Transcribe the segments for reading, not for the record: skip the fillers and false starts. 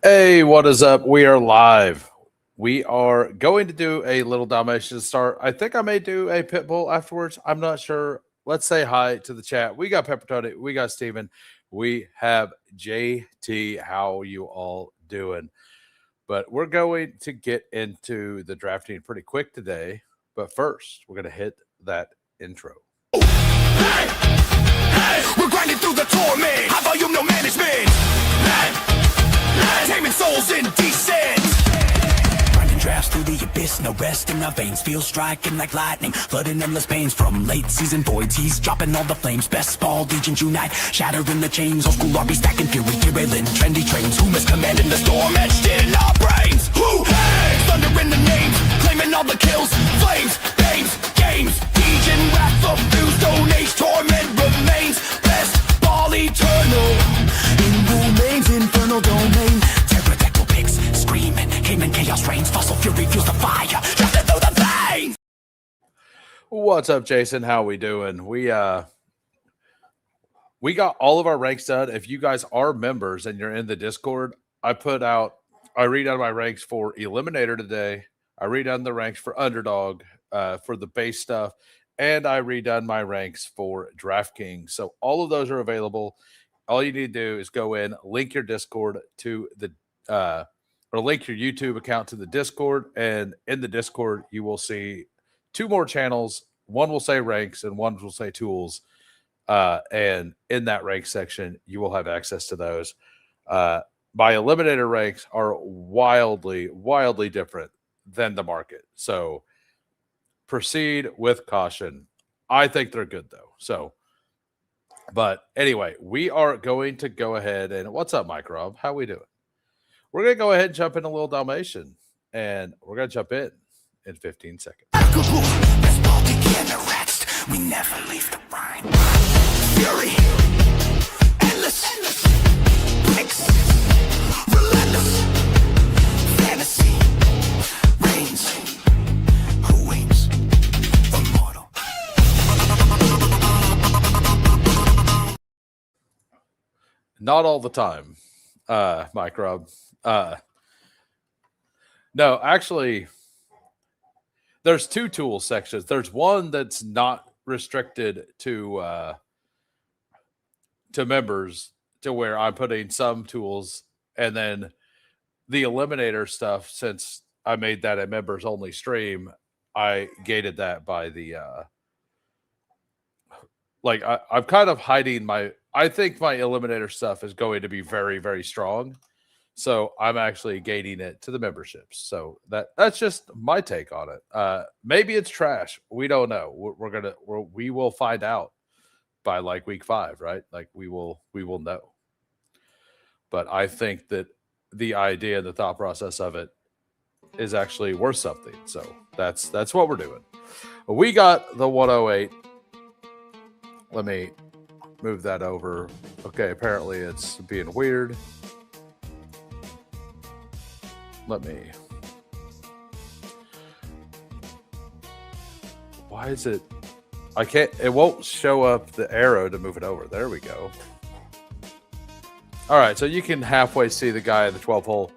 Hey, what is up? We are live. We are going to do a little Dalmatian to start. I think I may do a pit bull afterwards. I'm not sure. Let's say hi to the chat. We got Pepper Tony. We got Steven. We have JT. How you all doing? But we're going to get into the drafting pretty quick today. But first, we're going to hit that intro. Hey, we're grinding through the torment. High volume, no management. Taming souls indecent. Grinding drafts through the abyss, no rest in our veins. Feel striking like lightning, flooding endless pains from late season voids. He's dropping all the flames. Bestball Degens Unite, shattering the chains. Old school RB stacking fury, derailing trendy trains. Who is commanding the storm etched in our brains? Who? Hey, thunder in the names, claiming all the kills. Flames, names, games. Degen wrath of fuse, stone age torment remains. Bestball eternal, in Rumain's infernal domain. Pterodactyl pigs screaming, Cayman chaos reigns. Fossil fury fuels the fire, drafted through the veins. What's up, Jason? How we doing? We got all of our ranks done. If you guys are members and you're in the Discord, I redone my ranks for Eliminator today. I redone the ranks for Underdog, for the base stuff, and I redone my ranks for DraftKings. So all of those are available. All you need to do is go in, link your Discord to the or link your YouTube account to the Discord, and in the Discord you will see two more channels. One will say ranks and one will say tools. And in that rank section, you will have access to those. My eliminator ranks are wildly, wildly different than the market. So proceed with caution. I think they're good though. So, but anyway, we are going to go ahead and what's up, Mike Rob? How we doing? We're going to go ahead and jump in a little Dalmatian, and we're going to jump in 15 seconds. Bestball degenerates, we never leave the grind. Fury, endless, breaks, relentless, fantasy, reigns. Who waits? Immortal. Not all the time, Mike Rob. No, actually, there's two tool sections. There's one that's not restricted to members, to where I'm putting some tools, and then the eliminator stuff, since I made that a members only stream, I gated that by the I'm kind of hiding I think my eliminator stuff is going to be very, very strong. So I'm actually gating it to the memberships. So that's just my take on it. Maybe it's trash. We don't know. We will find out by like week 5, right? Like we will know. But I think that the idea and the thought process of it is actually worth something. So that's what we're doing. We got the 108. Let me move that over. Okay, apparently it's being weird. Let me. Why is it? I can't. It won't show up the arrow to move it over. There we go. All right, so you can halfway see the guy at the 12 hole.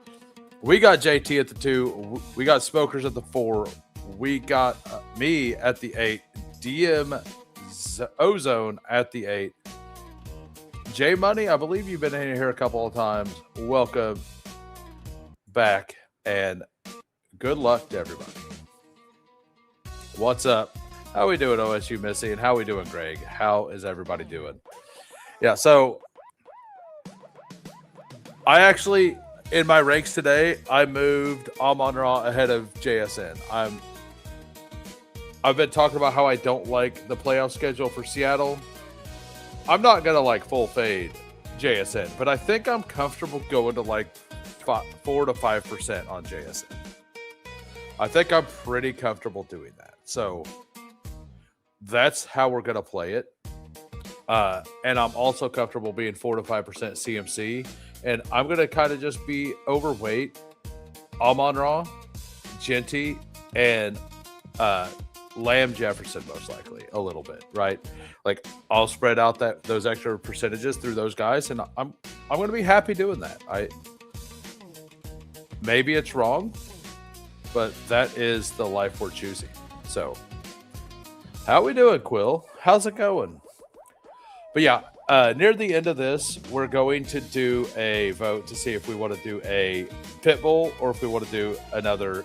We got JT at the 2. We got Smokers at the 4. We got me at the 8. DM Ozone at the 8. J Money, I believe you've been in here a couple of times. Welcome back, and good luck to everybody. What's up? How we doing, OSU Missy? And how we doing, Greg? How is everybody doing? Yeah, so I actually, in my ranks today, I moved Amon-Ra ahead of JSN. I've been talking about how I don't like the playoff schedule for Seattle. I'm not going to like full fade JSN, but I think I'm comfortable going to like 4 to 5% on JSN. I think I'm pretty comfortable doing that. So that's how we're going to play it. And I'm also comfortable being 4 to 5% CMC. And I'm going to kind of just be overweight Amon-Ra, Genty, and Lamb Jefferson, most likely a little bit, right? Like I'll spread out those extra percentages through those guys, and I'm going to be happy doing that. maybe it's wrong, but that is the life we're choosing. So, how we doing, Quill? How's it going? But yeah, near the end of this, we're going to do a vote to see if we want to do a pit bull or if we want to do another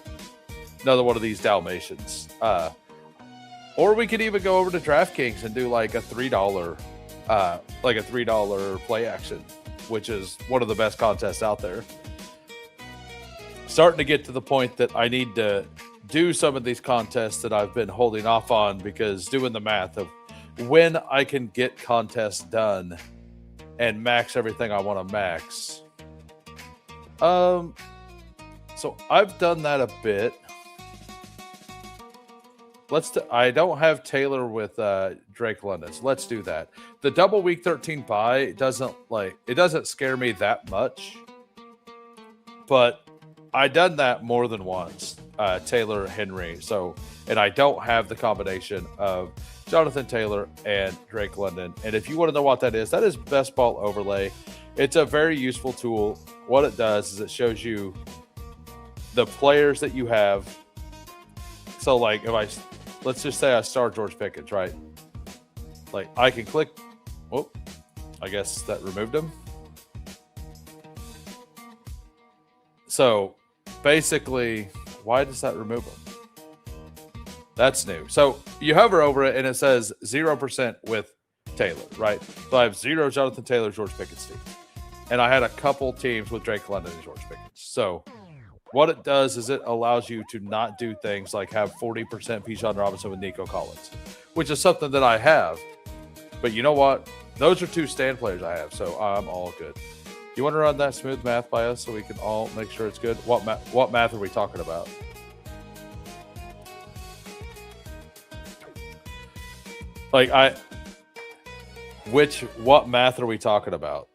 one of these Dalmatians. Or we could even go over to DraftKings and do like a $3 play action, which is one of the best contests out there. Starting to get to the point that I need to do some of these contests that I've been holding off on, because doing the math of when I can get contests done and max everything I want to max. So I've done that a bit. I don't have Taylor with Drake London, so let's do that. The double week 13 bye doesn't scare me that much, but I done that more than once. Taylor Henry, and I don't have the combination of Jonathan Taylor and Drake London. And if you want to know what that is Bestball Overlay. It's a very useful tool. What it does is it shows you the players that you have. So like let's just say I start George Pickens, right? Like I can click, I guess that removed him. So basically, why does that remove him? That's new. So you hover over it and it says 0% with Taylor, right? So I have 0 Jonathan Taylor, George Pickens team. And I had a couple teams with Drake London and George Pickens. So what it does is it allows you to not do things like have 40% Bijan Robinson with Nico Collins, which is something that I have. But you know what? Those are 2 stand players I have, so I'm all good. You want to run that smooth math by us so we can all make sure it's good? What math are we talking about? What math are we talking about?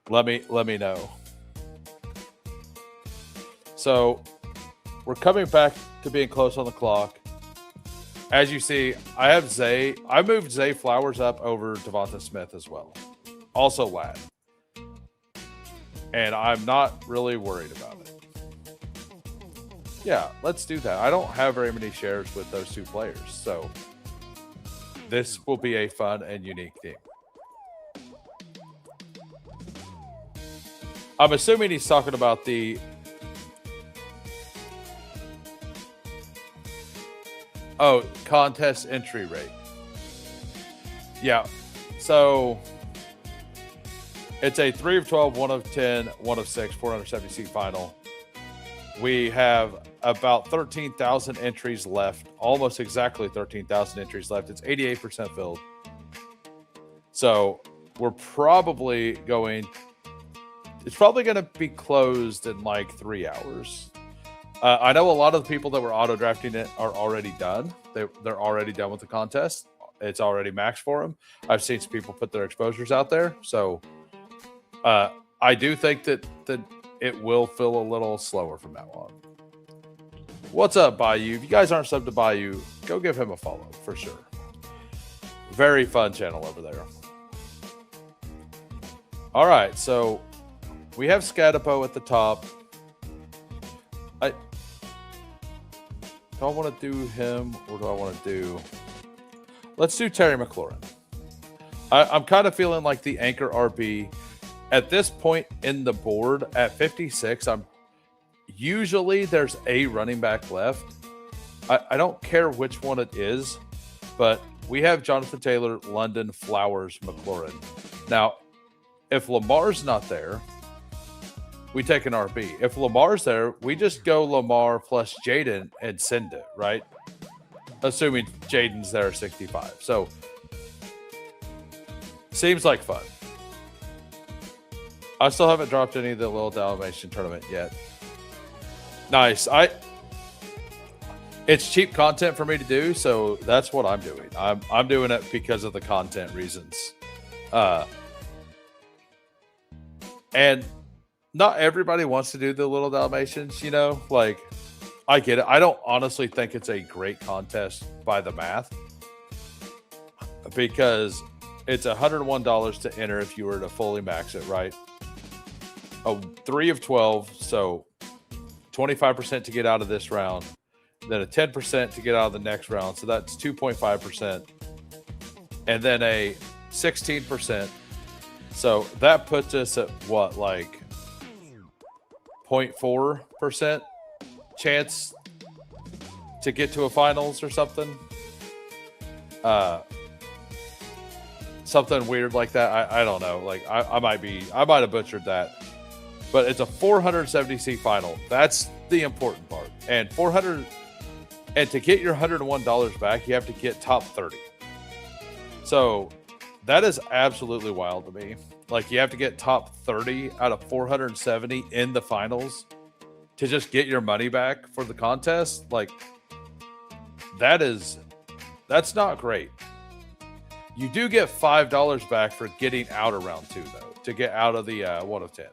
Let me know. So we're coming back to being close on the clock. As you see, I moved Zay Flowers up over Devonta Smith as well. Also lat. And I'm not really worried about it. Yeah, let's do that. I don't have very many shares with those 2 players, so this will be a fun and unique team. I'm assuming he's talking about the contest entry rate. Yeah. So it's a 3 of 12, 1 of 10, 1 of 6, 470 seat final. We have about 13,000 entries left, almost exactly 13,000 entries left. It's 88% filled. So we're probably it's probably going to be closed in like 3 hours. I know a lot of the people that were auto drafting it are already done. They're already done with the contest. It's already maxed for them. I've seen some people put their exposures out there. So I do think that it will feel a little slower from now on. What's up, Bayou? If you guys aren't subbed to Bayou, go give him a follow for sure. Very fun channel over there. All right, so we have Scadapo at the top. Do I want to do him or do I want to do... Let's do Terry McLaurin. I'm kind of feeling like the anchor RB. At this point in the board, at 56, usually there's a running back left. I don't care which one it is, but we have Jonathan Taylor, London, Flowers, McLaurin. Now, if Lamar's not there, we take an RB. If Lamar's there, we just go Lamar plus Jaden and send it, right? Assuming Jaden's there at 65. So, seems like fun. I still haven't dropped any of the Little Dalmatian tournament yet. Nice. It's cheap content for me to do, so that's what I'm doing. I'm doing it because of the content reasons. And not everybody wants to do the Little Dalmatians, you know? Like, I get it. I don't honestly think it's a great contest by the math. Because it's $101 to enter if you were to fully max it, right? A 3 of 12, so 25% to get out of this round, then a 10% to get out of the next round, so that's 2.5%, and then a 16%. So that puts us at what, like 0.4% chance to get to a finals or something. Something weird like that. I don't know. Like I might have butchered that. But it's a 470C final. That's the important part. And to get your $101 back, you have to get top 30. So that is absolutely wild to me. Like, you have to get top 30 out of 470 in the finals to just get your money back for the contest. Like, that's not great. You do get $5 back for getting out of round 2, though, to get out of the 1 of 10.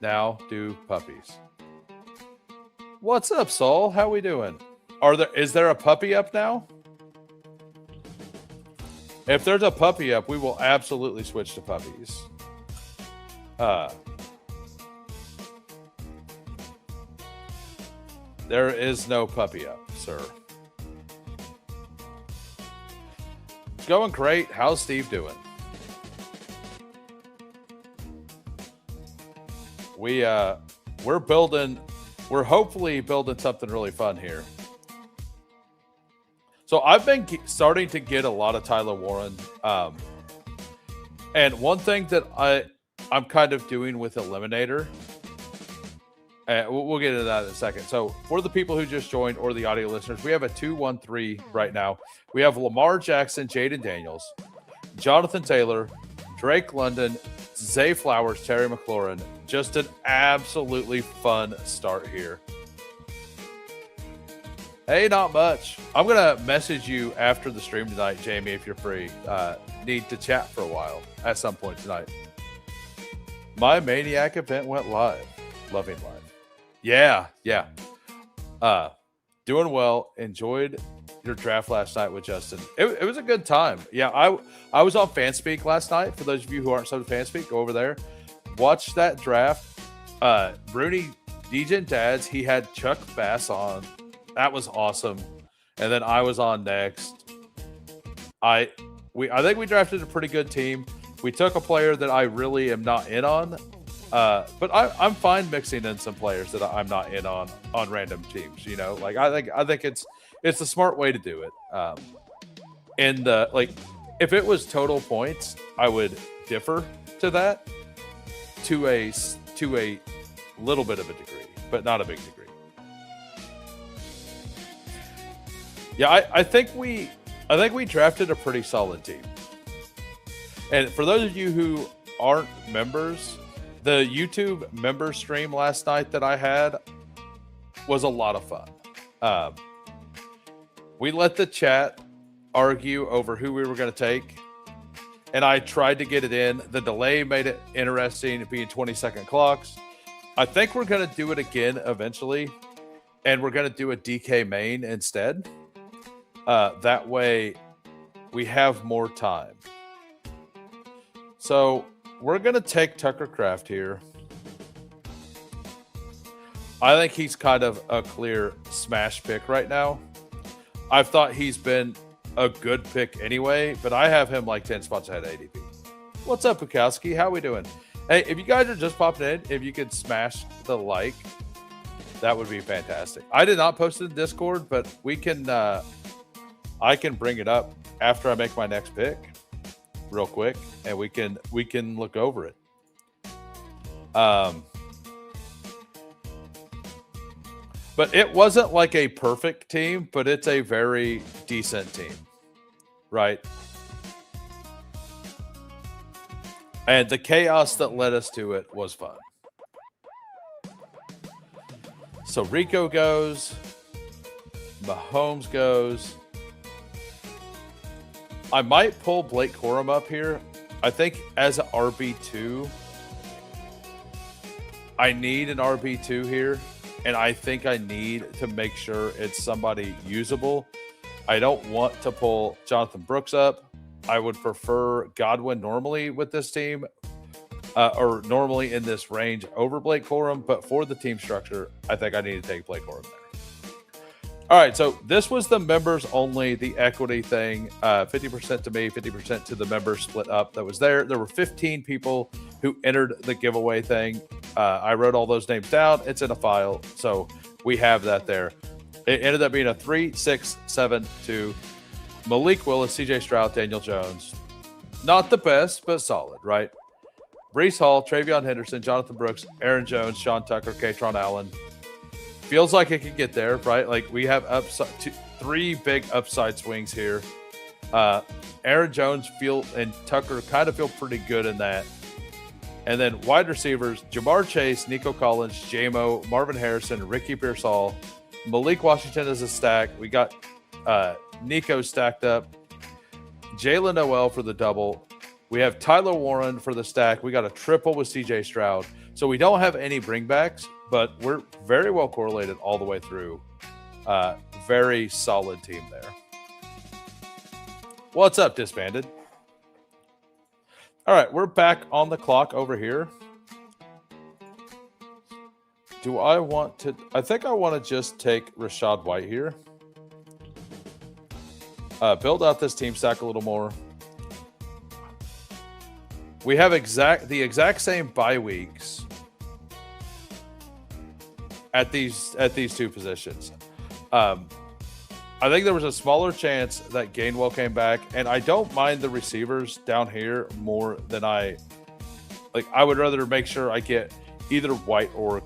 Now do puppies. What's up, Saul? How we doing? Is there a puppy up now? If there's a puppy up, we will absolutely switch to puppies. There is no puppy up, sir. It's going great. How's Steve doing? We're hopefully building something really fun here. So I've been starting to get a lot of Tyler Warren. And one thing that I'm kind of doing with Eliminator, and we'll get into that in a second. So for the people who just joined or the audio listeners, we have a 2-1-3 right now. We have Lamar Jackson, Jaden Daniels, Jonathan Taylor, Drake London, Zay Flowers, Terry McLaurin. Just an absolutely fun start here. Hey, not much. I'm going to message you after the stream tonight, Jamie, if you're free. Need to chat for a while at some point tonight. My Maniac event went live. Loving live. Yeah. Doing well. Enjoyed your draft last night with Justin. It was a good time. Yeah, I was on Fanspeak last night. For those of you who aren't subbed to Fanspeak, go over there. Watch that draft. Bruni Degen Dads, he had Chuck Bass on. That was awesome. And then I was on next. I think we drafted a pretty good team. We took a player that I really am not in on. But I'm fine mixing in some players that I'm not in on random teams. You know, like I think it's a smart way to do it. And like, if it was total points, I would differ to that to a little bit of a degree, but not a big degree. Yeah, I think we drafted a pretty solid team. And for those of you who aren't members, the YouTube member stream last night that I had was a lot of fun. We let the chat argue over who we were going to take, and I tried to get it in. The delay made it interesting, being 20-second clocks. I think we're going to do it again eventually, and we're going to do a DK main instead. That way, we have more time. So we're going to take Tucker Kraft here. I think he's kind of a clear smash pick right now. I've thought he's been a good pick anyway, but I have him like 10 spots ahead of ADP. What's up, Bukowski? How we doing? Hey, if you guys are just popping in, if you could smash the like, that would be fantastic. I did not post it in Discord, but we can I can bring it up after I make my next pick real quick, and we can look over it. But it wasn't like a perfect team, but it's a very decent team, right? And the chaos that led us to it was fun. So Rico goes, Mahomes goes. I might pull Blake Corum up here. I think as an RB2, I need an RB2 here. And I think I need to make sure it's somebody usable. I don't want to pull Jonathan Brooks up. I would prefer Godwin normally with this team, or normally in this range over Blake Corum. But for the team structure, I think I need to take Blake Corum there. All right, so this was the members only, the equity thing. 50% to me, 50% to the members split up that was there. There were 15 people who entered the giveaway thing. I wrote all those names down. It's in a file, so we have that there. It ended up being a 3, 6, 7, 2. Malik Willis, CJ Stroud, Daniel Jones. Not the best, but solid, right? Breece Hall, Travion Henderson, Jonathan Brooks, Aaron Jones, Sean Tucker, Katron Allen. Feels like it could get there, right? Like we have three big upside swings here. Aaron Jones and Tucker kind of feel pretty good in that. And then wide receivers, Jamar Chase, Nico Collins, J-Mo, Marvin Harrison, Ricky Pearsall, Malik Washington is a stack. We got Nico stacked up. Jalen Noel for the double. We have Tyler Warren for the stack. We got a triple with CJ Stroud. So we don't have any bringbacks, but we're very well correlated all the way through. Very solid team there. What's up, Disbanded? All right, we're back on the clock over here. Do I want to? I think I want to just take Rachaad White here. Build out this team stack a little more. We have the exact same bye weeks at these two positions. I think there was a smaller chance that Gainwell came back, and I don't mind the receivers down here more than I would rather make sure I get either White or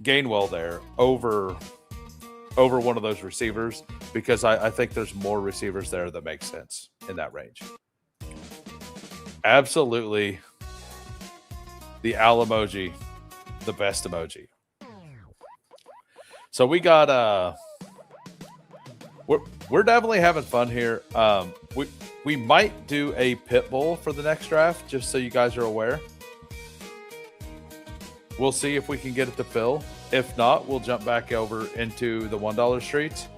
Gainwell there over one of those receivers, because I think there's more receivers there that make sense in that range. Absolutely. The owl emoji, the best emoji. So we got we're definitely having fun here. We might do a pit bull for the next draft, just so you guys are aware. We'll see if we can get it to fill. If not, we'll jump back over into the $1 streets.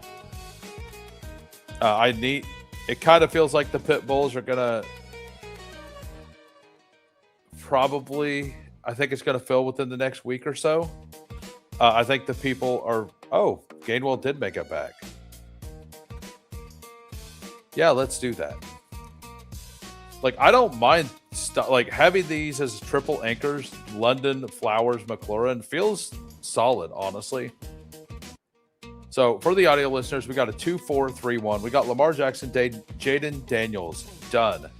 It kind of feels like the pit bulls are gonna probably, I think it's gonna fill within the next week or so. I think the people are, Gainwell did make it back. Yeah, let's do that. Like, I don't mind having these as triple anchors. London, Flowers, McLaurin feels solid, honestly. So for the audio listeners, we got a 2-4-3-1. We got Lamar Jackson, Jaden Daniels, done.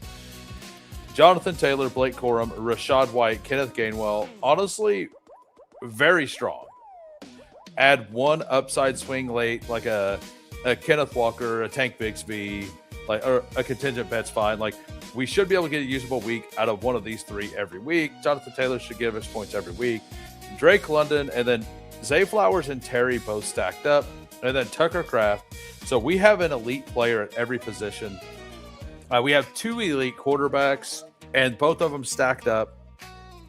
Jonathan Taylor, Blake Corum, Rachaad White, Kenneth Gainwell. Honestly, very strong. Add one upside swing late, like a Kenneth Walker, a Tank Bigsby, or a contingent bet's fine. Like, we should be able to get a usable week out of one of these three every week. Jonathan Taylor should give us points every week. Drake London, and then Zay Flowers and Terry both stacked up, and then Tucker Kraft. So we have an elite player at every position. We have two elite quarterbacks, and both of them stacked up.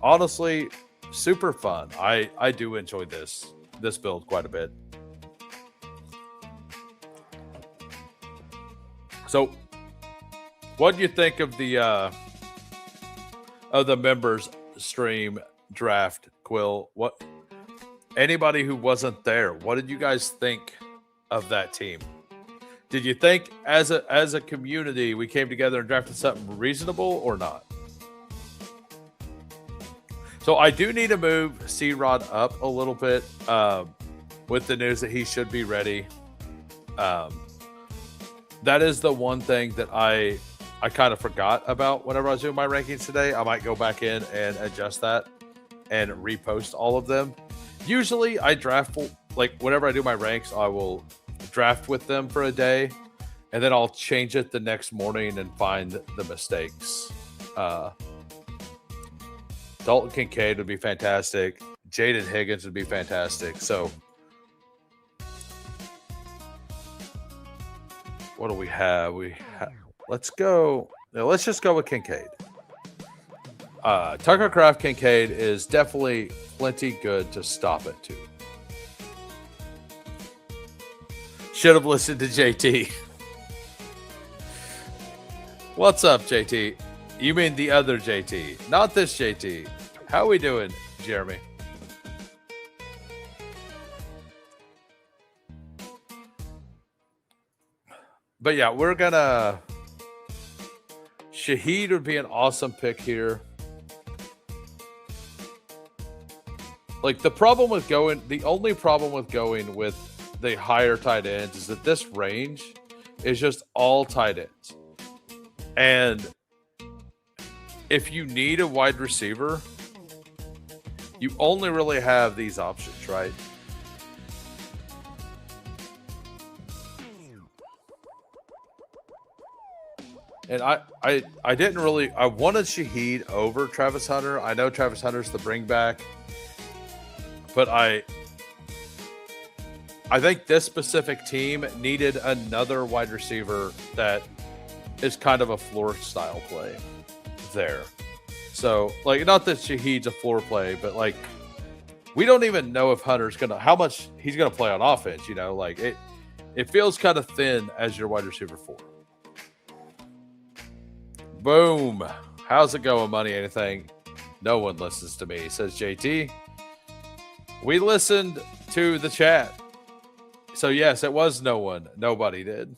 Honestly, super fun. I do enjoy this build quite a bit. So, what do you think of the members stream draft, Quill? What, anybody who wasn't there, what did you guys think of that team? Did you think as a community we came together and drafted something reasonable or not? So I do need to move C-Rod up a little bit with the news that he should be ready. That is the one thing that I kind of forgot about whenever I was doing my rankings today. I might go back in and adjust that and repost all of them. Usually I draft, whenever I do my ranks, I will draft with them for a day, and then I'll change it the next morning and find the mistakes. Dalton Kincaid would be fantastic. Jaden Higgins would be fantastic. So what do we have? Let's go. Let's just go with Kincaid. Tucker Kraft Kincaid is definitely plenty good to stop it to. Should have listened to JT. What's up, JT? You mean the other JT, not this JT. How we doing, Jeremy? But yeah, we're gonna... Shaheed would be an awesome pick here. Like, the only problem with going with the higher tight ends is that this range is just all tight ends. And if you need a wide receiver, you only really have these options, right? And I didn't really... I wanted Shaheed over Travis Hunter. I know Travis Hunter's the bring back. But I think this specific team needed another wide receiver that is kind of a floor style play there. So, like, not that Shaheed's a floor play, but like, we don't even know if Hunter's how much he's gonna play on offense. You know, like it feels kind of thin as your wide receiver 4. Boom. How's it going, money? Anything? No one listens to me, says JT. We listened to the chat. So yes, it was no one. Nobody did.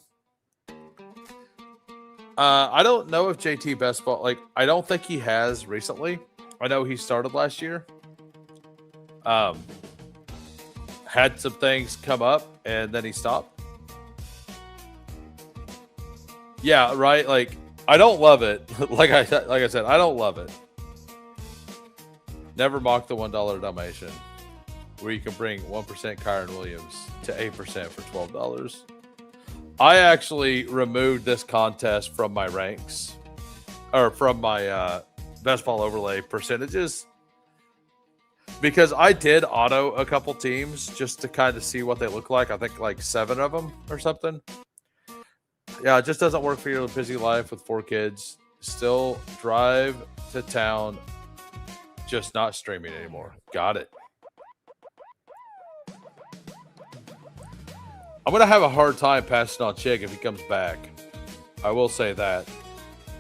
I don't know if JT Bestball, like, I don't think he has recently. I know he started last year. Had some things come up and then he stopped. Yeah, right. Like, I don't love it. like I said, I don't love it. Never mock the $1 donation, where you can bring 1% Kyron Williams to 8% for $12. I actually removed this contest from my ranks, or from my best ball overlay percentages, because I did auto a couple teams just to kind of see what they look like. I think like 7 of them or something. Yeah, it just doesn't work for your busy life with 4 kids. Still drive to town, just not streaming anymore. Got it. I'm going to have a hard time passing on Chig if he comes back. I will say that.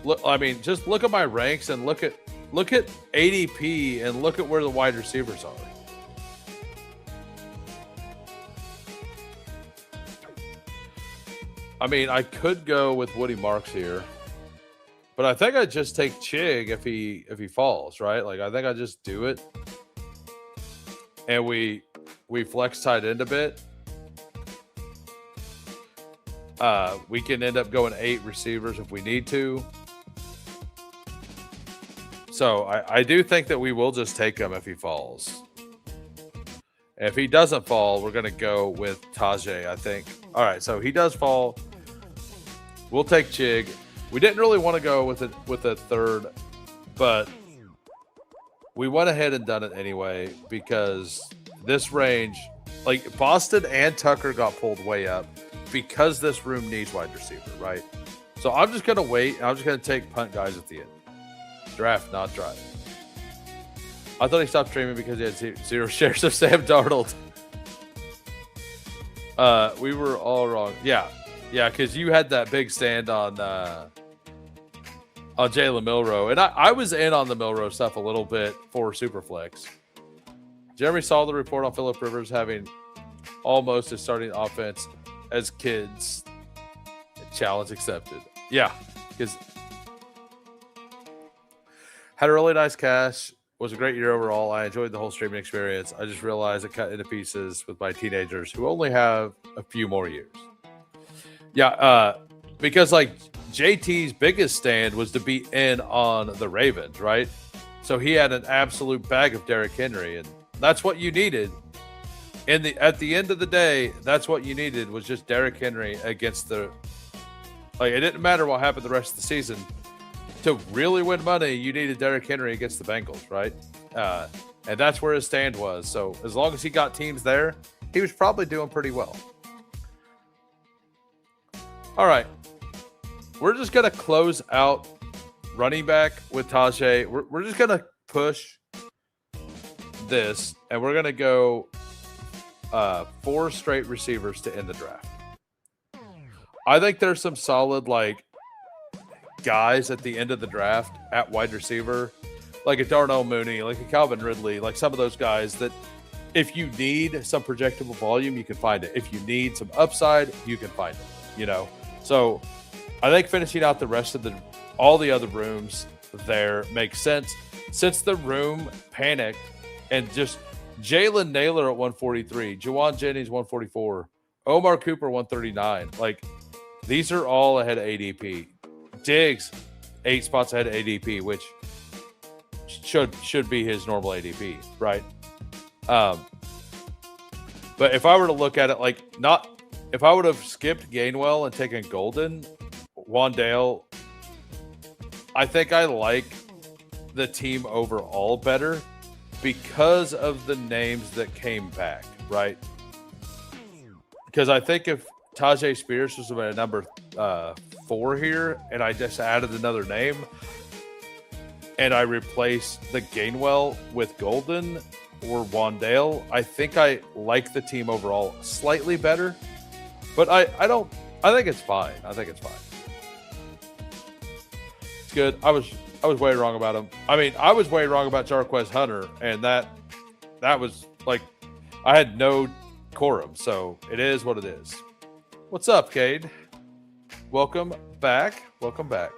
Look, I mean, just look at my ranks and look at ADP and look at where the wide receivers are. I mean, I could go with Woody Marks here, but I think I'd just take Chig if he falls, right? Like, I think I just do it, and we flex tight end a bit. We can end up going 8 receivers if we need to. So I do think that we will just take him if he falls. And if he doesn't fall, we're going to go with Tajay, I think. All right, so he does fall. We'll take Chig. We didn't really want to go with a third, but we went ahead and done it anyway because this range, like, Boston and Tucker got pulled way up because this room needs wide receiver, right? So I'm just going to wait. I'm just going to take punt guys at the end. Draft, not drive. I thought he stopped streaming because he had 0 shares of Sam Darnold. We were all wrong. Yeah, because you had that big stand on Jalen Milroe, and I was in on the Milroe stuff a little bit for Superflex. Jeremy saw the report on Phillip Rivers having almost a starting offense as kids. Challenge accepted. Yeah, because had a really nice cash. Was a great year overall. I enjoyed the whole streaming experience. I just realized it cut into pieces with my teenagers who only have a few more years. Yeah, because like JT's biggest stand was to be in on the Ravens, right? So he had an absolute bag of Derrick Henry, and that's what you needed. At the end of the day, that's what you needed, was just Derrick Henry against the... Like, it didn't matter what happened the rest of the season. To really win money, you needed Derrick Henry against the Bengals, right? And that's where his stand was. So as long as he got teams there, he was probably doing pretty well. All right. We're just going to close out running back with Tajay. We're just going to push this, and we're going to go 4 straight receivers to end the draft. I think there's some solid like guys at the end of the draft at wide receiver, like a Darnell Mooney, like a Calvin Ridley, like some of those guys that if you need some projectable volume, you can find it. If you need some upside, you can find it, you know? So I think finishing out the rest of all the other rooms there makes sense. Since the room panicked and just Jalen Naylor at 143, Juwan Jennings 144, Omar Cooper 139. Like these are all ahead of ADP. Diggs 8 spots ahead of ADP, which should be his normal ADP, right? But if I were to look at it like not if I would have skipped Gainwell and taken Golden, Wandale, I think I like the team overall better because of the names that came back, right? Because I think if Tajay Spears was at number 4 here and I just added another name and I replaced the Gainwell with Golden or Wandale, I think I like the team overall slightly better. But I think it's fine. I think it's fine. It's good. I was way wrong about him. I mean, I was way wrong about Jarquez Hunter, and that was like I had no quorum, so it is what it is. What's up, Cade? Welcome back. Welcome back.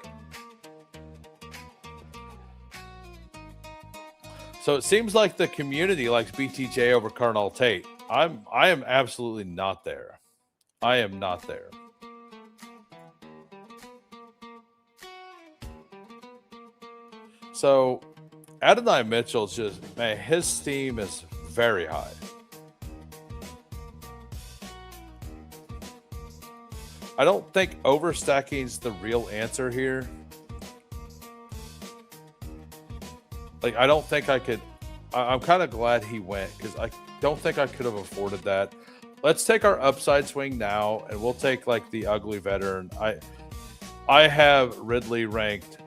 So it seems like the community likes BTJ over Carnell Tate. I am absolutely not there. I am not there. So Adonai Mitchell's just, man, his steam is very high. I don't think overstacking's the real answer here. Like, I don't think I could. I'm kind of glad he went because I don't think I could have afforded that. Let's take our upside swing now, and we'll take like the ugly veteran. I have Ridley ranked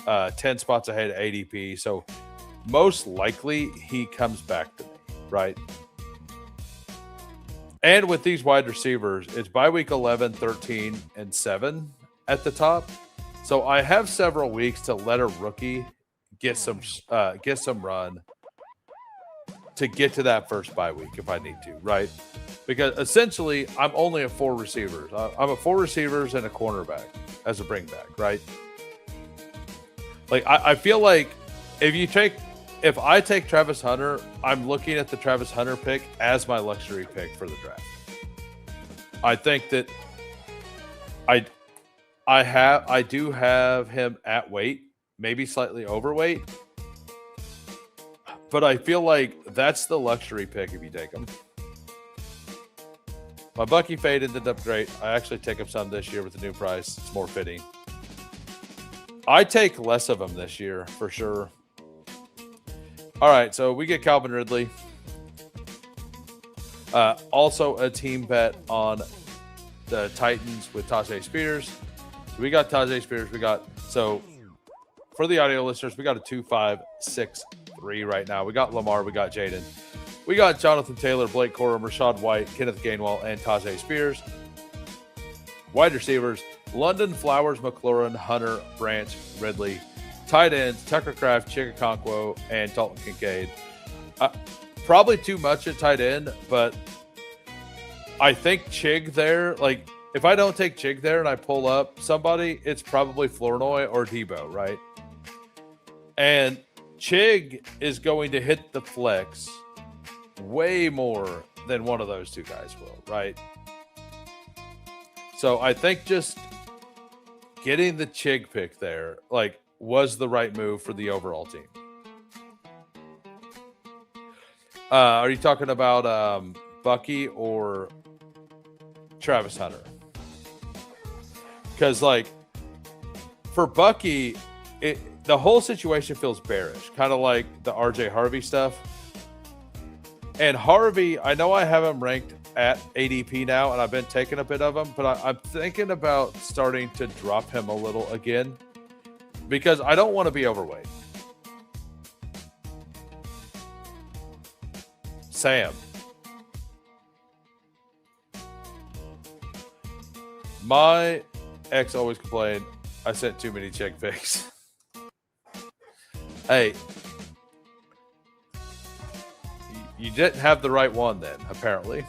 10 spots ahead of ADP, so most likely he comes back to me, right? And with these wide receivers, it's bye week 11, 13, and 7 at the top. So I have several weeks to let a rookie get some run to get to that first bye week if I need to, right? Because essentially I'm only at 4 receivers. I'm at 4 receivers and a cornerback as a bring back, right? Like I feel like if I take Travis Hunter, I'm looking at the Travis Hunter pick as my luxury pick for the draft. I think that I do have him at weight, maybe slightly overweight, but I feel like that's the luxury pick if you take him. My Bucky fade ended up great. I actually take him some this year with the new price. It's more fitting. I take less of him this year for sure. All right, so we get Calvin Ridley. Also a team bet on the Titans with Tajay Spears. We got Tajay Spears. So for the audio listeners, we got a 2-5-6-3 right now. We got Lamar. We got Jaden. We got Jonathan Taylor, Blake Corum, Rashad White, Kenneth Gainwell, and Tajay Spears. Wide receivers, London, Flowers, McLaurin, Hunter, Branch, Ridley. Tight ends, Tucker Kraft, Chigakonkwo, and Dalton Kincaid. Probably too much at tight end, but I think Chig there, like, if I don't take Chig there and I pull up somebody, it's probably Flournoy or Debo, right? And Chig is going to hit the flex way more than one of those two guys will, right? So I think just getting the Chig pick there, like, was the right move for the overall team. Are you talking about Bucky or Travis Hunter? Because, like, for Bucky, the whole situation feels bearish, kind of like the RJ Harvey stuff. And Harvey, I know I have him ranked at ADP now, and I've been taking a bit of him, but I'm thinking about starting to drop him a little again because I don't want to be overweight. Sam. My ex always complained I sent too many chick pics. Hey, you didn't have the right one then, apparently.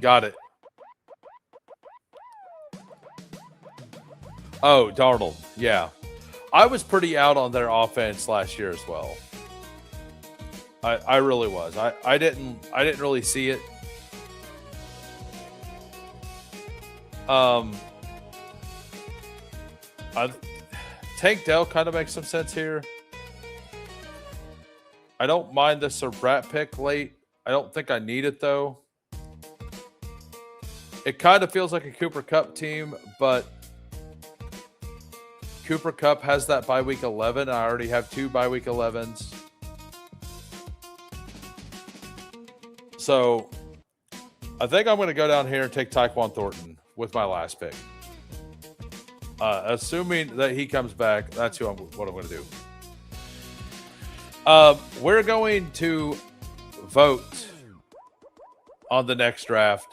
Got it. Oh, Darnold. Yeah. I was pretty out on their offense last year as well. I really was. I didn't really see it. Tank Dell kind of makes some sense here. I don't mind the Surratt pick late. I don't think I need it though. It kind of feels like a Cooper Kupp team, but Cooper Kupp has that bye week 11. I already have 2 bye week 11s. So I think I'm going to go down here and take Tyquan Thornton with my last pick. Assuming that he comes back, that's what I'm going to do. We're going to vote on the next draft.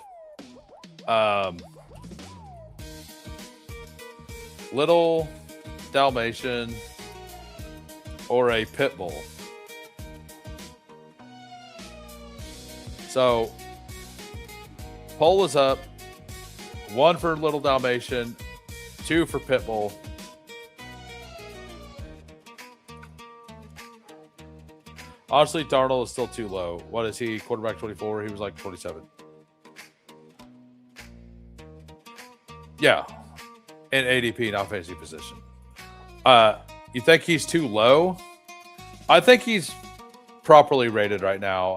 Little Dalmatian or a pit bull. So poll is up. 1 for Little Dalmatian, 2 for pit bull. Honestly, Darnold is still too low. What is he? Quarterback 24? He was like 27. Yeah. In ADP, not fantasy position. You think he's too low? I think he's properly rated right now.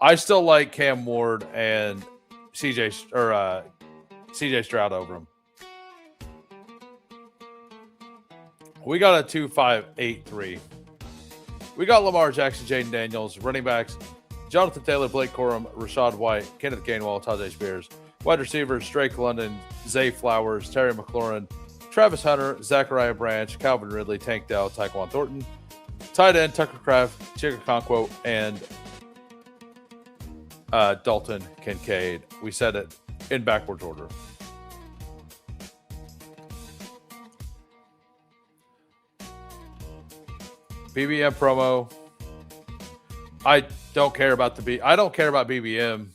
I still like Cam Ward and CJ Stroud over him. We got a 2.583. We got Lamar Jackson, Jaden Daniels, running backs, Jonathan Taylor, Blake Corum, Rashad White, Kenneth Gainwell, Tajay Spears, wide receivers, Drake London, Zay Flowers, Terry McLaurin, Travis Hunter, Zachariah Branch, Calvin Ridley, Tank Dell, Tyquan Thornton, tight end, Tucker Kraft, Chika Conquo, and Dalton Kincaid. We said it in backwards order. BBM promo. I don't care about I don't care about BBM.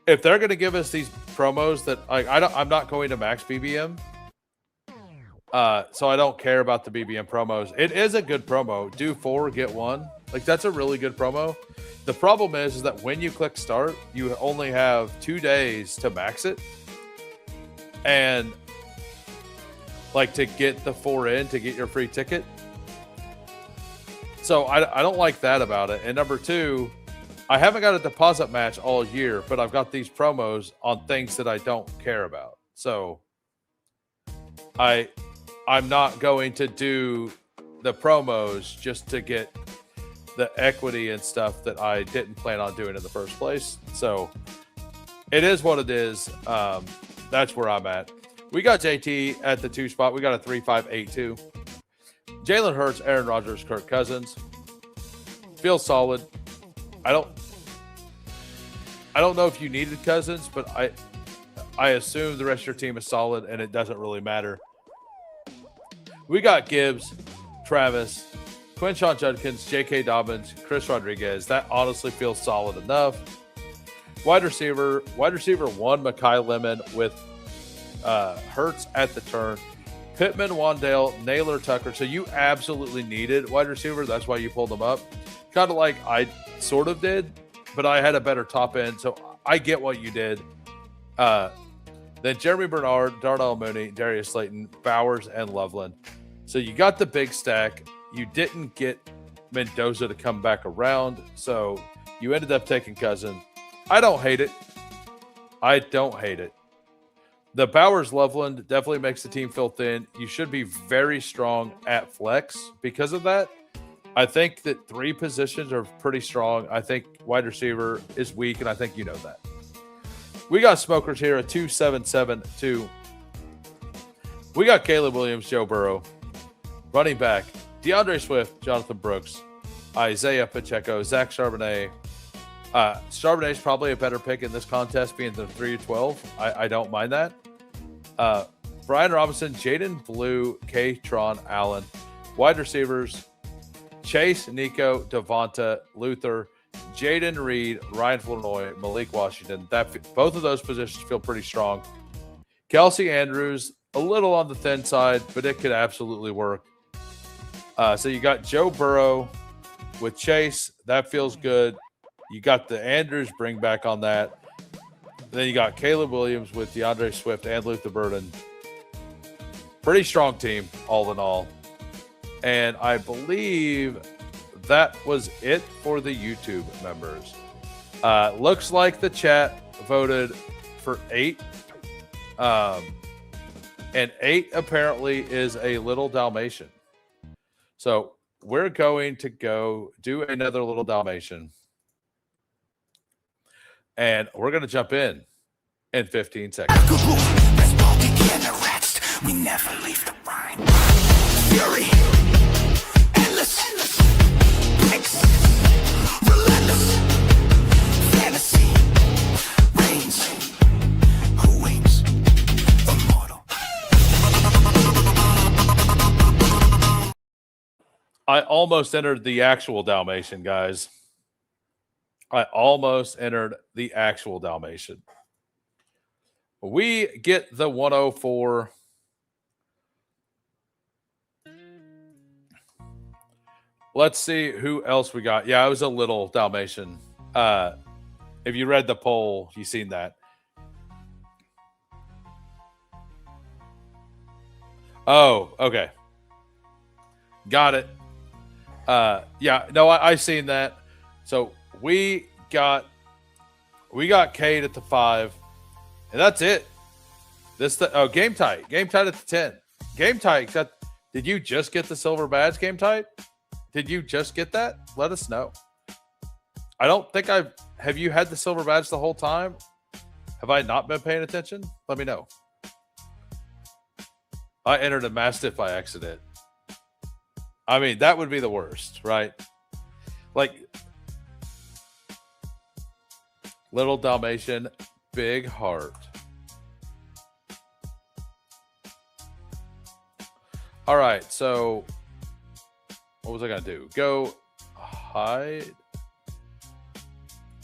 If they're going to give us these promos that I'm not going to max BBM. So I don't care about the BBM promos. It is a good promo. Do 4, get 1. Like, that's a really good promo. The problem is that when you click start, you only have 2 days to max it. And to get the 4 in to get your free ticket. So I don't like that about it. And number 2, I haven't got a deposit match all year, but I've got these promos on things that I don't care about. So I'm not going to do the promos just to get the equity and stuff that I didn't plan on doing in the first place. So it is what it is. That's where I'm at. We got JT at the 2 spot. We got a 3.582. Jalen Hurts, Aaron Rodgers, Kirk Cousins. Feels solid. I don't know if you needed Cousins, but I assume the rest of your team is solid and it doesn't really matter. We got Gibbs, Travis, Quinshon Judkins, J.K. Dobbins, Chris Rodriguez. That honestly feels solid enough. Wide receiver 1, Mekhi Lemon with Hurts at the turn. Pittman, Wandale, Naylor, Tucker. So you absolutely needed wide receiver. That's why you pulled them up. Kind of like I sort of did, but I had a better top end. So I get what you did. Then Jeremy Bernard, Darnell Mooney, Darius Slayton, Bowers, and Loveland. So you got the big stack. You didn't get Mendoza to come back around. So you ended up taking Cousins. I don't hate it. The Bowers Loveland definitely makes the team feel thin. You should be very strong at flex because of that. I think that 3 positions are pretty strong. I think wide receiver is weak, and I think you know that. We got smokers here at 2.772. We got Caleb Williams, Joe Burrow. Running back, DeAndre Swift, Jonathan Brooks, Isaiah Pacheco, Zach Charbonnet, Charbonnet is probably a better pick in this contest, being the 3-12. I don't mind that. Brian Robinson, Jaden Blue, K-Tron Allen. Wide receivers, Chase, Nico, Devonta, Luther, Jaden Reed, Ryan Flournoy, Malik Washington. Both of those positions feel pretty strong. Kelsey Andrews, a little on the thin side, but it could absolutely work. So you got Joe Burrow with Chase. That feels good. You got the Andrews bring back on that. Then you got Caleb Williams with DeAndre Swift and Luther Burden. Pretty strong team, all in all. And I believe that was it for the YouTube members. Looks like the chat voted for 8. And 8 apparently is a little Dalmatian. So we're going to go do another little Dalmatian. And we're going to jump in 15 seconds. Bestball begin to rest. We never leave the line. Fury. Endless. Picks. Relentless. Fantasy. Reigns. Who wins? Immortal. I almost entered the actual Dalmatian, guys. I almost entered the actual Dalmatian. We get the 104. Let's see who else we got. Yeah, it was a little Dalmatian. If you read the poll, you seen that. Oh, okay. Got it. Yeah, no, I seen that. So we got Cade at the 5, and that's it. Game tight at the 10. Game tight. Did you just get the silver badge? Game tight. Did you just get that? Let us know. I don't think have you had the silver badge the whole time? Have I not been paying attention? Let me know. I entered a Mastiff by accident. I mean, that would be the worst, right? Like, little Dalmatian, big heart. All right, so what was I going to do? Go hide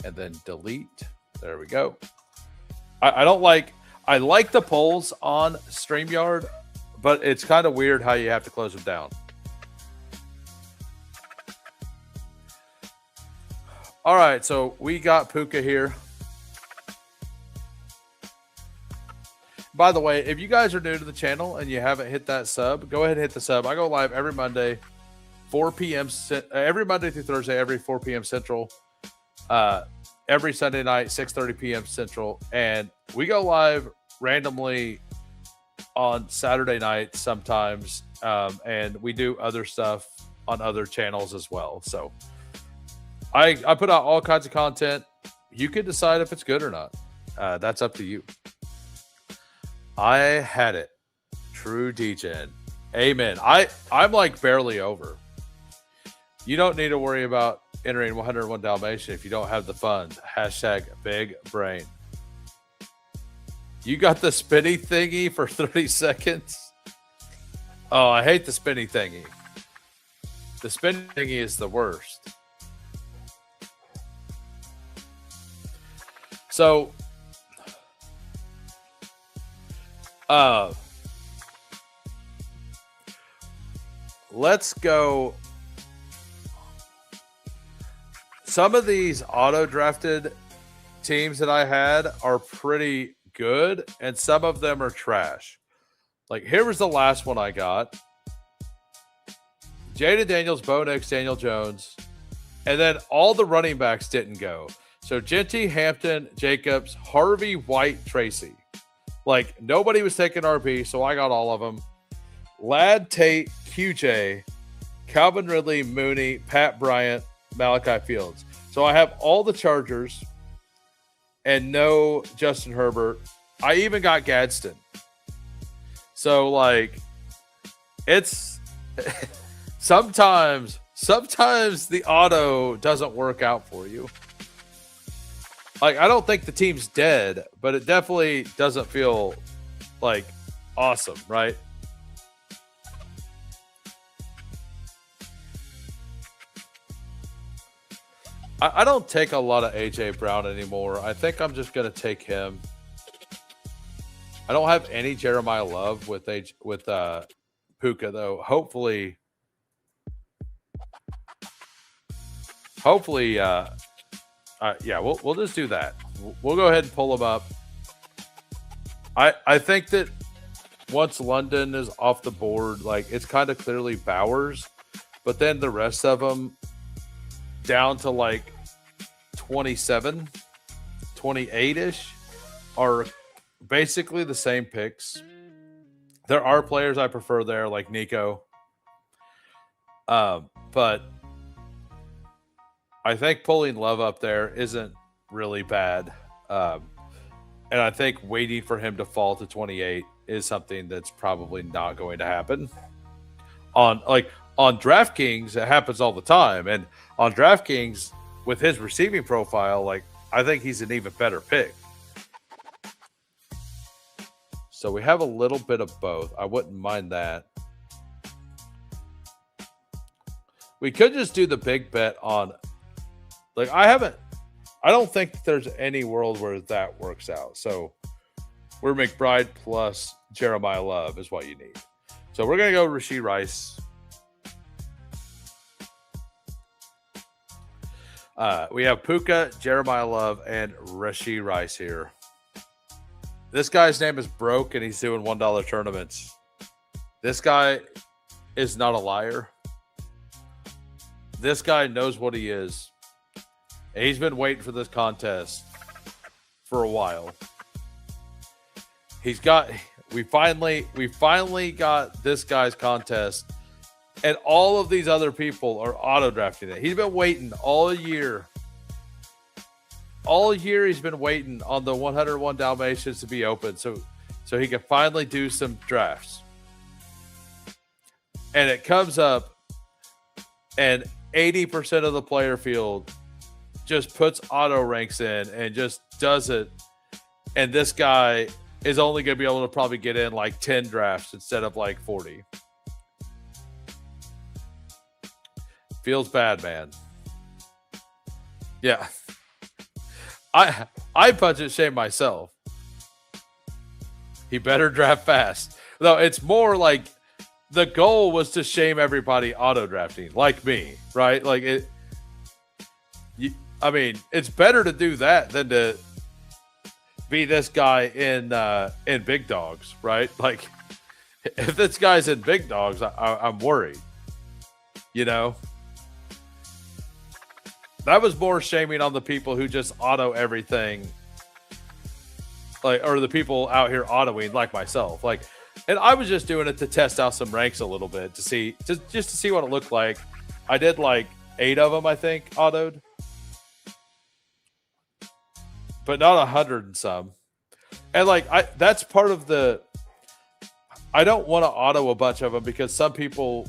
and then delete. There we go. I like the polls on StreamYard, but it's kind of weird how you have to close them down. All right, so we got Puka here. By the way, if you guys are new to the channel and you haven't hit that sub, go ahead and hit the sub. I go live every Monday, 4 p.m. Every Monday through Thursday, every 4 p.m. Central. Every Sunday night, 6:30 p.m. Central. And we go live randomly on Saturday nights sometimes. And we do other stuff on other channels as well. So I put out all kinds of content. You can decide if it's good or not. That's up to you. I had it. True DGen. Amen. I'm like barely over. You don't need to worry about entering 101 Dalmatian if you don't have the funds. Hashtag big brain. You got the spinny thingy for 30 seconds? Oh, I hate the spinny thingy. The spinny thingy is the worst. So, let's go. Some of these auto-drafted teams that I had are pretty good, and some of them are trash. Like, here was the last one I got. Jaden Daniels, Bo Nix, Daniel Jones, and then all the running backs didn't go. So, Genty, Hampton, Jacobs, Harvey, White, Tracy. Like, nobody was taking RB, so I got all of them. Ladd, Tate, QJ, Calvin Ridley, Mooney, Pat Bryant, Malachi Fields. So I have all the Chargers and no Justin Herbert. I even got Gadsden. So, like, it's sometimes the auto doesn't work out for you. Like, I don't think the team's dead, but it definitely doesn't feel like awesome, right? I don't take a lot of AJ Brown anymore. I think I'm just gonna take him. I don't have any Jeremiah Love with Puka though. Hopefully, yeah, we'll just do that. We'll go ahead and pull him up. I think that once London is off the board, like it's kind of clearly Bowers, but then the rest of them down to like 27, 28-ish are basically the same picks. There are players I prefer there, like Nico. But I think pulling Love up there isn't really bad. And I think waiting for him to fall to 28 is something that's probably not going to happen. On DraftKings, it happens all the time. And on DraftKings, with his receiving profile, like I think he's an even better pick. So we have a little bit of both. I wouldn't mind that. We could just do the big bet on, like, I don't think there's any world where that works out. So we're McBride plus Jeremiah Love is what you need. So we're going to go Rashee Rice. We have Puka, Jeremiah Love, and Rashee Rice here. This guy's name is Broke, and he's doing $1 tournaments. This guy is not a liar. This guy knows what he is. And he's been waiting for this contest for a while. We finally got this guy's contest, and all of these other people are auto drafting it. He's been waiting all year. All year he's been waiting on the 101 Dalmatians to be open so he can finally do some drafts. And it comes up, and 80% of the player field just puts auto ranks in and just does it. And this guy is only going to be able to probably get in like 10 drafts instead of like 40. Feels bad, man. Yeah. I budget shame myself. He better draft fast. No, it's more like the goal was to shame everybody auto drafting, like me, right? Like it's better to do that than to be this guy in big dogs, right? Like, if this guy's in big dogs, I'm worried. You know, that was more shaming on the people who just auto everything, like, or the people out here autoing like myself, like. And I was just doing it to test out some ranks a little bit to see, just to see what it looked like. I did like 8 of them, I think, autoed, but not 100 and some. And like, that's part of the. I don't want to auto a bunch of them because some people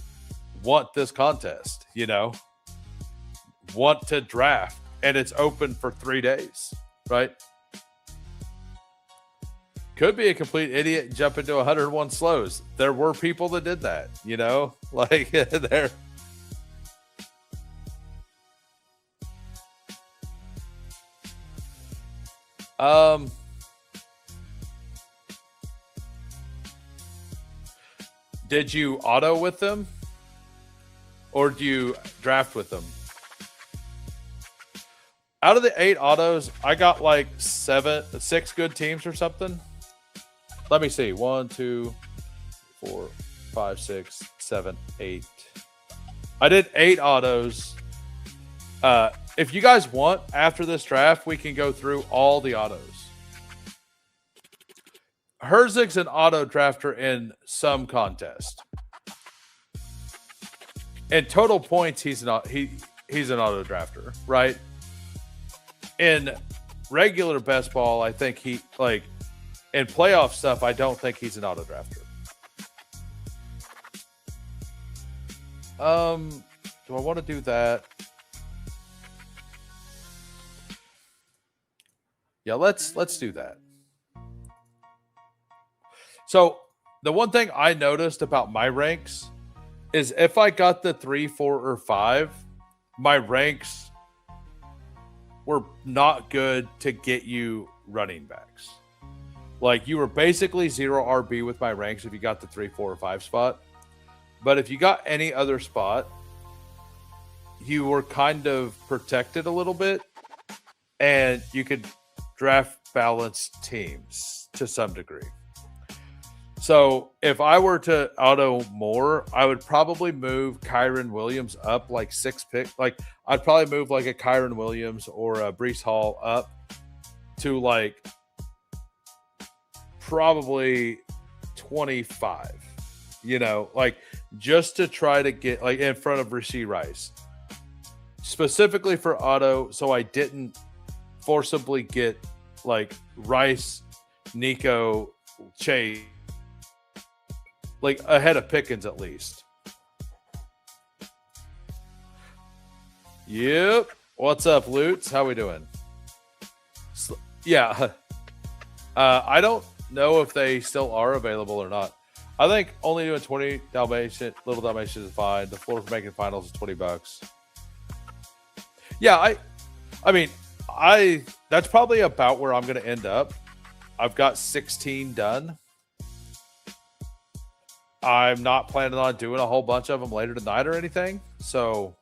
want this contest, you know, want to draft, and it's open for 3 days, right? Could be a complete idiot and jump into 101 slows. There were people that did that, you know, like there. Did you auto with them, or do you draft with them? Out of the 8 autos, I got like 6 good teams or something. Let me see. 1, 2, 4, 5, 6, 7, 8. I did 8 autos. If you guys want, after this draft, we can go through all the autos. Herzig's an auto drafter in some contest. In total points, he's an auto drafter, right? In regular best ball, I think he like. In playoff stuff, I don't think he's an auto drafter. Do I want to do that? Yeah, let's do that. So the one thing I noticed about my ranks is if I got the 3, 4, or 5, my ranks were not good to get you running backs. Like you were basically 0 RB with my ranks if you got the 3, 4, or 5 spot. But if you got any other spot, you were kind of protected a little bit and you could draft balanced teams to some degree. So if I were to auto more, I would probably move Kyron Williams up like 6 picks. Like I'd probably move like a Kyron Williams or a Brees Hall up to like probably 25, like just to try to get like in front of Rashee Rice specifically for auto. So I didn't forcibly get like Rice, Nico, Chase, like ahead of Pickens at least. Yep. What's up, Lutz? How we doing? Yeah. I don't know if they still are available or not. I think only doing 20 little Dalmatians is fine. The floor for making finals is $20. Yeah, I mean, that's probably about where I'm going to end up. I've got 16 done. I'm not planning on doing a whole bunch of them later tonight or anything. So,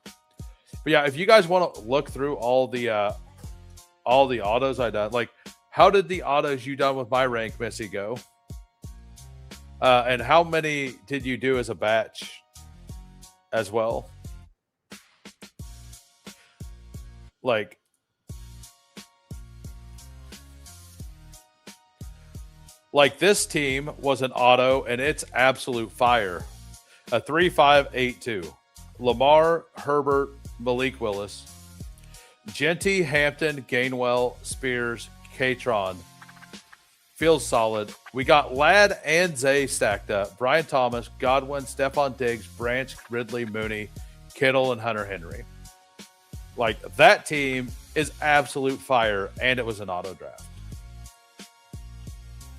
but yeah, if you guys want to look through all the autos I done, like how did the autos you done with my rank, Missy, go? And how many did you do as a batch as well? Like this team was an auto and it's absolute fire. A 3-5-8-2. Lamar, Herbert, Malik Willis, Genty, Hampton, Gainwell, Spears, Katron. Feels solid. We got Ladd and Zay stacked up. Brian Thomas, Godwin, Stephon Diggs, Branch, Ridley, Mooney, Kittle, and Hunter Henry. Like that team is absolute fire, and it was an auto draft.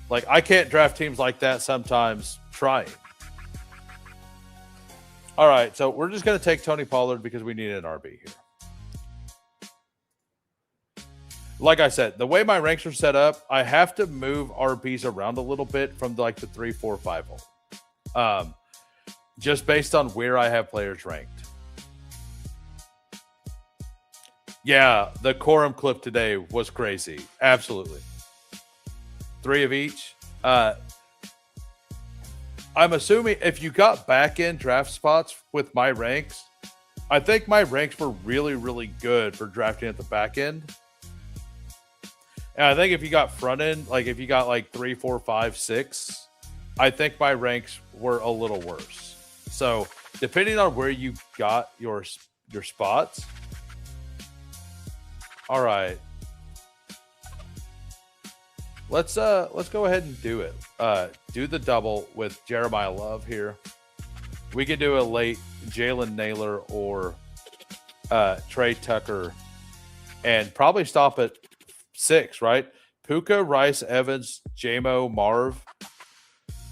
Like I can't draft teams like that sometimes trying. All right, so we're just going to take Tony Pollard because we need an RB here. Like I said, the way my ranks are set up, I have to move RBs around a little bit from like the 3, 4, 5 hole. Just based on where I have players ranked. Yeah, the quorum clip today was crazy. Absolutely. 3 of each. I'm assuming if you got back end draft spots with my ranks, I think my ranks were really, really good for drafting at the back end. And I think if you got front end, like if you got like 3, 4, 5, 6, I think my ranks were a little worse. So depending on where you got your spots. All right. Let's go ahead and do it. Do the double with Jeremiah Love here. We could do a late Jalen Naylor or Trey Tucker and probably stop at 6, right? Puka, Rice, Evans, Jamo, Marv,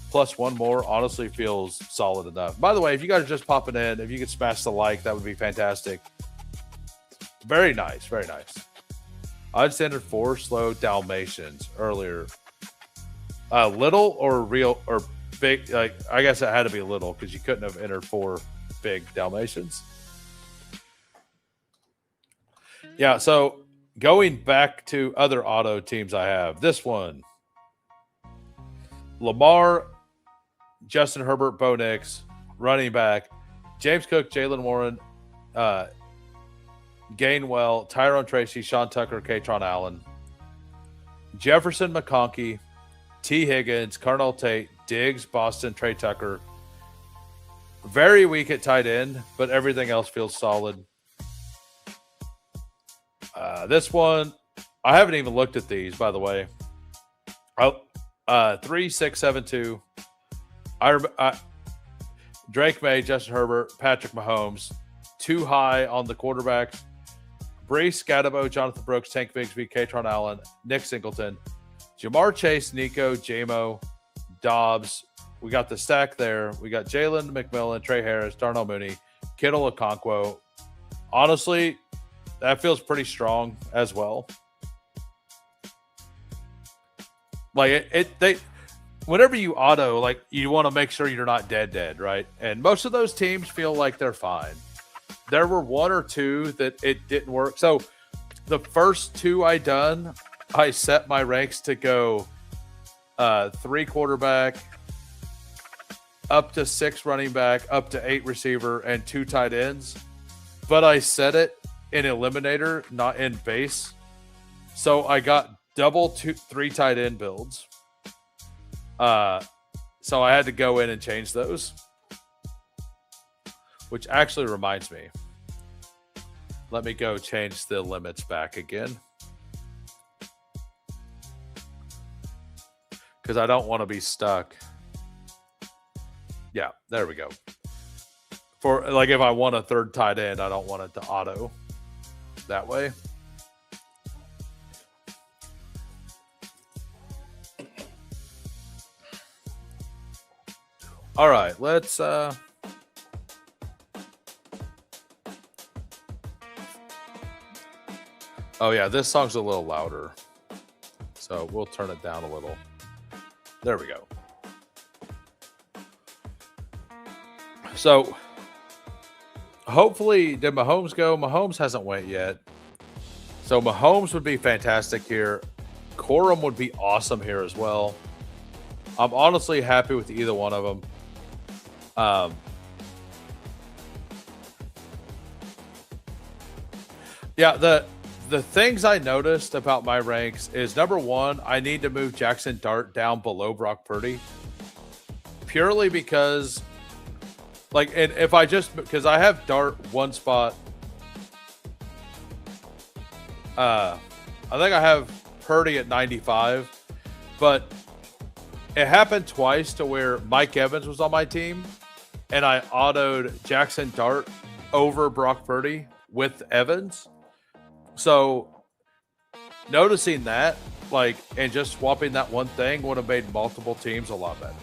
plus one more honestly feels solid enough. By the way, if you guys are just popping in, if you could smash the like, that would be fantastic. Very nice, very nice. I'd entered 4 slow Dalmatians earlier. Little or real or big? Like I guess it had to be little because you couldn't have entered 4 big Dalmatians. Yeah, so going back to other auto teams I have. This one. Lamar, Justin Herbert, Bo Nix, running back. James Cook, Jalen Warren, Gainwell, Tyrone Tracy, Sean Tucker, Katron Allen, Jefferson McConkey, T. Higgins, Carnell Tate, Diggs, Boston, Trey Tucker. Very weak at tight end, but everything else feels solid. This one, I haven't even looked at these, by the way. 3, 6, 7, 2. Drake May, Justin Herbert, Patrick Mahomes. Too high on the quarterbacks. Brees, Scatabo, Jonathan Brooks, Tank Bigsby, Katron Allen, Nick Singleton, Jamar Chase, Nico, Jamo, Dobbs. We got the stack there. We got Jalen McMillan, Trey Harris, Darnell Mooney, Kittle Okonkwo. Honestly, that feels pretty strong as well. Like whenever you auto, like you want to make sure you're not dead, right? And most of those teams feel like they're fine. There were one or two that it didn't work. So the first two I set my ranks to go 3 quarterback, up to 6 running back, up to 8 receiver, and 2 tight ends. But I set it in Eliminator, not in base. So I got double 3 tight end builds. So I had to go in and change those. Which actually reminds me. Let me go change the limits back again. Because I don't want to be stuck. Yeah, there we go. For like if I want a 3rd tight end, I don't want it to auto that way. All right, let's oh yeah, this song's a little louder. So we'll turn it down a little. There we go. So hopefully, did Mahomes go? Mahomes hasn't went yet. So Mahomes would be fantastic here. Corum would be awesome here as well. I'm honestly happy with either one of them. Yeah, the things I noticed about my ranks is, number one, I need to move Jackson Dart down below Brock Purdy. Purely because, like, and if I just, because I have Dart one spot. I think I have Purdy at 95, but it happened twice to where Mike Evans was on my team and I autoed Jackson Dart over Brock Purdy with Evans. So noticing that, like, and just swapping that one thing would have made multiple teams a lot better.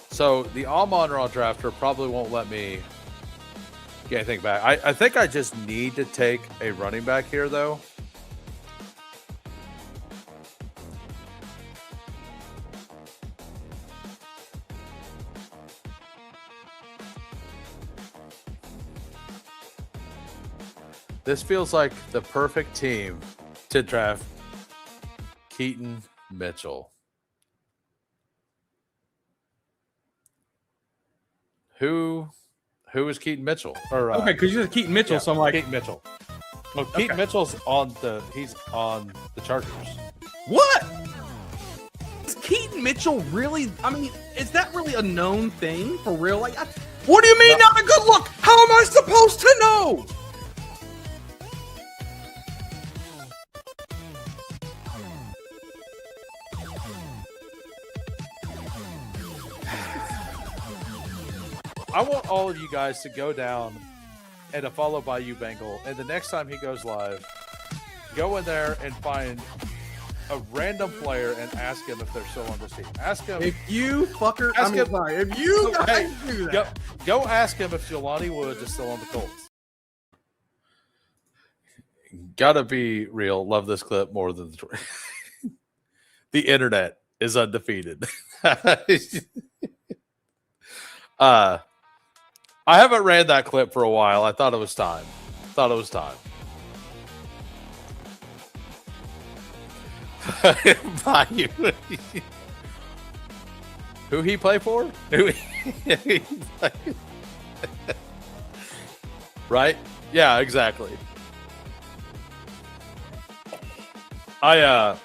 So the Almond Raw drafter probably won't let me get anything back. I think I just need to take a running back here, though. This feels like the perfect team to draft Keaton Mitchell. Who is Keaton Mitchell? Or, okay, because you said Keaton Mitchell, yeah, so I'm like Keaton Mitchell. Well, Keaton Mitchell's he's on the Chargers. What? Is Keaton Mitchell really? I mean, is that really a known thing for real? Like, what do you mean not a good look? How am I supposed to know? I want all of you guys to go down and to follow Bayou Bengal. And the next time he goes live, go in there and find a random player and ask him if they're still on this team. Ask him. If you fucker, ask him, sorry, if you guys do that. Go ask him if Jelani Woods is still on the Colts. Gotta be real. Love this clip more than the internet is undefeated. I haven't ran that clip for a while. I thought it was time. Who he play for? Right? Yeah, exactly. I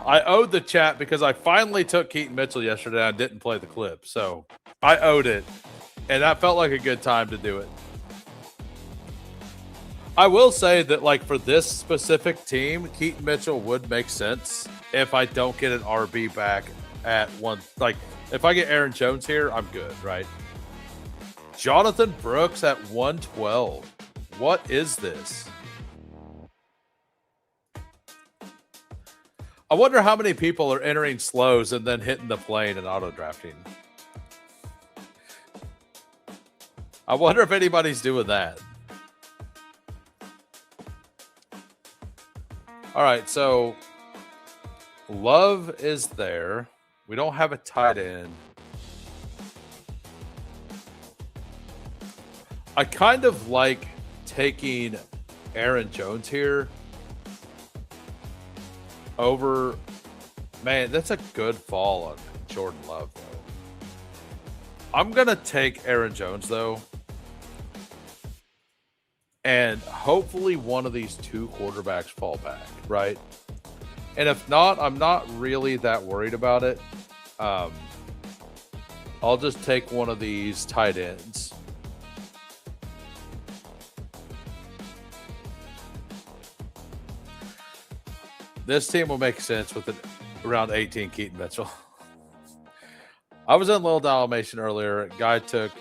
owed the chat because I finally took Keaton Mitchell yesterday. I didn't play the clip, so I owed it. And that felt like a good time to do it. I will say that, like, for this specific team, Keaton Mitchell would make sense if I don't get an RB back at one. Like, if I get Aaron Jones here, I'm good, right? Jonathan Brooks at 112. What is this? I wonder how many people are entering slows and then hitting the plane and auto drafting. I wonder if anybody's doing that. All right, so Love is there. We don't have a tight end. I kind of like taking Aaron Jones here over. Man, that's a good fall on Jordan Love, though. I'm going to take Aaron Jones, though. And hopefully one of these two quarterbacks fall back, right? And if not, I'm not really that worried about it. I'll just take one of these tight ends. This team will make sense with around 18 Keaton Mitchell. I was in Little Dalmatian earlier. Guy took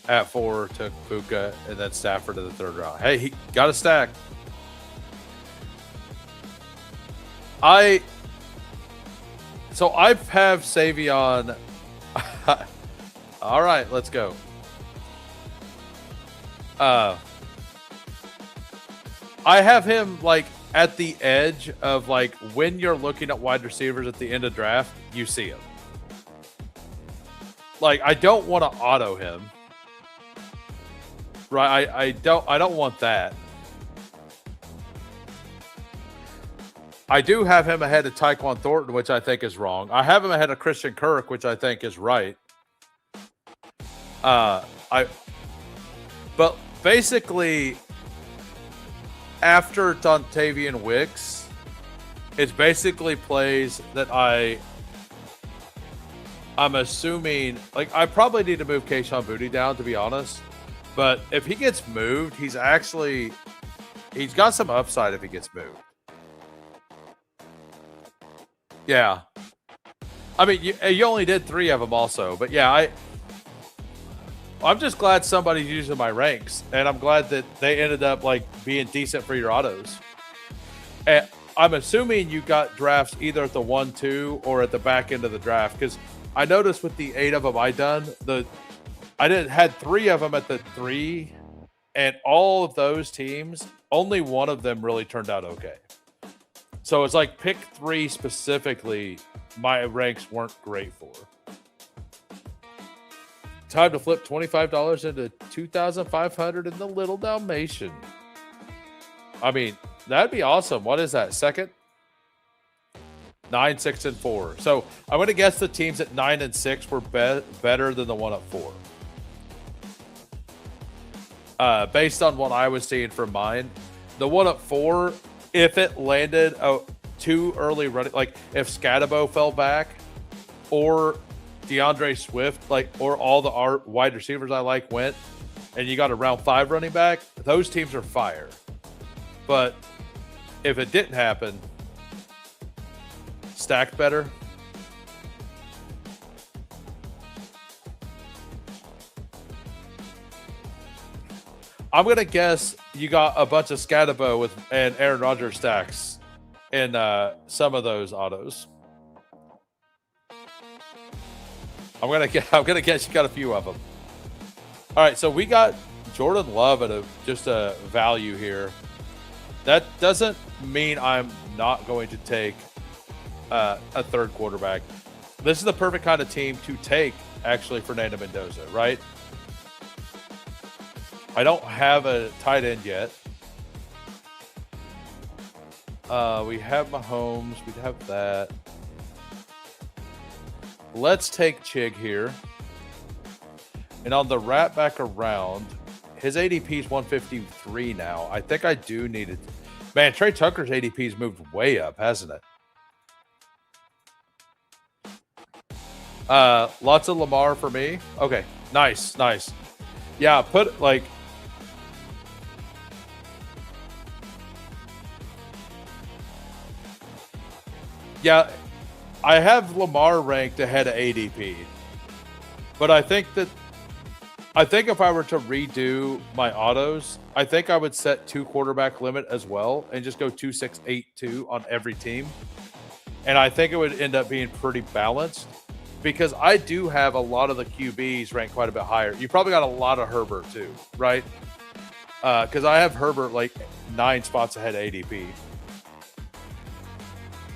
at 4, took Puka, and then Stafford in the 3rd round. Hey, he got a stack. So I have Savion. All right, let's go. I have him like at the edge of like when you're looking at wide receivers at the end of draft, you see him. Like, I don't want to auto him. Right, I don't want that. I do have him ahead of Tyquan Thornton, which I think is wrong. I have him ahead of Christian Kirk, which I think is right. But basically, after Dontavian Wicks, it's basically plays that I'm assuming, like, I probably need to move Kayshon Boutte down, to be honest. But if he gets moved, he's got some upside if he gets moved. Yeah. I mean, you only did 3 of them also. But yeah, I'm just glad somebody's using my ranks. And I'm glad that they ended up like being decent for your autos. And I'm assuming you got drafts either at the 1-2 or at the back end of the draft. Because I noticed with the 8 of them I done, had 3 of them at the 3. And all of those teams, only one of them really turned out okay. So it's like pick 3 specifically, my ranks weren't great for. Time to flip $25 into $2,500 in the Little Dalmatian. I mean, that'd be awesome. What is that? Second? 9, 6, and 4. So I'm going to guess the teams at 9 and 6 were better than the one at 4. Based on what I was seeing from mine, the one at 4, if it landed too early running, like if Scatabo fell back or DeAndre Swift, like, or all the wide receivers I like went, and you got a round 5 running back, those teams are fire. But if it didn't happen, stacked better. I'm going to guess you got a bunch of Scatabo and Aaron Rodgers stacks in some of those autos. I'm gonna guess you got a few of them. All right, so we got Jordan Love at just a value here. That doesn't mean I'm not going to take a 3rd quarterback. This is the perfect kind of team to take, actually, Fernando Mendoza, right? I don't have a tight end yet. We have Mahomes. We have that. Let's take Chig here. And on the wrap back around, his ADP is 153 now. I think I do need it. Man, Trey Tucker's ADP's moved way up, hasn't it? Lots of Lamar for me. Okay, nice. Yeah, put like... Yeah, I have Lamar ranked ahead of ADP, but I think if I were to redo my autos, I think I would set 2 quarterback limit as well and just go 2, 6, 8, 2 on every team. And I think it would end up being pretty balanced because I do have a lot of the QBs ranked quite a bit higher. You probably got a lot of Herbert too, right? Because I have Herbert like 9 spots ahead of ADP.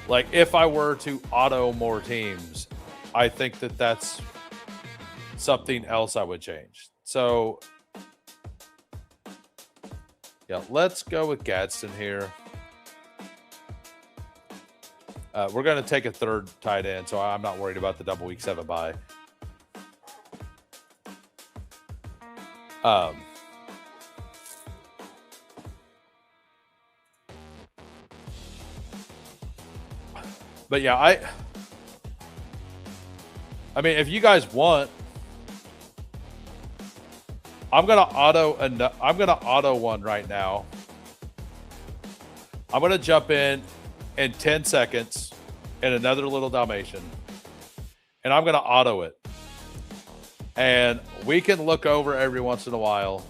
Like if I were to auto more teams, I think that's something else I would change. So yeah, let's go with Gadsden here. We're going to take a third tight end, so I'm not worried about the double week 7 bye. But yeah, I mean, if you guys want, I'm gonna auto one right now. I'm gonna jump in 10 seconds in another little Dalmatian, and I'm gonna auto it. And we can look over every once in a while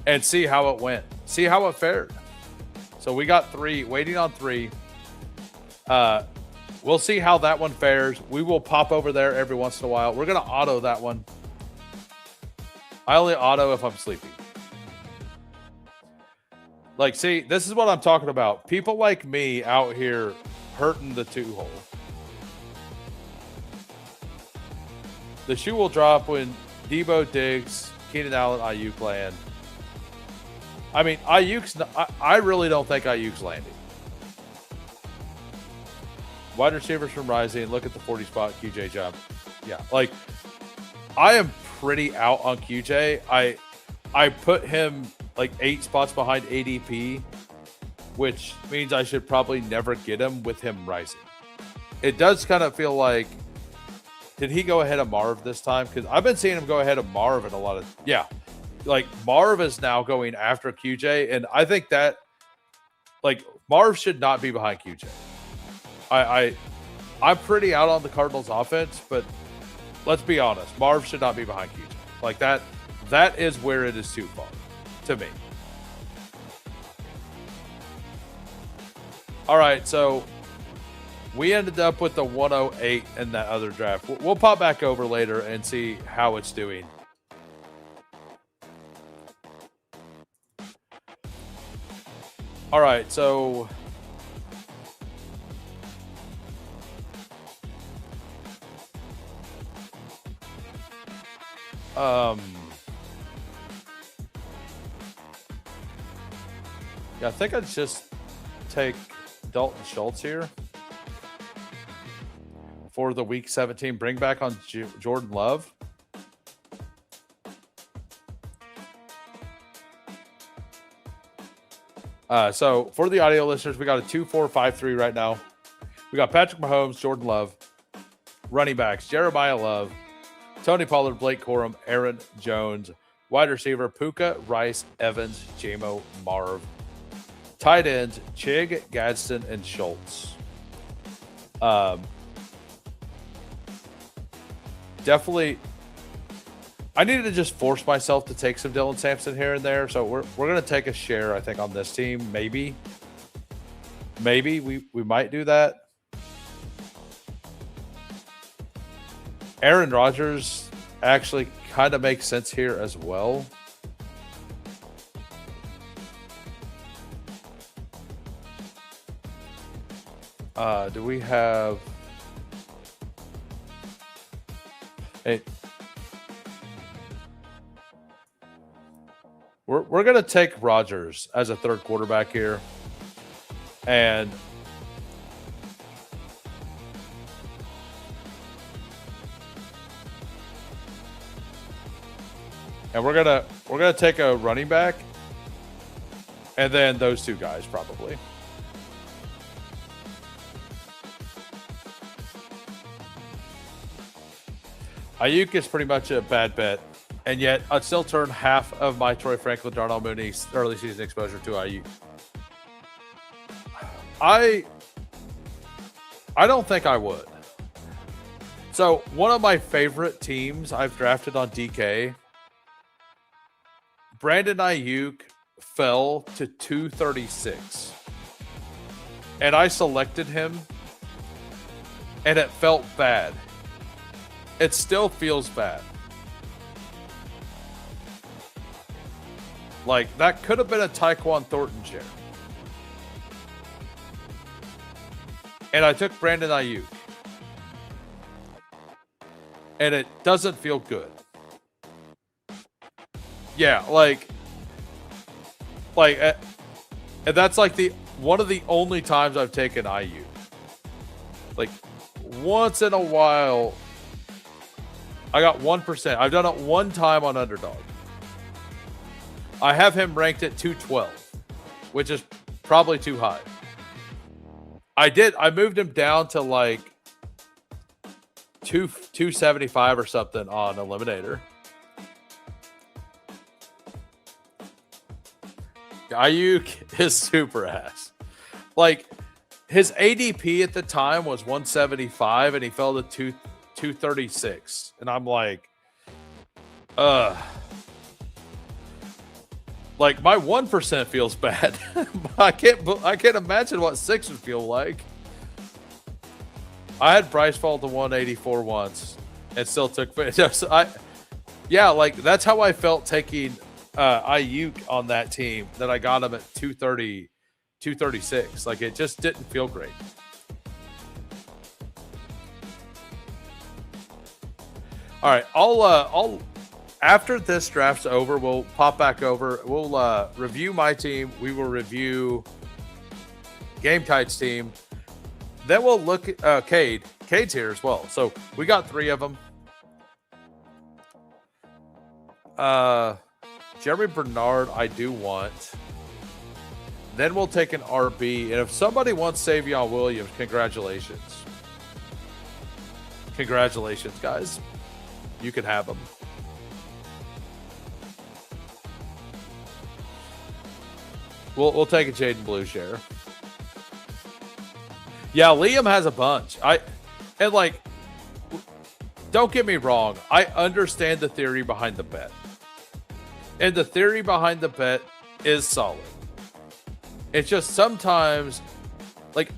and see how it went, see how it fared. So we got 3, waiting on 3. We'll see how that one fares. We will pop over there every once in a while. We're going to auto that one. I only auto if I'm sleepy. Like, see, this is what I'm talking about. People like me out here hurting the 2-hole. The shoe will drop when Debo, Diggs, Keenan Allen, Ayuk land. I mean, I really don't think Ayuk's landing. Wide receivers from Rising. Look at the 40 spot QJ jump. Yeah, like I am pretty out on QJ. I put him like 8 spots behind ADP, which means I should probably never get him with him rising. It does kind of feel like, did he go ahead of Marv this time? Because I've been seeing him go ahead of Marv in a lot of, yeah. Like Marv is now going after QJ, and I think that like Marv should not be behind QJ. I'm pretty out on the Cardinals offense, but let's be honest, Marv should not be behind QJ. Like that is where it is too far to me. All right, so we ended up with the 108 in that other draft. We'll pop back over later and see how it's doing. All right, so yeah, I think I'd just take Dalton Schultz here for the week 17 bring back on Jordan Love. So for the audio listeners, we got a 2-4-5-3 right now. We got Patrick Mahomes, Jordan Love, running backs, Jeremiah Love, Tony Pollard, Blake Corum, Aaron Jones, wide receiver, Puka, Rice, Evans, Jamo, Marv, tight ends, Chig, Gadsden, and Schultz. Definitely, I needed to just force myself to take some Dylan Sampson here and there. So we're going to take a share, I think, on this team. Maybe we might do that. Aaron Rodgers actually kind of makes sense here as well. Do we have a... We're going to take Rodgers as a third quarterback here. And we're gonna take a running back, and then those two guys probably. Ayuk is pretty much a bad bet, and yet I'd still turn half of my Troy Franklin, Darnell Mooney early season exposure to Ayuk. I don't think I would. So one of my favorite teams I've drafted on DK, Brandon Ayuk fell to 236. And I selected him, and it felt bad. It still feels bad. Like, that could have been a Tyquan Thornton share. And I took Brandon Ayuk. And it doesn't feel good. Yeah, like, and that's like one of the only times I've taken IU. Like, once in a while, I got 1%. I've done it one time on Underdog. I have him ranked at 212, which is probably too high. I moved him down to like 275 or something on Eliminator. Ayuk is super ass. Like, his ADP at the time was 175 and he fell to 236. And I'm like, like, my 1% feels bad. I can't imagine what 6 would feel like. I had Bryce fall to 184 once and still took yeah, like, that's how I felt taking Ayuk on that team, that I got him at 236. Like, it just didn't feel great. All right, I'll after this draft's over, we'll pop back over. We'll review my team. We will review Game Kite's team. Then we'll look at Cade. Cade's here as well. So we got 3 of them. Jeremy Bernard, I do want. Then we'll take an RB. And if somebody wants Savion Williams, congratulations. Congratulations, guys. You can have him. We'll take a Jaden Blue share. Yeah, Liam has a bunch. And like, don't get me wrong. I understand the theory behind the bet. And the theory behind the bet is solid. It's just sometimes, like,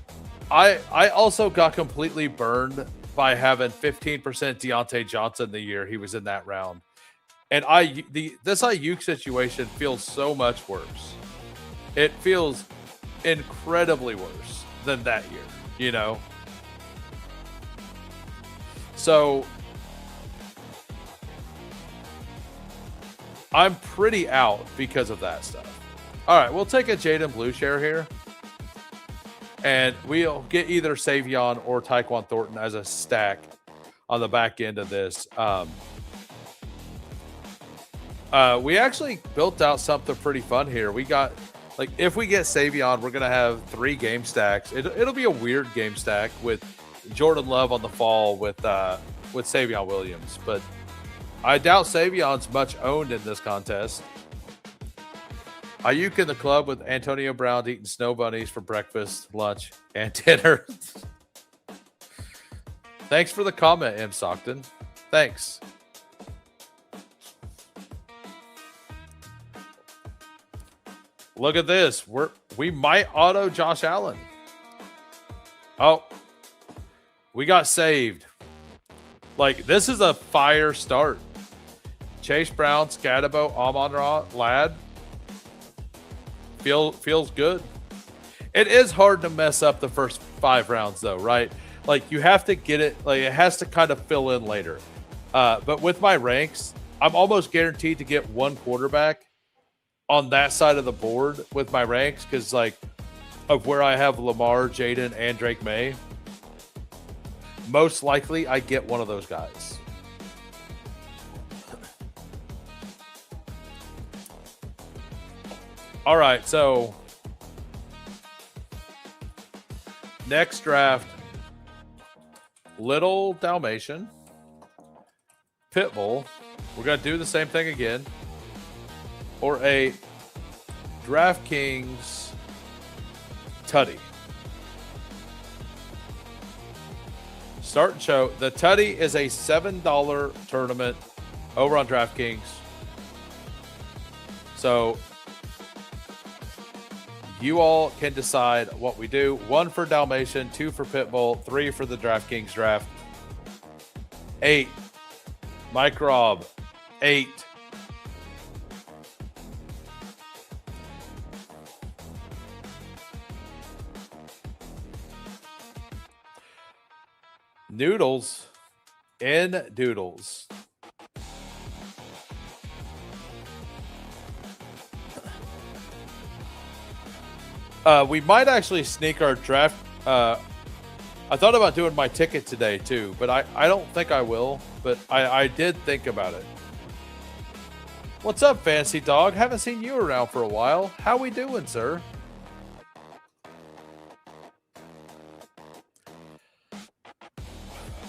I also got completely burned by having 15% Deontay Johnson the year he was in that round. And this Ayuk situation feels so much worse. It feels incredibly worse than that year, you know? So I'm pretty out because of that stuff. All right, we'll take a Jaden Blue share here. And we'll get either Savion or Tyquan Thornton as a stack on the back end of this. We actually built out something pretty fun here. We got, like, if we get Savion, we're going to have 3 game stacks. It'll be a weird game stack with Jordan Love on the fall with Savion Williams. But I doubt Savion's much owned in this contest. Ayuk in the club with Antonio Brown eating snow bunnies for breakfast, lunch, and dinner. Thanks for the comment, M. Stockton. Thanks. Look at this. We might auto Josh Allen. Oh, we got saved. Like, this is a fire start. Chase Brown, Scadabo, Amon-Ra, Ladd. Feels good. It is hard to mess up the first 5 rounds, though, right? Like, you have to get it. Like, it has to kind of fill in later. But with my ranks, I'm almost guaranteed to get 1 quarterback on that side of the board with my ranks, because, like, of where I have Lamar, Jaden, and Drake May. Most likely, I get one of those guys. All right, so next draft, Little Dalmatian, Pitbull. We're going to do the same thing again. Or a DraftKings Tutty. Start and show. The Tutty is a $7 tournament over on DraftKings. So you all can decide what we do. 1 for Dalmatian, 2 for Pitbull, 3 for the DraftKings draft. 8. Mike Robb. 8. Noodles in Doodles. We might actually sneak our draft. I thought about doing my ticket today too, but I don't think I will. But I did think about it. What's up, Fancy Dog? Haven't seen you around for a while. How we doing, sir?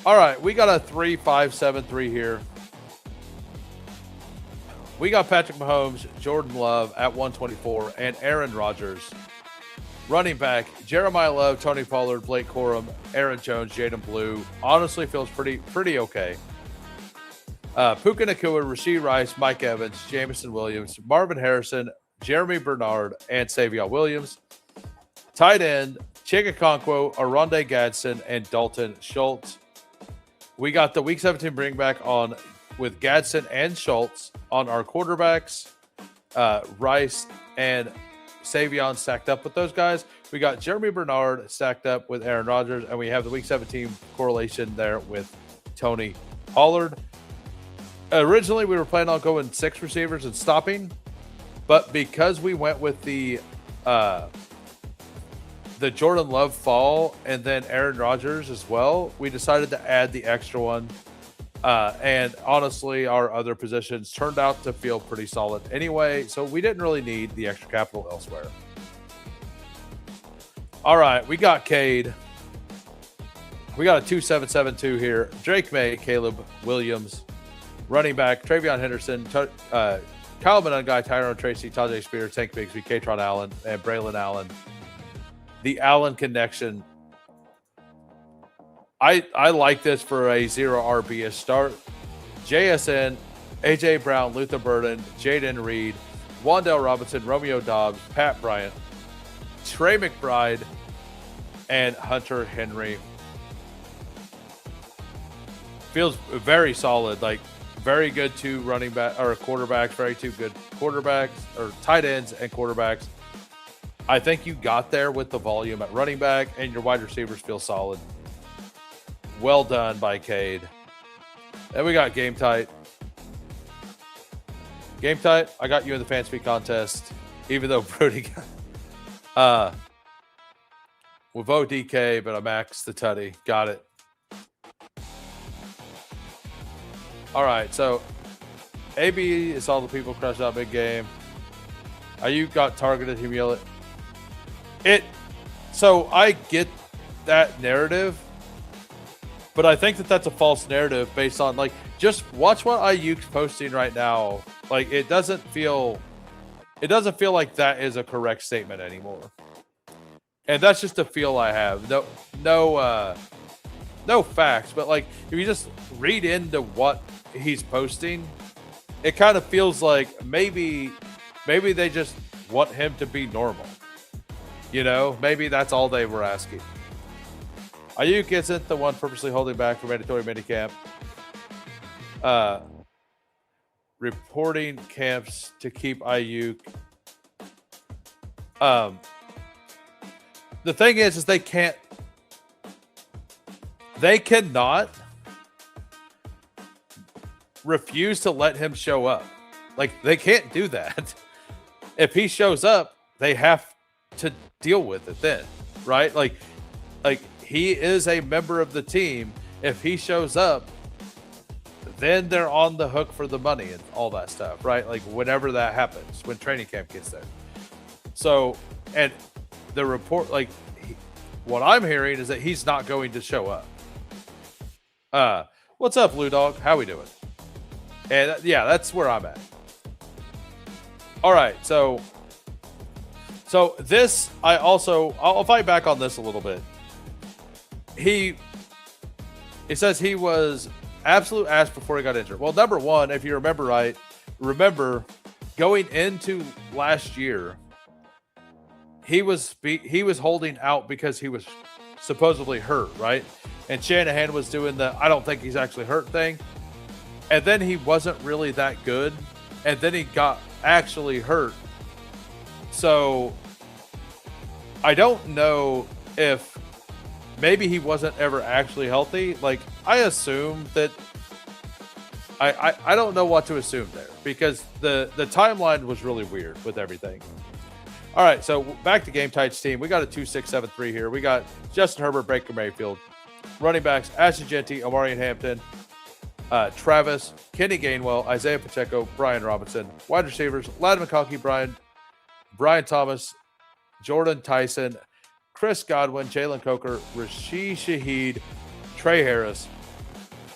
All right, we got a 3-5-7-3 here. We got Patrick Mahomes, Jordan Love at 124, and Aaron Rodgers. Running back, Jeremiah Love, Tony Pollard, Blake Corum, Aaron Jones, Jaden Blue. Honestly, feels pretty okay. Puka Nacua, Rashee Rice, Mike Evans, Jameson Williams, Marvin Harrison, Jeremy Bernard, and Savion Williams. Tight end, Chigakonkwo, Aronde Gadsden, and Dalton Schultz. We got the Week 17 bring back on with Gadsden and Schultz on our quarterbacks. Rice and Savion stacked up with those guys. We got Jeremy Bernard stacked up with Aaron Rodgers, and we have the Week 17 correlation there with Tony Pollard. Originally, we were planning on going 6 receivers and stopping, but because we went with the Jordan Love fall and then Aaron Rodgers as well, we decided to add the extra one. And honestly, our other positions turned out to feel pretty solid anyway, so we didn't really need the extra capital elsewhere. All right, we got Cade. We got a 2-7-7-2 here. Drake May, Caleb Williams. Running back, Travion Henderson, Kyle Monangai, Tyrone Tracy, Tajay Spears, Tank Bigsby, Katron Allen, and Braylon Allen. The Allen connection. I like this for a 0 RB start. JSN, AJ Brown, Luther Burden, Jaden Reed, Wandale Robinson, Romeo Dobbs, Pat Bryant, Trey McBride, and Hunter Henry. Feels very solid. Like, very good 2 running back or quarterbacks, very 2 good quarterbacks or tight ends and quarterbacks. I think you got there with the volume at running back, and your wide receivers feel solid. Well done by Cade. Then we got Game Tight. Game Tight, I got you in the fan speak contest, even though Brody got with ODK, but I maxed the Tutty. Got it. All right, so AB is all the people crushed out big game. You got targeted, humiliate. So I get that narrative, but I think that that's a false narrative based on, like, just watch what Ayuk's posting right now. Like, it doesn't feel like that is a correct statement anymore. And that's just a feel I have. No facts, but like, if you just read into what he's posting, it kind of feels like maybe they just want him to be normal. You know, maybe that's all they were asking. Ayuk isn't the one purposely holding back for mandatory minicamp. Reporting camps to keep Ayuk. The thing is they cannot refuse to let him show up. Like, they can't do that. If he shows up, they have to deal with it then, right? Like he is a member of the team. If he shows up, then they're on the hook for the money and all that stuff, right? Like, whenever that happens, when training camp gets there. So, and the report, like, what I'm hearing is that he's not going to show up. What's up, Blue Dog? How we doing? And yeah, that's where I'm at. All right, so this, I'll fight back on this a little bit. It says he was absolute ass before he got injured. Well, number one, if you remember right, going into last year, he was holding out because he was supposedly hurt, right? And Shanahan was doing the I don't think he's actually hurt thing. And then he wasn't really that good. And then he got actually hurt. So I don't know if maybe he wasn't ever actually healthy. Like, I assume that I don't know what to assume there because the timeline was really weird with everything. All right, so back to Game Tite's team. We got a 2-6-7-3 here. We got Justin Herbert, Baker Mayfield. Running backs, Ashton Jeanty, Omarion Hampton, Travis, Kenny Gainwell, Isaiah Pacheco, Brian Robinson. Wide receivers, Ladd McConkey, Brian Thomas, Jordan Tyson, Chris Godwin, Jalen Coker, Rashid Shaheed, Trey Harris.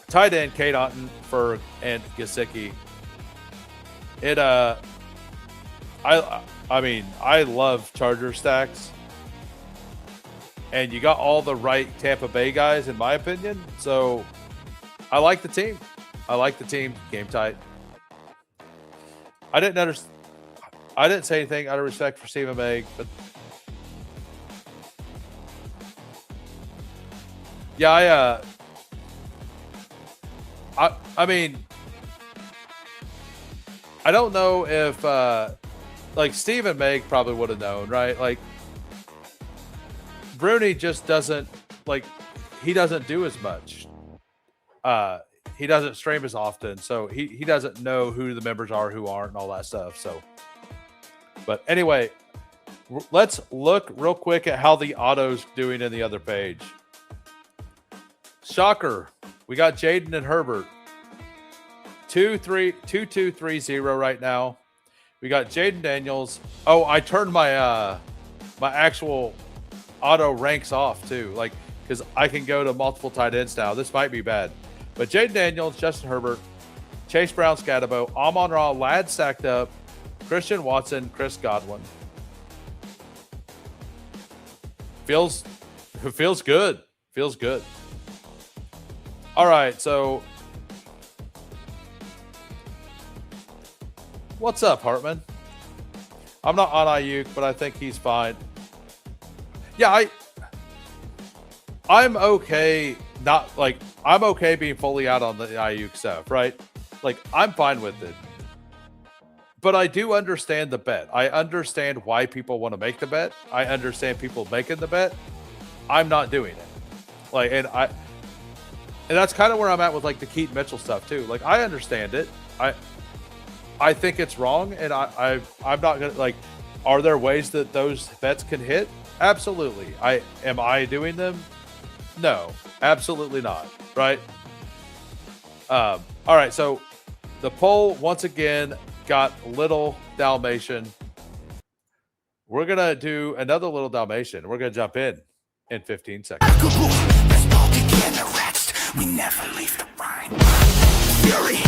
Tight end, Kate Otten, Ferg, and Gesicki. I mean, I love Charger stacks. And you got all the right Tampa Bay guys, in my opinion. So I like the team. Game tight. I didn't say anything out of respect for Stephen Megg, but yeah, I mean, I don't know if like Stephen Megg probably would have known, right? Like Bruni just doesn't he doesn't do as much. He doesn't stream as often, so he doesn't know who the members are, who aren't, and all that stuff. So, but anyway, let's look real quick at how the auto's doing in the other page. Shocker. We got Jaden and Herbert. 2-2-3-0 right now. We got Jaden Daniels. Oh, I turned my my actual auto ranks off too, like because I can go to multiple tight ends now. This might be bad, but Jaden Daniels, Justin Herbert, Chase Brown, Scatabo, Amon-Ra, Ladd stacked up, Christian Watson, Chris Godwin. Feels good. Feels good. All right, so what's up, Hartman? I'm not on Ayuk, but I think he's fine. Yeah, I'm okay. I'm okay being fully out on the Ayuk stuff, right? Like, I'm fine with it. But I do understand the bet. I understand why people want to make the bet. I understand people making the bet. I'm not doing it. And that's kind of where I'm at with like the Keaton Mitchell stuff too. Like, I understand it. I think it's wrong, and I'm not gonna like. Are there ways that those bets can hit? Absolutely. Am I doing them? No, absolutely not. Right. All right. So the poll once again got Little Dalmatian. We're gonna do another Little Dalmatian. We're gonna jump in 15 seconds. We never leave the brine. Fury,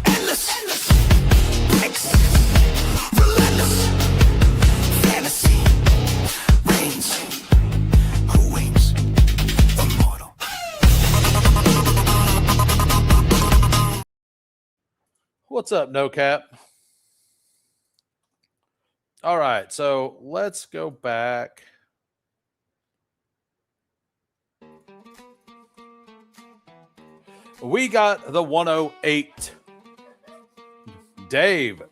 endless, breaks, relentless, fantasy, reigns. Who wins? Immortal. What's up, No Cap? All right, so let's go back. We got the 108. Dave.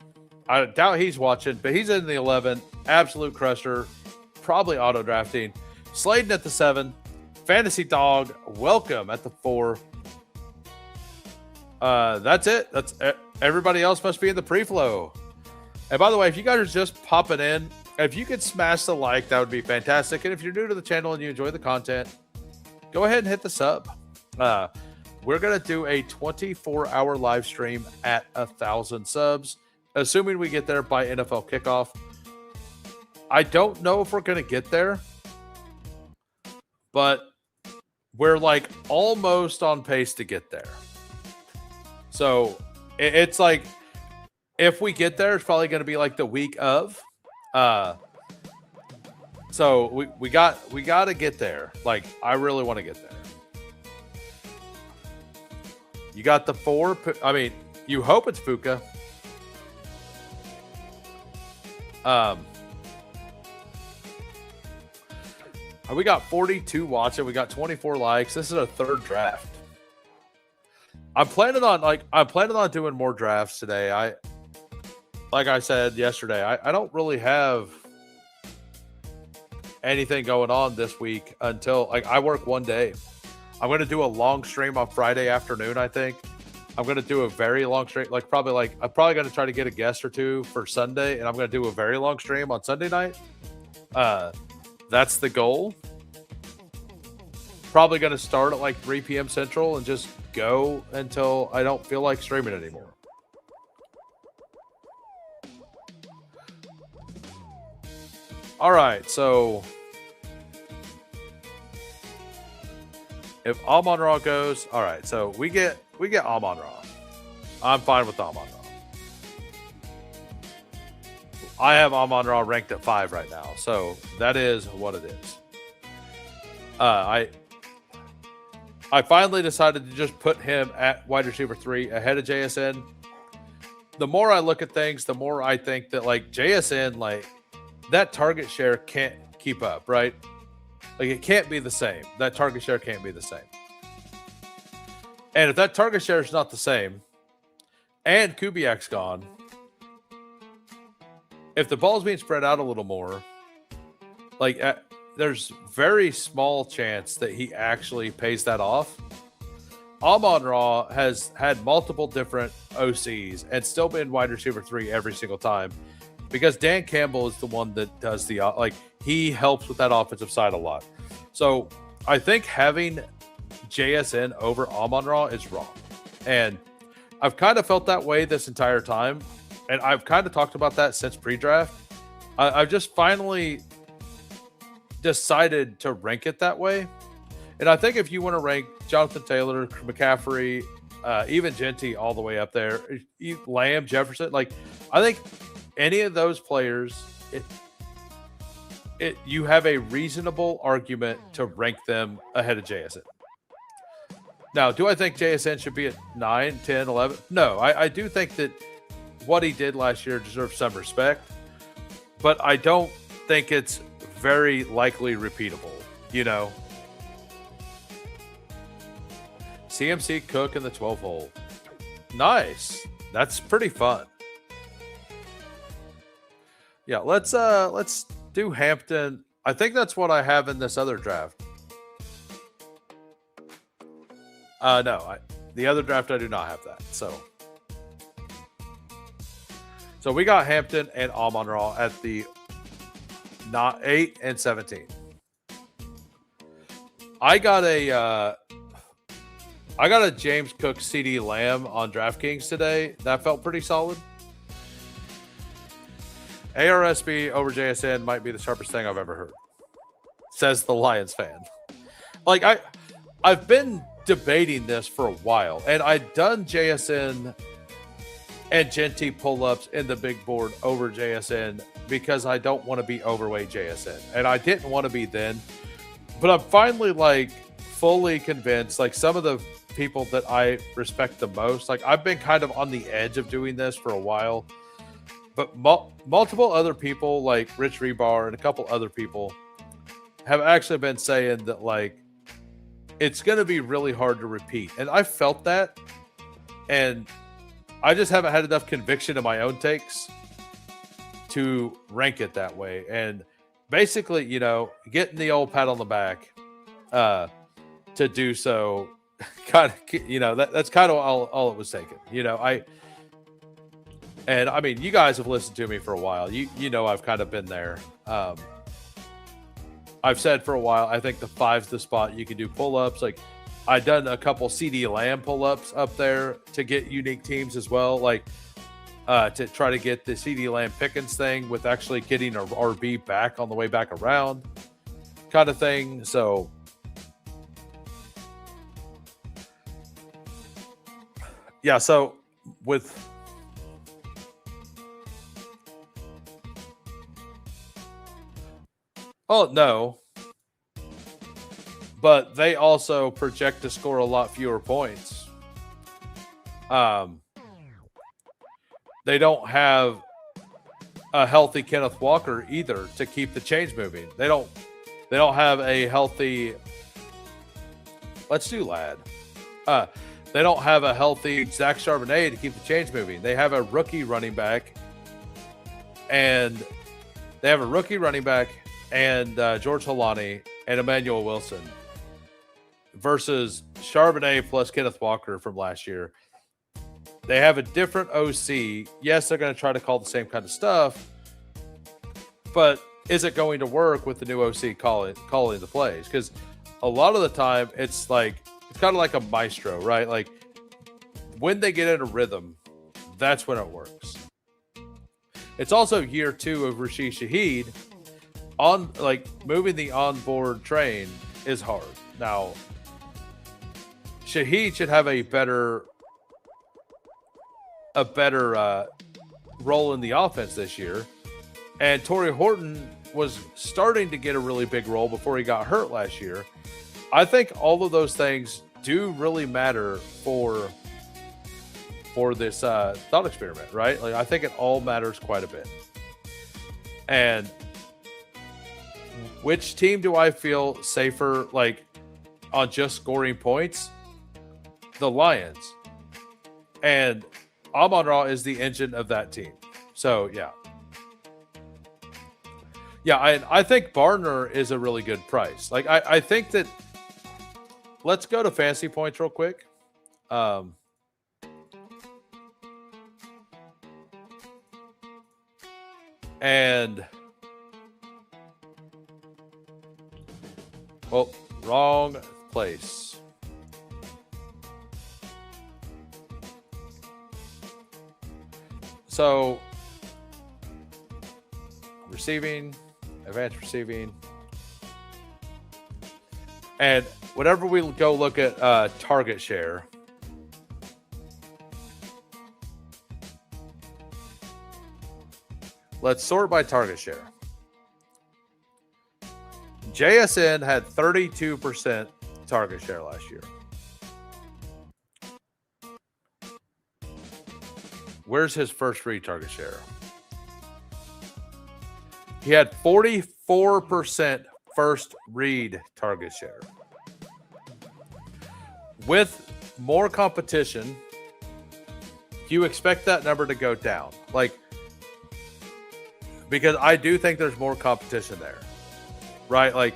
I doubt he's watching, but he's in the 11. Absolute crusher. Probably auto drafting. Sladen at the 7. Fantasy Dog, welcome at the 4. That's it. That's everybody else must be in the pre-flow. And by the way, if you guys are just popping in, if you could smash the like, that would be fantastic. And if you're new to the channel and you enjoy the content, go ahead and hit the sub. We're going to do a 24-hour live stream at 1,000 subs, assuming we get there by NFL kickoff. I don't know if we're going to get there, but we're like almost on pace to get there. So it's like, if we get there, it's probably going to be like the week of. So we got to get there. Like, I really want to get there. You got the 4. I mean, you hope it's Fuka. We got 42 watching. We got 24 likes. This is a 3rd draft. I'm planning on doing more drafts today. Like I said yesterday, I don't really have anything going on this week until I work one day. I'm going to do a long stream on Friday afternoon, I think. I'm going to do a very long stream, I'm probably going to try to get a guest or two for Sunday, and I'm going to do a very long stream on Sunday night. That's the goal. Probably going to start at like 3 p.m. Central and just go until I don't feel like streaming anymore. All right, so if Amon-Ra goes, all right, so we get Amon-Ra. I'm fine with Amon-Ra. I have Amon-Ra ranked at 5 right now, so that is what it is. I finally decided to just put him at wide receiver 3 ahead of JSN. The more I look at things, the more I think that like JSN, like that target share can't keep up, right? Like it can't be the same. That target share can't be the same. And if that target share is not the same, and Kubiak's gone, if the ball's being spread out a little more, like there's very small chance that he actually pays that off. Amon-Ra has had multiple different OCs and still been wide receiver 3 every single time because Dan Campbell is the one that does the, he helps with that offensive side a lot. So I think having JSN over Amon-Ra is wrong. And I've kind of felt that way this entire time. And I've kind of talked about that since pre-draft. I've just finally decided to rank it that way. And I think if you want to rank Jonathan Taylor, McCaffrey, even Genty all the way up there, Lamb, Jefferson, like I think any of those players, you have a reasonable argument to rank them ahead of JSN. Now, do I think JSN should be at 9, 10, 11? No, I do think that what he did last year deserves some respect, but I don't think it's very likely repeatable, you know? CMC Cook in the 12 hole. Nice. That's pretty fun. Yeah, let's do Hampton. I think that's what I have in this other draft. No, the other draft I do not have that. So we got Hampton and Amon-Ra at the 8 and 17. I got a James Cook CD Lamb on DraftKings today. That felt pretty solid. ARSB over JSN might be the sharpest thing I've ever heard, says the Lions fan. Like I've been debating this for a while, and I'd done JSN and Genty pull-ups in the big board over JSN because I don't want to be overweight JSN, and I didn't want to be then, but I'm finally like fully convinced. Like some of the people that I respect the most, like I've been kind of on the edge of doing this for a while, but multiple other people like Rich Rebar and a couple other people have actually been saying that like it's going to be really hard to repeat, and I felt that, and I just haven't had enough conviction in my own takes to rank it that way. And basically, you know, getting the old pat on the back to do so, kind of, you know, that's kind of all it was taking. You know, I mean, you guys have listened to me for a while. You know, I've kind of been there. I've said for a while, I think the 5's the spot. You can do pull-ups. Like I've done a couple CD Lamb pull-ups up there to get unique teams as well. Like to try to get the CD Lamb Pickens thing with actually getting an RB back on the way back around kind of thing. So yeah, so with no, but they also project to score a lot fewer points. They don't have a healthy Kenneth Walker either to keep the chains moving. They don't have a healthy. Let's do Lad. They don't have a healthy Zach Charbonnet to keep the chains moving. They have a rookie running back, and George Halani and Emmanuel Wilson versus Charbonnet plus Kenneth Walker from last year. They have a different OC. Yes, they're going to try to call the same kind of stuff, but is it going to work with the new OC calling the plays? Because a lot of the time it's kind of like a maestro, right? Like when they get in a rhythm, that's when it works. It's also year 2 of Rashid Shaheed. Moving the onboard train is hard. Now, Shaheed should have a better role in the offense this year. And Torrey Horton was starting to get a really big role before he got hurt last year. I think all of those things do really matter for this thought experiment, right? Like I think it all matters quite a bit. And which team do I feel safer on just scoring points? The Lions. And Amon-Ra is the engine of that team. So, yeah. Yeah, I think Barner is a really good price. I think that let's go to fantasy points real quick. Wrong place. So, receiving, advanced receiving. And whenever we go look at target share, let's sort by target share. JSN had 32% target share last year. Where's his first read target share? He had 44% first read target share. With more competition, you expect that number to go down. Because I do think there's more competition there. Right?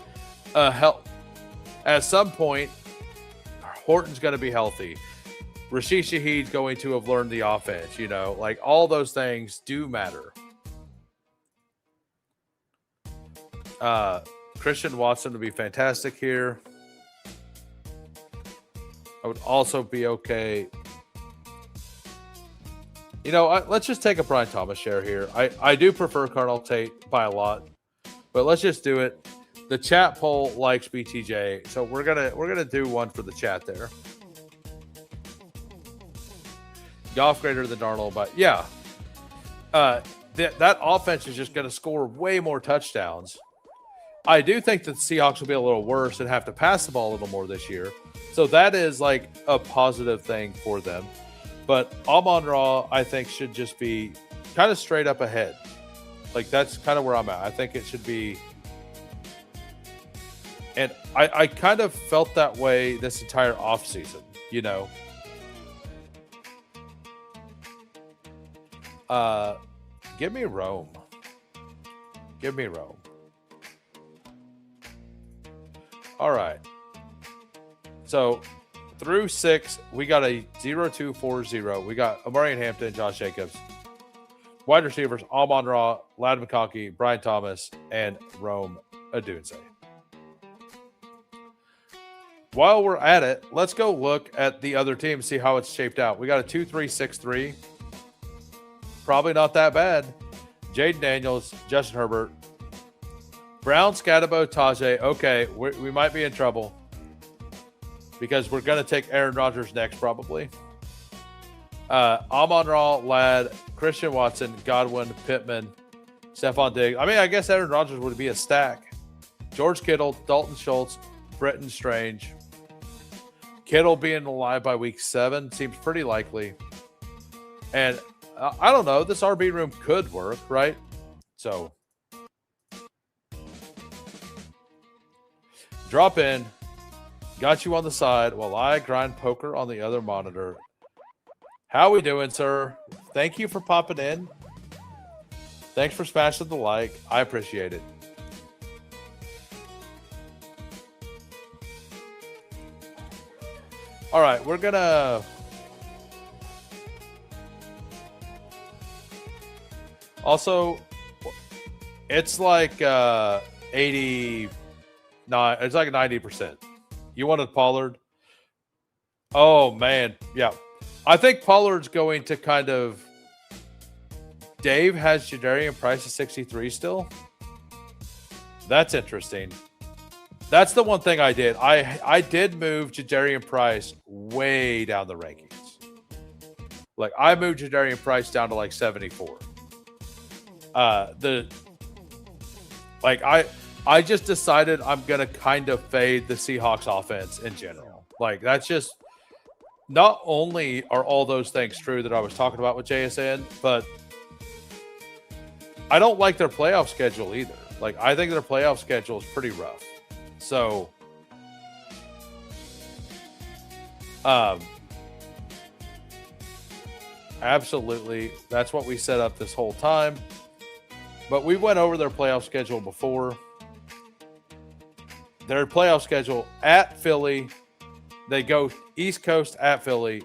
At some point, Horton's going to be healthy. Rashid Shaheed's going to have learned the offense, all those things do matter. Christian Watson would be fantastic here. I would also be okay. Let's just take a Brian Thomas share here. I do prefer Cardinal Tate by a lot, but let's just do it. The chat poll likes BTJ, so we're gonna do one for the chat there. Goff greater than Darnold, but yeah, that offense is just going to score way more touchdowns. I do think that the Seahawks will be a little worse and have to pass the ball a little more this year, so that is a positive thing for them. But Amon-Ra, I think, should just be kind of straight up ahead. That's kind of where I'm at. I think it should be. And I kind of felt that way this entire offseason, Give me Rome. Give me Rome. All right. So through 6, we got a 0-2-4-0. We got Amarian Hampton, Josh Jacobs. Wide receivers, Amon-Ra, Lad McConkey, Brian Thomas, and Rome Odunze. While we're at it, let's go look at the other team, see how it's shaped out. We got a 2-3-6-3. Probably not that bad. Jaden Daniels, Justin Herbert, Brown, Scatabo, Tajay. Okay, we might be in trouble because we're going to take Aaron Rodgers next probably. Amon-Ra, Ladd, Christian Watson, Godwin, Pittman, Stephon Diggs. I guess Aaron Rodgers would be a stack. George Kittle, Dalton Schultz, Britton Strange, Kittle being alive by week 7 seems pretty likely. And I don't know. This RB room could work, right? So drop in. Got you on the side while I grind poker on the other monitor. How we doing, sir? Thank you for popping in. Thanks for smashing the like. I appreciate it. All right, we're gonna also, it's like 89, it's like 90%. You wanted Pollard? Oh man, yeah. I think Pollard's going to kind of. Dave has Jadarian Price at 63 still. That's interesting. That's the one thing I did. I did move Jadarian Price way down the rankings. Like I moved Jadarian Price down to like 74. I just decided I'm gonna kind of fade the Seahawks offense in general. Like that's just not only are all those things true that I was talking about with JSN, but I don't like their playoff schedule either. Like I think their playoff schedule is pretty rough. So absolutely, that's what we set up this whole time. But we went over their playoff schedule before. Their playoff schedule at Philly, they go East Coast at Philly,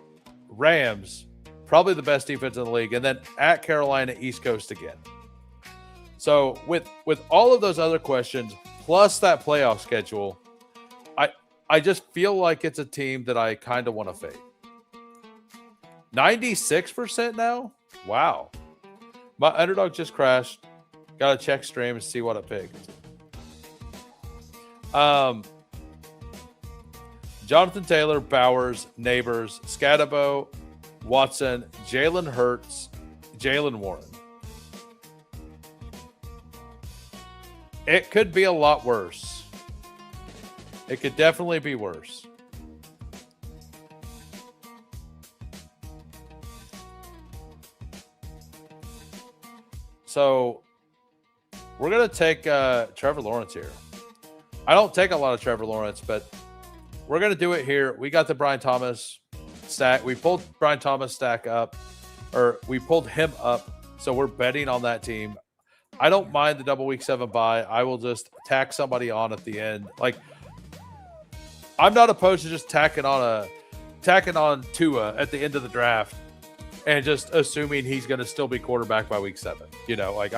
Rams, probably the best defense in the league, and then at Carolina, East Coast again. So with all of those other questions, plus that playoff schedule, I just feel like it's a team that I kind of want to fade. 96% now? Wow. My underdog just crashed. Got to check stream and see what it picked. Jonathan Taylor, Bowers, Neighbors, Scatabo, Watson, Jalen Hurts, Jalen Warren. It could be a lot worse. It could definitely be worse. So we're going to take Trevor Lawrence here. I don't take a lot of Trevor Lawrence, but we're going to do it here. We got the Brian Thomas stack. We pulled Brian Thomas stack up, or we pulled him up. So we're betting on that team. I don't mind the double week 7 bye. I will just tack somebody on at the end. Like, I'm not opposed to just tacking on Tua at the end of the draft and just assuming he's going to still be quarterback by week 7. You know, like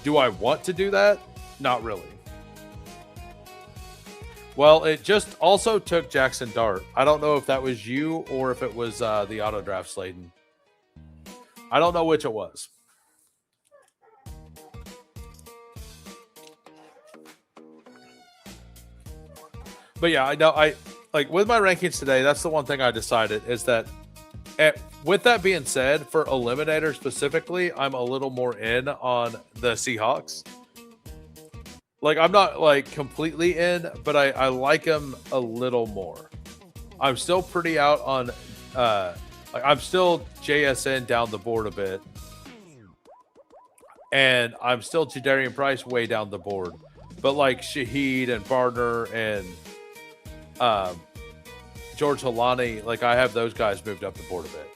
do I want to do that? Not really. Well, it just also took Jackson Dart. I don't know if that was you or if it was the auto draft Slayton. I don't know which it was. But yeah, I know like with my rankings today, that's the one thing I decided is that with that being said, for Eliminator specifically, I'm a little more in on the Seahawks. Like I'm not like completely in, but I like them a little more. I'm still pretty out on I'm still JSN down the board a bit. And I'm still Jadarian Price way down the board. But like Shaheed and Bardner and George Halani, like I have those guys moved up the board a bit.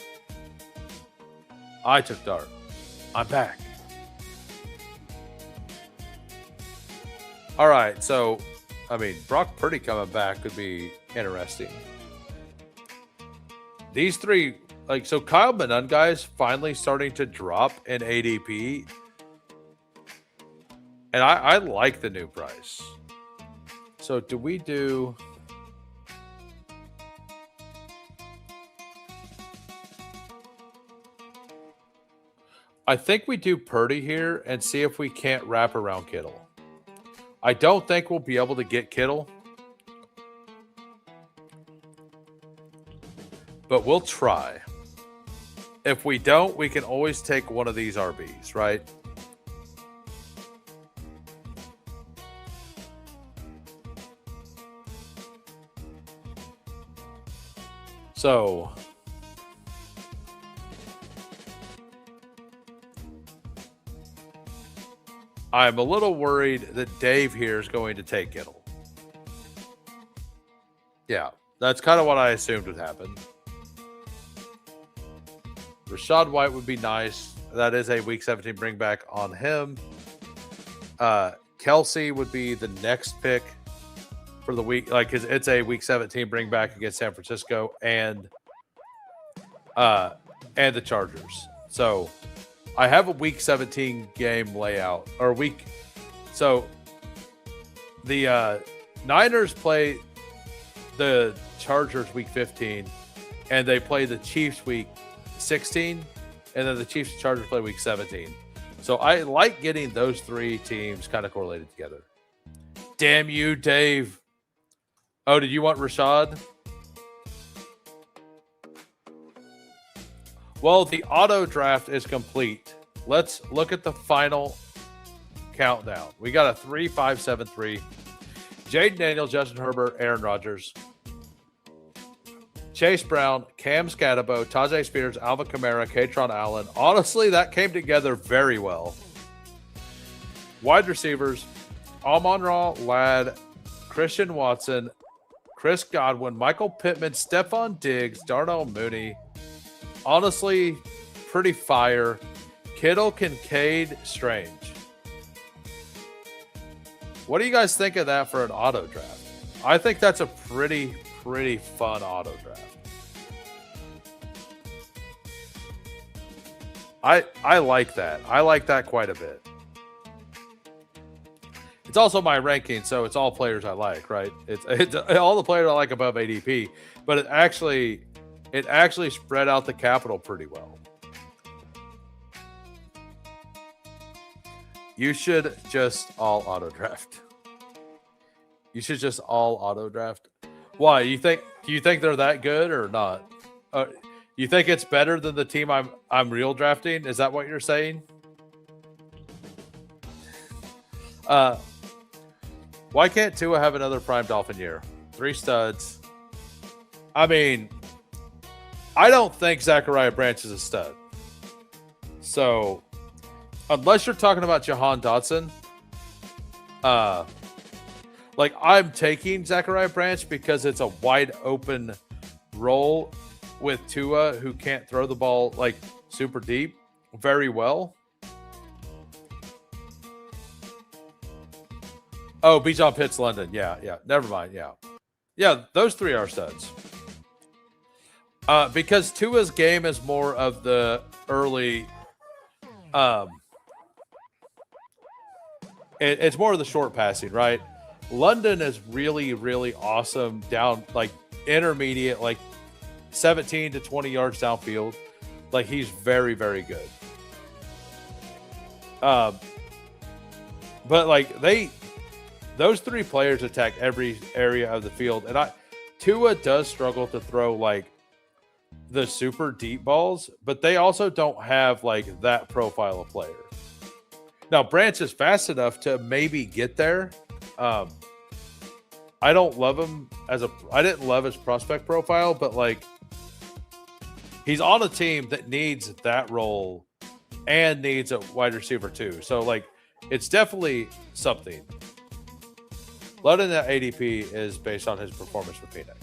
I took Dart. I'm back. All right, so I mean, Brock Purdy coming back could be interesting. These three, like, so Kyle Manun guys finally starting to drop in ADP, and I like the new price. So do we do? I think we do Purdy here and see if we can't wrap around Kittle. I don't think we'll be able to get Kittle, but we'll try. If we don't, we can always take one of these RBs, right? So I'm a little worried that Dave here is going to take Kittle. Yeah, that's kind of what I assumed would happen. Rashad White would be nice. That is a Week 17 bring back on him. Kelsey would be the next pick for the week. Like, it's a Week 17 bring back against San Francisco and the Chargers. So I have a Week 17 game layout or week. So the Niners play the Chargers Week 15, and they play the Chiefs Week 16, and then the Chiefs and Chargers play Week 17. So I like getting those three teams kind of correlated together. Damn you, Dave. Oh, did you want Rashad? Well, the auto draft is complete. Let's look at the final countdown. We got a 3-5-7-3. Jaden Daniels, Justin Herbert, Aaron Rodgers, Chase Brown, Cam Scatabo, Tajay Spears, Alvin Kamara, Katron Allen. Honestly, that came together very well. Wide receivers, Amon-Ra, Ladd, Christian Watson, Chris Godwin, Michael Pittman, Stephon Diggs, Darnell Mooney. Honestly, pretty fire. Kittle, Kincaid, Strange. What do you guys think of that for an auto draft? I think that's a pretty fun auto draft. I like that. I like that quite a bit. It's also my ranking, so it's all players I like, right? It's all the players I like above ADP, but it actually spread out the capital pretty well. You should just all auto draft. You should just all auto draft. Why? Do you think they're that good or not? You think it's better than the team I'm real drafting? Is that what you're saying? Why can't Tua have another prime Dolphin year? 3 studs. I mean, I don't think Zachariah Branch is a stud. So, unless you're talking about Jahan Dotson, like, I'm taking Zachariah Branch because it's a wide open role with Tua, who can't throw the ball like super deep very well. Oh, Bijan Pitts, London. Yeah. Never mind. Yeah. Those 3 are studs. Because Tua's game is more of the early. It's more of the short passing, right? London is really awesome down, like intermediate, like 17 to 20 yards downfield. Like, he's very good. But like those 3 players attack every area of the field, and Tua does struggle to throw like the super deep balls, but they also don't have like that profile of player. Now, Branch is fast enough to maybe get there. I don't love him I didn't love his prospect profile, but like, he's on a team that needs that role and needs a wide receiver too. So like, it's definitely something. Loading that ADP is based on his performance for Phoenix.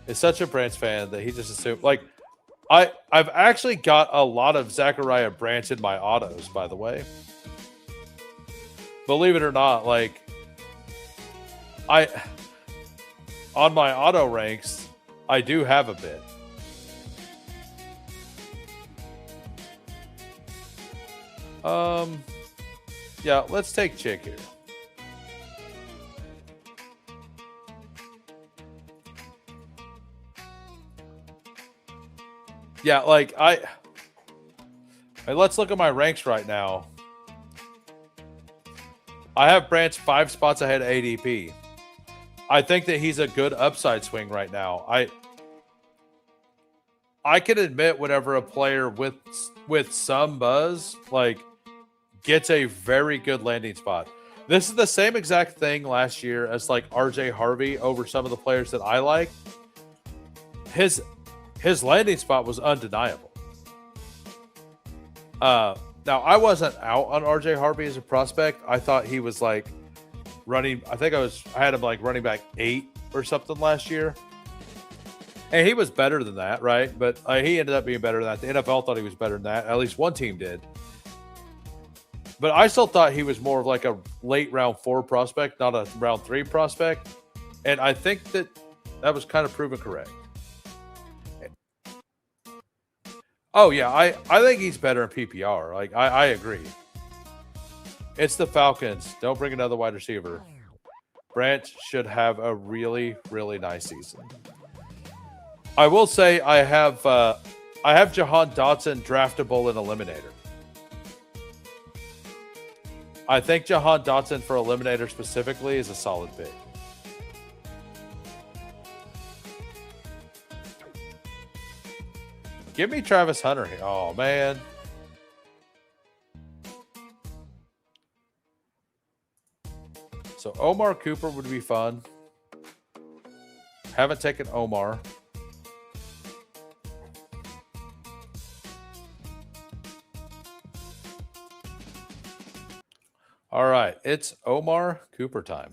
Is such a Branch fan that he just assumed, like, I've actually got a lot of Zachariah Branch in my autos, by the way. Believe it or not, like, on my auto ranks, I do have a bit. Yeah, let's take Chick here. Yeah, like let's look at my ranks right now. I have Branch 5 spots ahead of ADP. I think that he's a good upside swing right now. I can admit whenever a player with some buzz like gets a very good landing spot. This is the same exact thing last year as like RJ Harvey over some of the players that I like. His landing spot was undeniable. Now I wasn't out on RJ Harvey as a prospect. I thought he was like running. I had him like running back 8 or something last year. And he was better than that, right? But he ended up being better than that. The NFL thought he was better than that. At least one team did. But I still thought he was more of like a late round 4 prospect, not a round 3 prospect. And I think that was kind of proven correct. Oh, yeah. I think he's better in PPR. Like, I agree. It's the Falcons. Don't bring another wide receiver. Branch should have a really, really nice season. I will say I have Jahan Dotson draftable in Eliminator. I think Jahan Dotson for Eliminator specifically is a solid pick. Give me Travis Hunter here. Oh, man. So Omar Cooper would be fun. Haven't taken Omar. All right, it's Omar Cooper time.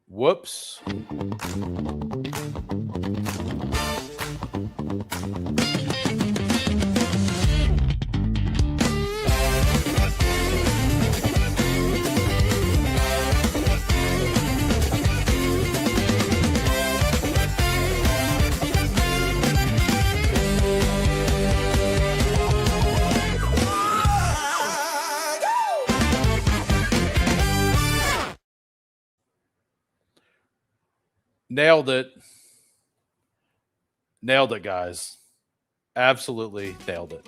Whoops. Nailed it. Nailed it, guys. Absolutely nailed it.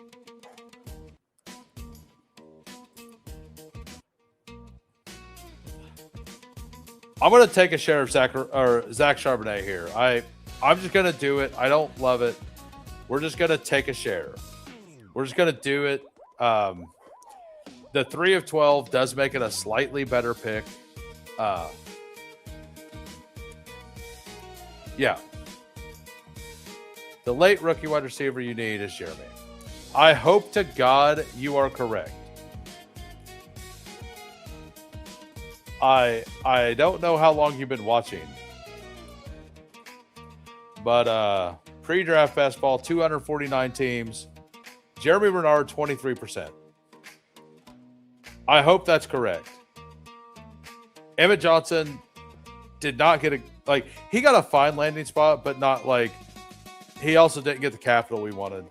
I'm going to take a share of Zach Charbonnet here. I'm just going to do it. I don't love it. We're just going to take a share. We're just going to do it. The 3 of 12 does make it a slightly better pick. Yeah. The late rookie wide receiver you need is Jeremy. I hope to God you are correct. I don't know how long you've been watching. But pre-draft best ball, 249 teams. Jeremy Bernard, 23%. I hope that's correct. Emmett Johnson did not get he got a fine landing spot, but not like he also didn't get the capital we wanted.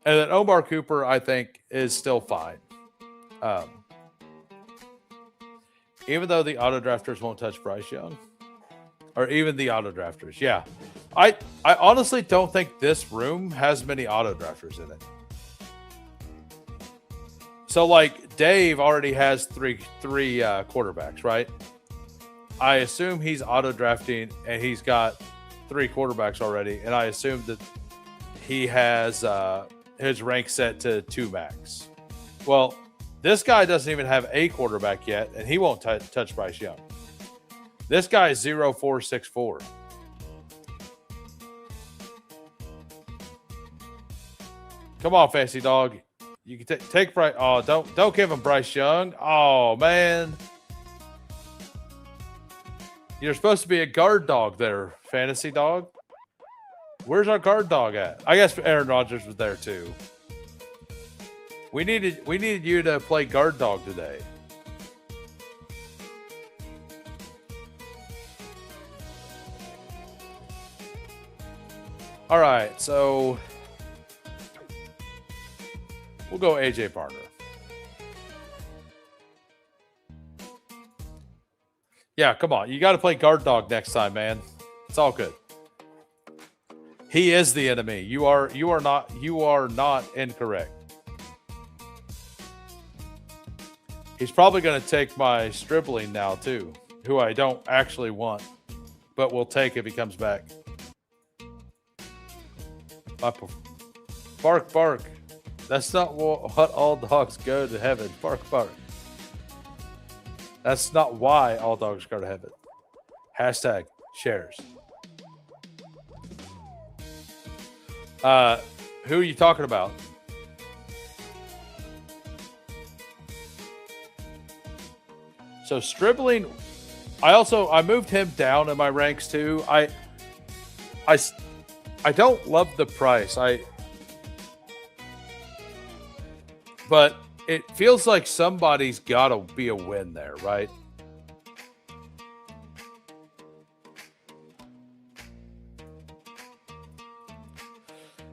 And then Omar Cooper, I think, is still fine. Even though the auto drafters won't touch Bryce Young, or even the auto drafters. Yeah. I honestly don't think this room has many auto drafters in it. So like Dave already has three quarterbacks, right? I assume he's auto drafting and he's got 3 quarterbacks already. And I assume that he has his rank set to 2 max. Well, this guy doesn't even have a quarterback yet, and he won't touch Bryce Young. This guy is 0-4-6-4. Come on, fancy dog. You can take Bryce. Oh, don't give him Bryce Young. Oh, man. You're supposed to be a guard dog there, fantasy dog. Where's our guard dog at? I guess Aaron Rodgers was there too. We needed you to play guard dog today. All right, so we'll go AJ Barner. Yeah, come on. You got to play guard dog next time, man. It's all good. He is the enemy. You are not incorrect. He's probably going to take my Stribling now, too, who I don't actually want, but will take if he comes back. Bark, bark. That's not what all dogs go to heaven. Bark, bark. That's not why all dogs go to heaven. Hashtag shares. Who are you talking about? So Stribling, I moved him down in my ranks too. I don't love the price. But it feels like somebody's got to be a win there, right?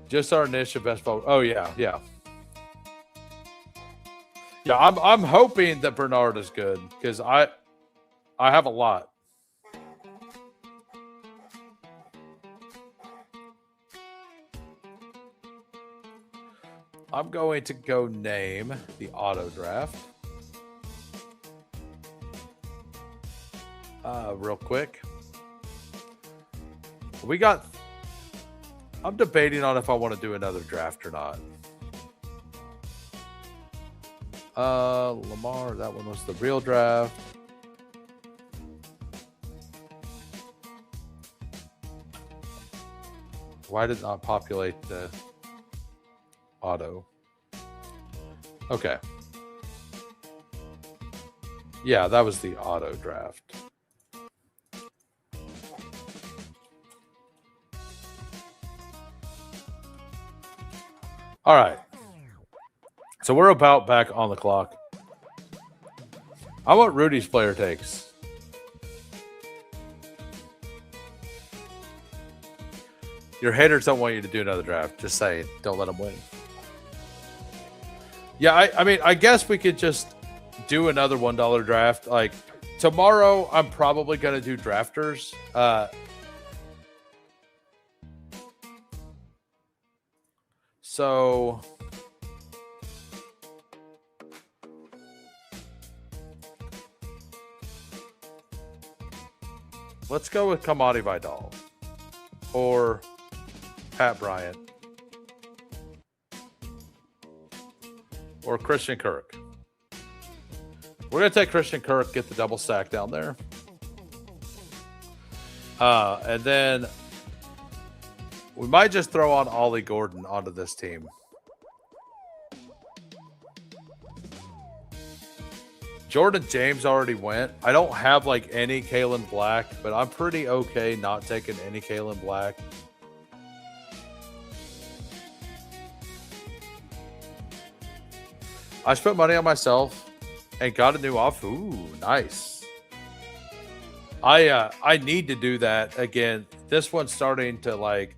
Just our niche of best ball. Oh yeah. Yeah, I'm hoping that Bernard is good because I have a lot. I'm going to go name the auto draft. Real quick. I'm debating on if I want to do another draft or not. Lamar, that one was the real draft. Why did it not populate the auto? Okay. Yeah, that was the auto draft. All right. So we're about back on the clock. I want Rudy's player takes. Your haters don't want you to do another draft. Just saying. Don't let them win. Yeah, I mean, I guess we could just do another $1 draft. Like, tomorrow, I'm probably going to do drafters. So let's go with Kamadi Vidal or Pat Bryant or Christian Kirk. We're going to take Christian Kirk, get the double stack down there. And then we might just throw on Ollie Gordon onto this team. Jordan James already went. I don't have like any Kalen Black, but I'm pretty okay not taking any Kalen Black. I spent money on myself and got a new off. Ooh, nice. I need to do that again. This one's starting to like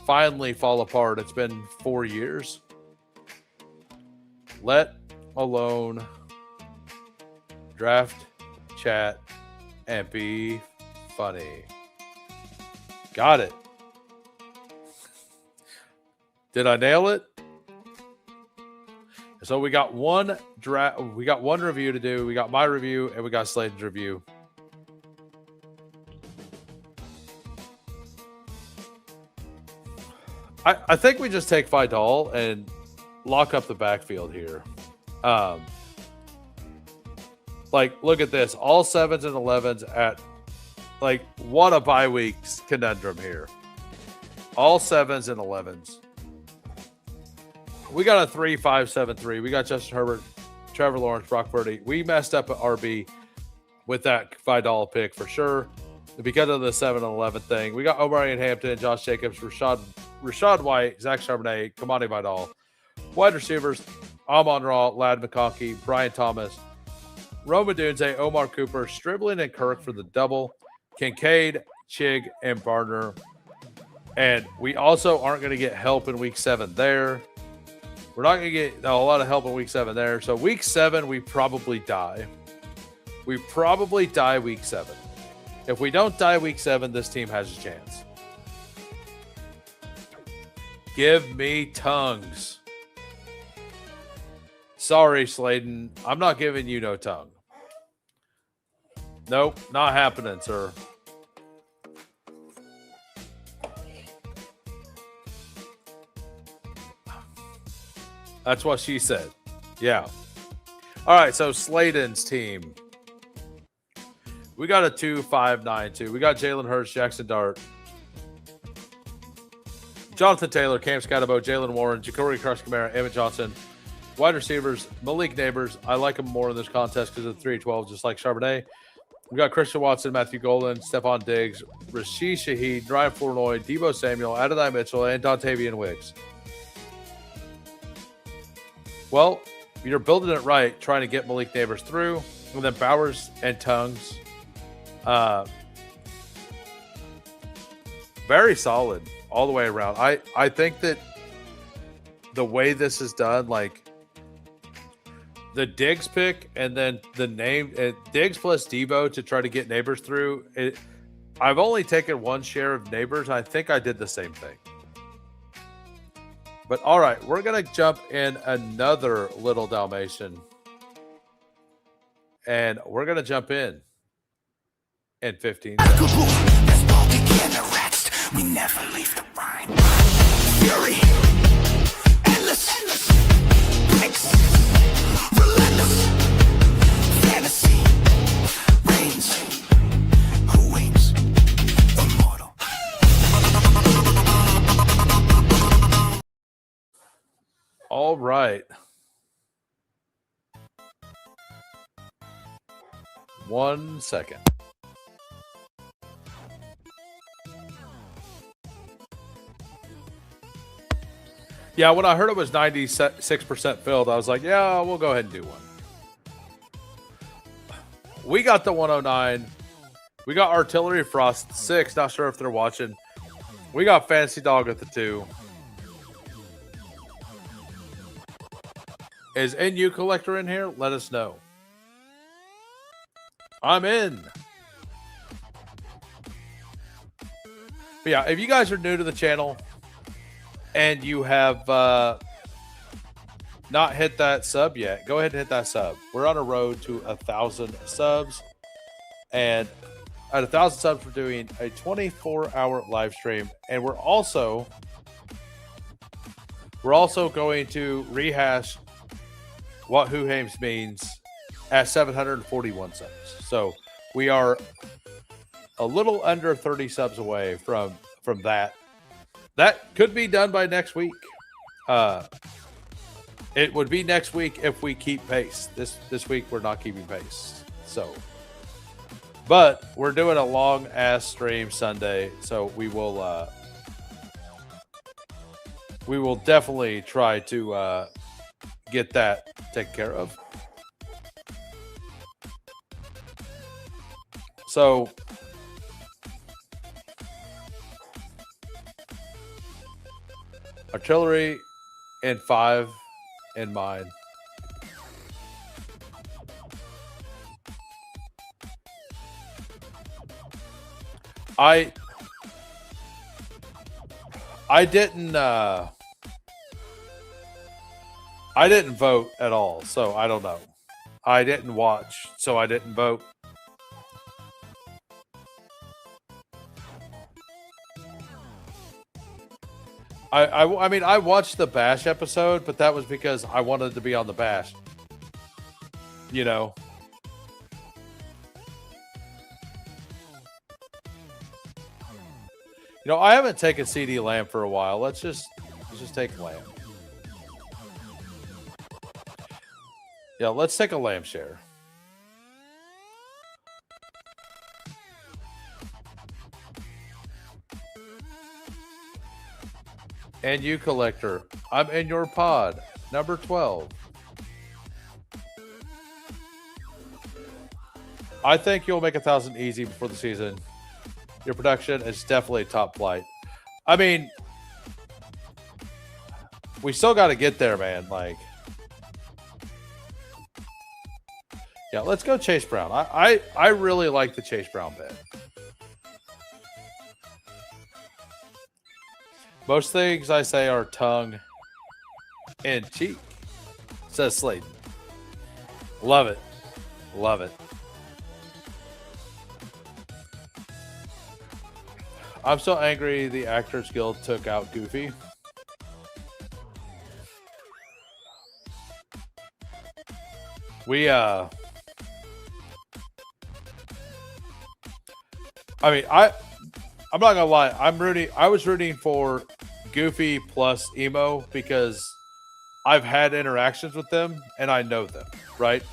finally fall apart. It's been 4 years. Let alone draft, chat, and be funny. Got it. Did I nail it? So we got one draft. We got one review to do. We got my review and we got Sladen's review. I think we just take Vidal and lock up the backfield here. Like, look at this. All 7s and 11s at, like, what a bye week's conundrum here. All 7s and 11s. We got a 3-5-7-3. We got Justin Herbert, Trevor Lawrence, Brock Purdy. We messed up at RB with that Vidal pick for sure. Because of the 7 and 11 thing. We got O'Brien Hampton, Josh Jacobs, Rashad White, Zach Charbonnet, Kamani Vidal. Wide receivers, Amon Ra, Lad McConkey, Brian Thomas, Roma Dunze, Omar Cooper, Stribling and Kirk for the double, Kincaid, Chig, and Barner. And we also aren't going to get help in week 7 there. We're not going to get a lot of help in week 7 there. So week 7, we probably die. We probably die week 7. If we don't die week 7, this team has a chance. Give me tongues. Sorry, Sladen. I'm not giving you no tongue. Nope, not happening, sir. That's what she said. Yeah. All right, so Sladen's team. We got a 2-5-9-2. We got Jalen Hurts, Jackson Dart, Jonathan Taylor, Cam Scatterbo, Jalen Warren, Ja'Cory Crush Kamara, Emmett Johnson. Wide receivers, Malik Neighbors. I like him more in this contest because of 3-12, just like Charbonnet. We got Christian Watson, Matthew Golden, Stephon Diggs, Rashid Shaheed, Ryan Flournoy, Debo Samuel, Adonai Mitchell, and Dontavian Wicks. Well, you're building it right, trying to get Malik Neighbors through, and then Bowers and Tongues. Very solid all the way around. I think that the way this is done, like the Diggs pick and then the name Diggs plus Debo to try to get Neighbors through. I've only taken one share of Neighbors. I think I did the same thing. But all right, we're going to jump in another little Dalmatian. And we're going to jump in 15 seconds. We never leave the grind. Fury, endless, breaks, relentless, fantasy, reigns, who waits, immortal. All right. 1 second. Yeah, when I heard it was 96% filled, I was like, yeah, we'll go ahead and do one. We got the 109. We got Artillery Frost 6. Not sure if they're watching. We got Fantasy Dog at the 2. Is NU Collector in here? Let us know. I'm in. But yeah, if you guys are new to the channel and you have not hit that sub yet, go ahead and hit that sub. We're on a road to 1,000 subs. And at 1,000 subs, we're doing a 24-hour live stream. And we're also going to rehash what Who Hames means at 741 subs. So we are a little under 30 subs away from that. That could be done by next week. It would be next week if we keep pace. This week we're not keeping pace. So, but we're doing a long ass stream Sunday, so we will definitely try to get that taken care of. So Artillery and 5 in mine. I didn't vote at all, so I don't know. I didn't watch, so I didn't vote. I mean, I watched the Bash episode, but that was because I wanted to be on the Bash. You know. You know, I haven't taken CD Lamb for a while. Let's just take Lamb. Yeah, let's take a Lamb share. And you, Collector, I'm in your pod, number 12. I think you'll make 1,000 easy before the season. Your production is definitely top flight. I mean, we still got to get there, man. Like, yeah, let's go Chase Brown. I really like the Chase Brown bet. Most things I say are tongue in cheek, says Slayton. Love it. Love it. I'm so angry the Actors Guild took out Goofy. I mean, I'm not gonna lie. I was rooting for Goofy plus Emo because I've had interactions with them and I know them, right?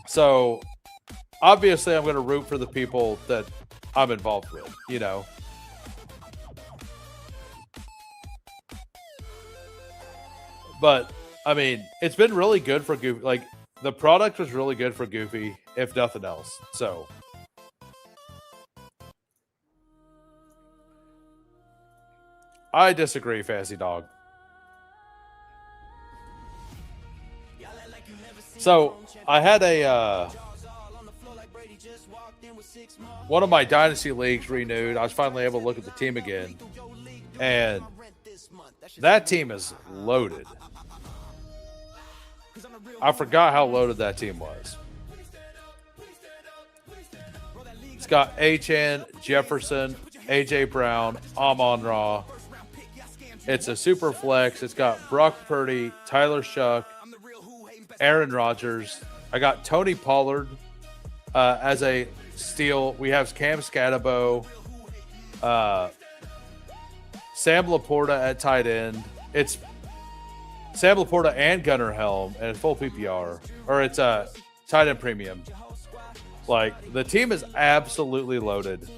So obviously, I'm gonna root for the people that I'm involved with, you know. But I mean, it's been really good for Goofy. Like the product was really good for Goofy, if nothing else. So. I disagree, Fancy Dog. So I had one of my dynasty leagues renewed. I was finally able to look at the team again, and that team is loaded. I forgot how loaded that team was. It's got Achan, Jefferson, AJ Brown, Amon-Ra. It's a super flex. It's got Brock Purdy, Tyler Shuck, Aaron Rodgers. I got Tony Pollard as a steal. We have Cam Scatterbo, Sam Laporta at tight end. It's Sam Laporta and Gunnar Helm, and it's full PPR. Or it's a tight end premium. Like, the team is absolutely loaded.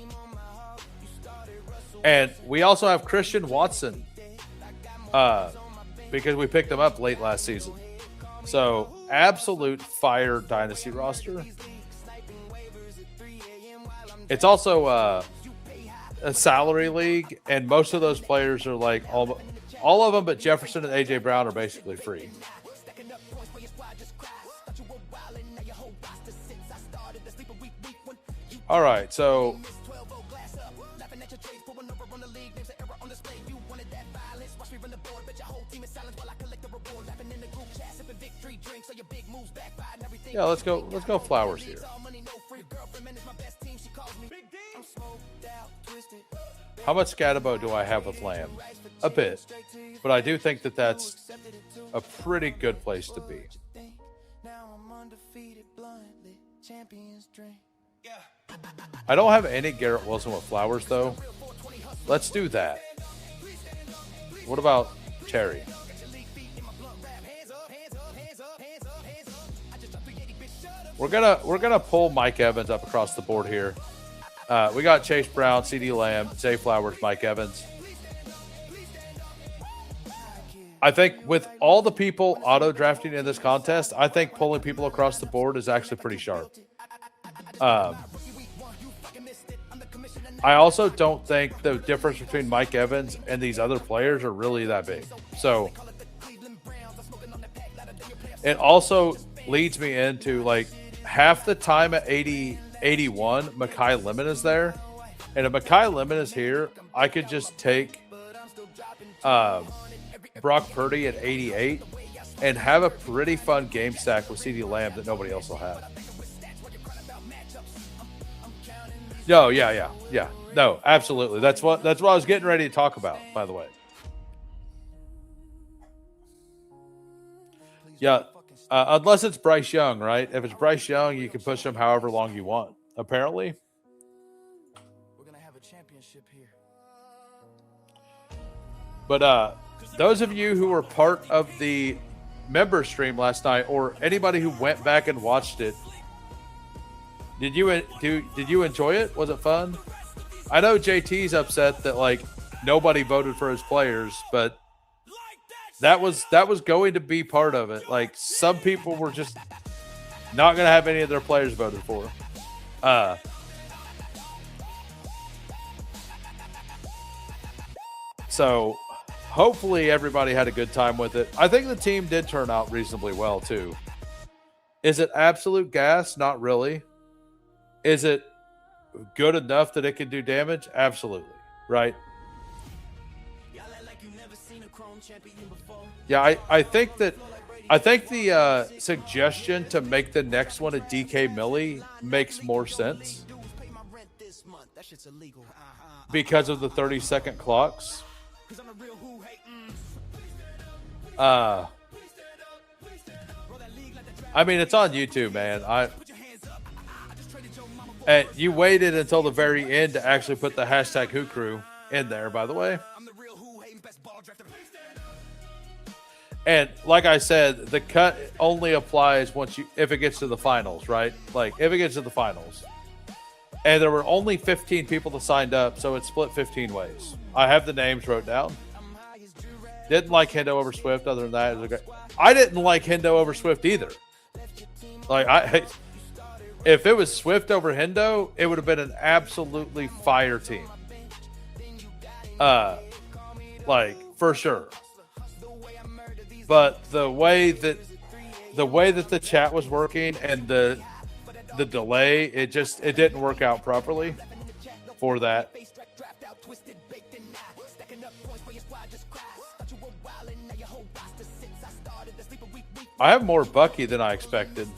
And we also have Christian Watson. Because we picked him up late last season. So, absolute fire dynasty roster. It's also a salary league, and most of those players are like all of them, but Jefferson and AJ Brown are basically free. All right, so yeah, let's go Flowers here. How much Scatterbo do I have with Lamb? A bit, but I do think that that's a pretty good place to be. I don't have any Garrett Wilson with Flowers though. Let's do that. What about Terry? We're gonna pull Mike Evans up across the board here. We got Chase Brown, CeeDee Lamb, Zay Flowers, Mike Evans. I think with all the people auto drafting in this contest, I think pulling people across the board is actually pretty sharp. I also don't think the difference between Mike Evans and these other players are really that big. So it also leads me into like half the time at 80, 81, Mekhi Lemon is there. And if Mekhi Lemon is here, I could just take Brock Purdy at 88 and have a pretty fun game stack with CeeDee Lamb that nobody else will have. No, yeah. No, absolutely. That's what I was getting ready to talk about, by the way. Yeah, unless it's Bryce Young, right? If it's Bryce Young, you can push him however long you want, apparently. We're gonna have a championship here. But those of you who were part of the member stream last night, or anybody who went back and watched it, did you enjoy it? Was it fun? I know JT's upset that like nobody voted for his players, but that was going to be part of it. Like some people were just not going to have any of their players voted for. So hopefully everybody had a good time with it. I think the team did turn out reasonably well too. Is it absolute gas? Not really. Is it good enough that it can do damage? Absolutely. Right? Yeah, I think that I think the suggestion to make the next one a DK Millie makes more sense because of the 30-second clocks. I mean, it's on YouTube, man. And you waited until the very end to actually put the hashtag Who Crew in there, by the way. And like I said, the cut only applies if it gets to the finals, right? Like if it gets to the finals. And there were only 15 people that signed up, so it's split 15 ways. I have the names wrote down. Didn't like Hendo over Swift. Other than that, it was okay. I didn't like Hendo over Swift either. Like if it was Swift over Hendo, it would have been an absolutely fire team. Like for sure. But the way that the chat was working and the delay, it didn't work out properly for that. I have more Bucky than I expected.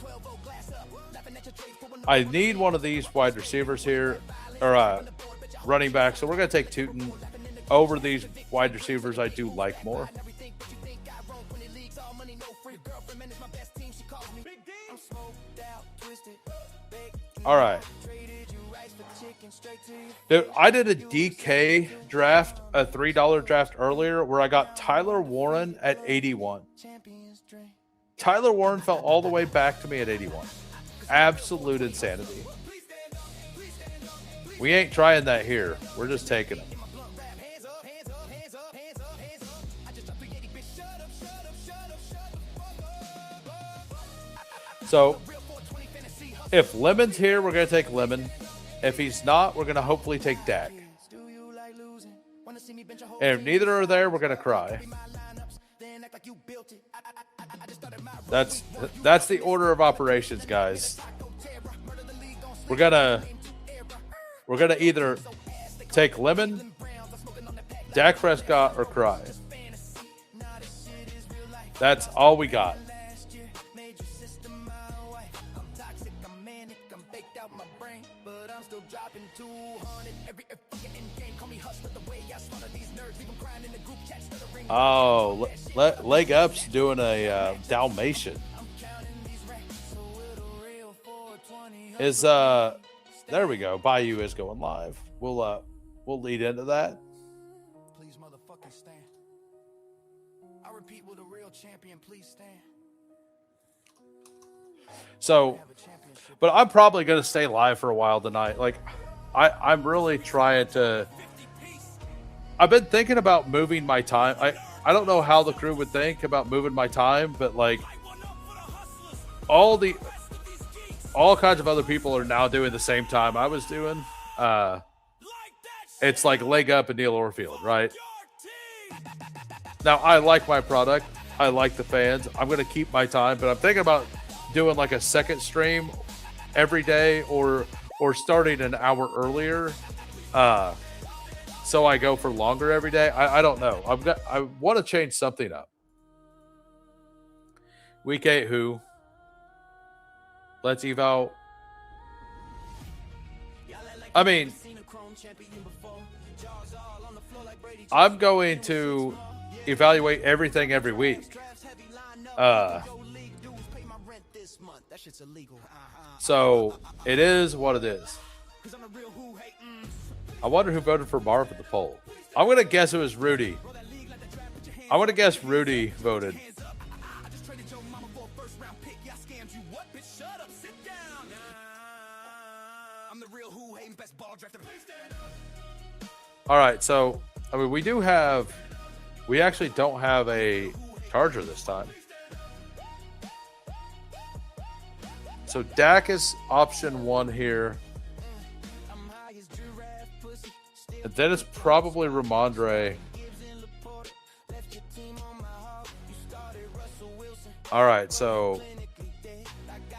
I need one of these wide receivers here, or running back. So we're going to take Tootin over these wide receivers I do like more. All right. Dude, I did a DK draft, a $3 draft earlier where I got Tyler Warren at 81. Tyler Warren fell all the way back to me at 81. Absolute insanity. We ain't trying that here. We're just taking them. So, if Lemon's here, we're going to take Lemon. If he's not, we're going to hopefully take Dak. And if neither are there, we're going to cry. That's the order of operations, guys. We're gonna either take Lemon, Dak Prescott, or cry. That's all we got. Oh, Leg Up's doing a Dalmatian. There we go. Bayou is going live. We'll lead into that. Please motherfucking stand. I repeat, will the real champion please stand? So, but I'm probably going to stay live for a while tonight. Like, I'm really trying to. I've been thinking about moving my time. I don't know how the crew would think about moving my time, but like all kinds of other people are now doing the same time I was doing. It's like Leg Up and Neil Orfield, right? Now I like my product. I like the fans. I'm going to keep my time, but I'm thinking about doing like a second stream every day or starting an hour earlier. So I go for longer every day. I don't know. I want to change something up. Week 8 who? Let's eval. I mean, I'm going to evaluate everything every week. So it is what it is. I wonder who voted for Marv at the poll. I'm going to guess it was Rudy. I'm going to guess Rudy voted. All right, so, I mean, we actually don't have a charger this time. So Dak is option 1 here. And then it's probably Ramondre. All right, so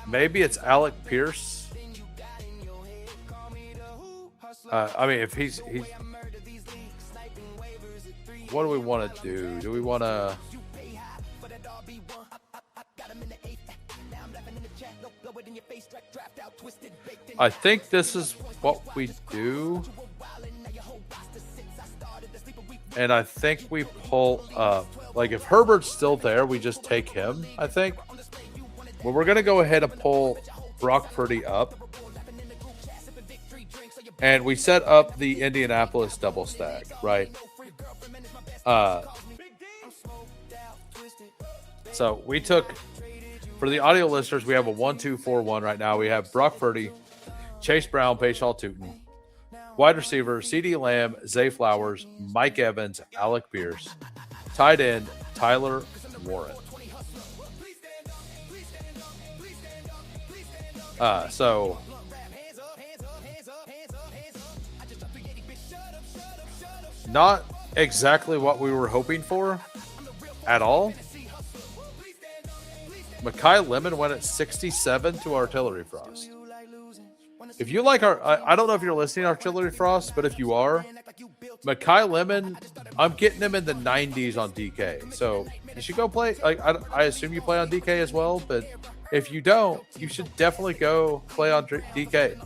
maybe it's Alec Pierce. I mean, if he's what do we want to do? Do we want to? I think this is what we do. And I think we pull up. Like, if Herbert's still there, we just take him, I think. But we're going to go ahead and pull Brock Purdy up. And we set up the Indianapolis double stack, right? So we took, for the audio listeners, we have a 1-2-4-1 right now. We have Brock Purdy, Chase Brown, Paige Hall-Tootin. Wide receiver, CeeDee Lamb, Zay Flowers, Mike Evans, Alec Pierce. Tight end, Tyler Warren. So not exactly what we were hoping for at all. Makai Lemon went at 67 to Artillery Frost. If you like I don't know if you're listening to Artillery Frost, but if you are, Makai Lemon, I'm getting him in the 90s on DK. So you should go play. I assume you play on DK as well, but if you don't, you should definitely go play on DK.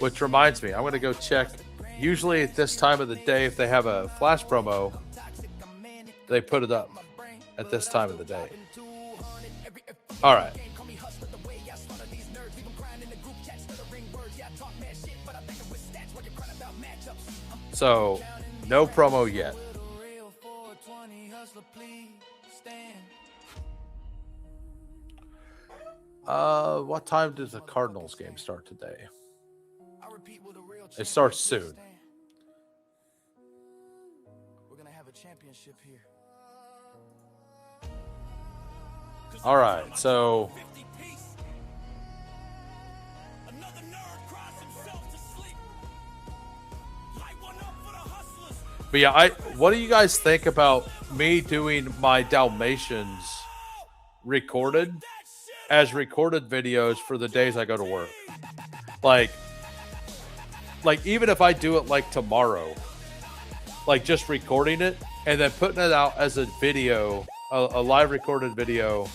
Which reminds me, I'm going to go check. Usually at this time of the day, if they have a flash promo, they put it up at this time of the day. All right. So, no promo yet. What time does the Cardinals game start today? It starts soon. We're gonna have a championship here. All right, so but yeah, what do you guys think about me doing my Dalmatians recorded videos for the days I go to work? Like even if I do it like tomorrow, like just recording it and then putting it out as a video, a live recorded video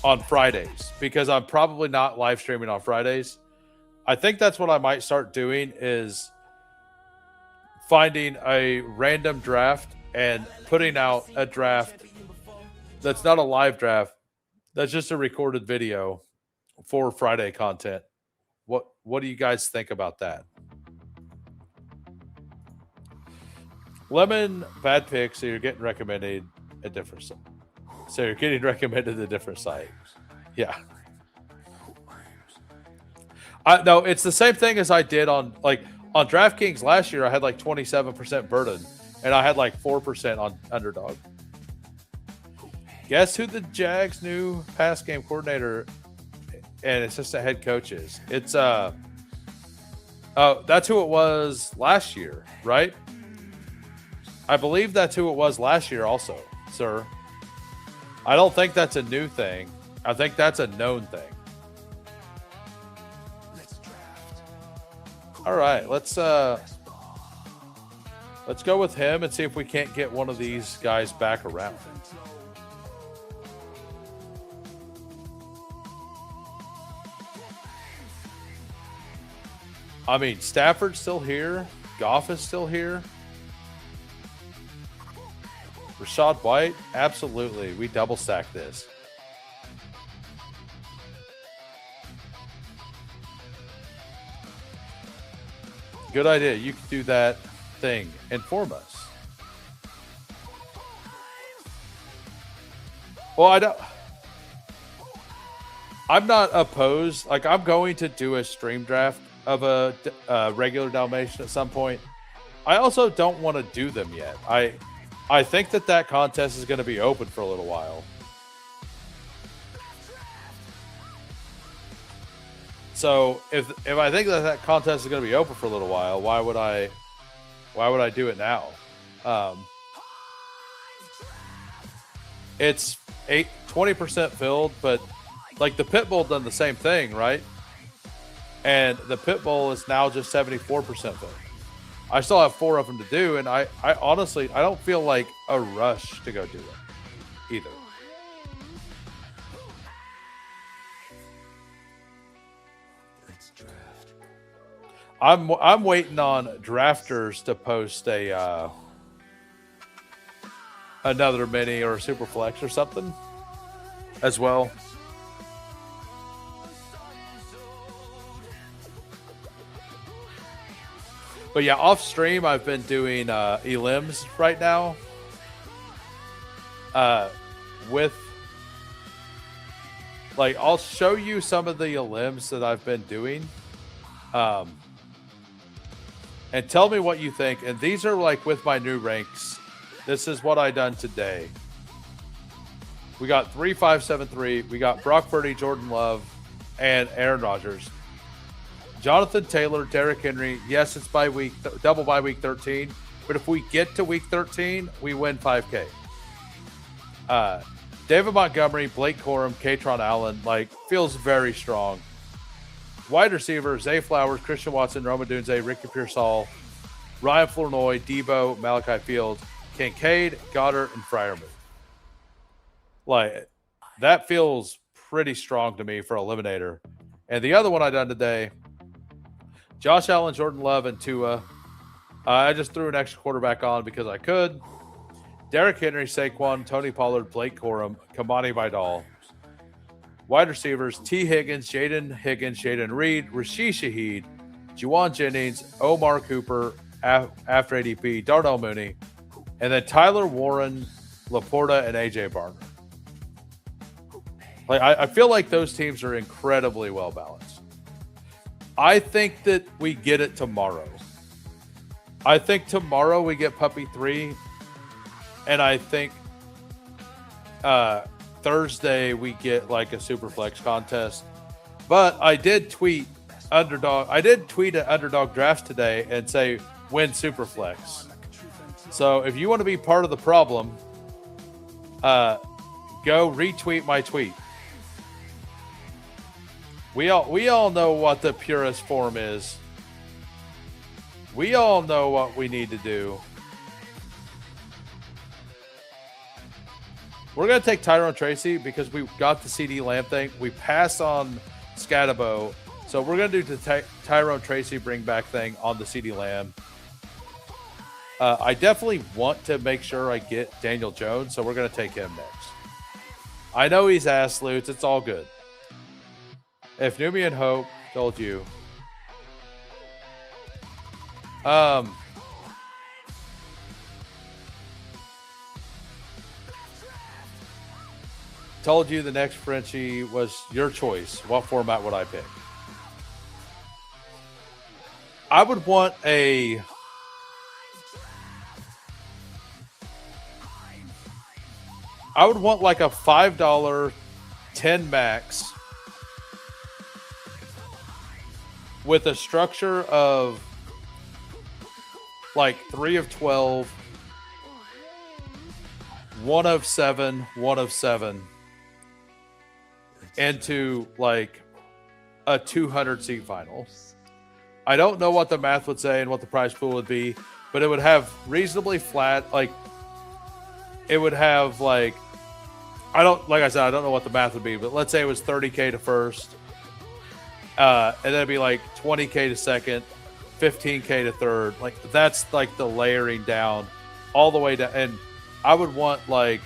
on Fridays, because I'm probably not live streaming on Fridays. I think that's what I might start doing, is finding a random draft and putting out a draft that's not a live draft, that's just a recorded video for Friday content. What do you guys think about that? Lemon, bad pick, so you're getting recommended a different site. So you're getting recommended a different site. Yeah. No, it's the same thing as I did on DraftKings last year. I had like 27% burden, and I had like 4% on Underdog. Guess who the Jags' new pass game coordinator and assistant head coach is? It's that's who it was last year, right? I believe that's who it was last year also, sir. I don't think that's a new thing. I think that's a known thing. All right, let's go with him and see if we can't get one of these guys back around. I mean, Stafford's still here. Goff is still here. Rachaad White, absolutely. We double stack this. Good idea. You can do that thing. Inform us. Well, I'm not opposed. Like, I'm going to do a stream draft of a regular Dalmatian at some point. I also don't want to do them yet. I think that contest is going to be open for a little while. So if I think that contest is going to be open for a little while, why would I do it now? It's 20% filled, but like the Pitbull done the same thing, right? And the Pitbull is now just 74% filled. I still have 4 of them to do, and I honestly, I don't feel like a rush to go do it. either. Let's draft. I'm waiting on drafters to post a another mini or a super flex or something as well. But yeah, off stream I've been doing Elims right now. With like I'll show you some of the Elims that I've been doing. And tell me what you think. And these are like with my new ranks. This is what I done today. We got 3-5-7-3. We got Brock Purdy, Jordan Love, and Aaron Rodgers. Jonathan Taylor, Derrick Henry. Yes, it's bye week, double bye week 13. But if we get to week 13, we win 5K. David Montgomery, Blake Corum, Katron Allen, like feels very strong. Wide receiver, Zay Flowers, Christian Watson, Roma Dunze, Ricky Pearsall, Ryan Flournoy, Debo, Malachi Fields, Kincaid, Goddard, and Freiermuth. Like, that feels pretty strong to me for Eliminator. And the other one I done today, Josh Allen, Jordan Love, and Tua. I just threw an extra quarterback on because I could. Derrick Henry, Saquon, Tony Pollard, Blake Corum, Kamani Vidal. Wide receivers, T. Higgins, Jaden Reed, Rashid Shaheed, Juwan Jennings, Omar Cooper, after ADP, Darnell Mooney, and then Tyler Warren, Laporta, and AJ Barner. Like I feel like those teams are incredibly well balanced. I think that we get it tomorrow. I think tomorrow we get Puppy 3, and I think Thursday we get like a super flex contest. But I did tweet underdog. I did tweet at Underdog Drafts today and say win super flex. So if you want to be part of the problem, go retweet my tweet. We all know what the purest form is. We all know what we need to do. We're going to take Tyrone Tracy because we got the CD Lamb thing. We passed on Scatabo. So we're going to do the Tyrone Tracy bring back thing on the CD Lamb. I definitely want to make sure I get Daniel Jones, so we're going to take him next. I know he's ass loots. It's all good. If Nubian Hope told you. Told you the next Frenchie was your choice. What format would I pick? I would want a... I would want like a $5 10 max with a structure of like 3 of 12, 1 of 7, 1 of 7 into like a 200 seat final. I don't know what the math would say and what the prize pool would be, but it would have reasonably flat, like it would have like, like I said, I don't know what the math would be, but let's say it was 30K to first, and then it'd be like 20K to second, 15K to third. Like that's like the layering down all the way down. And I would want like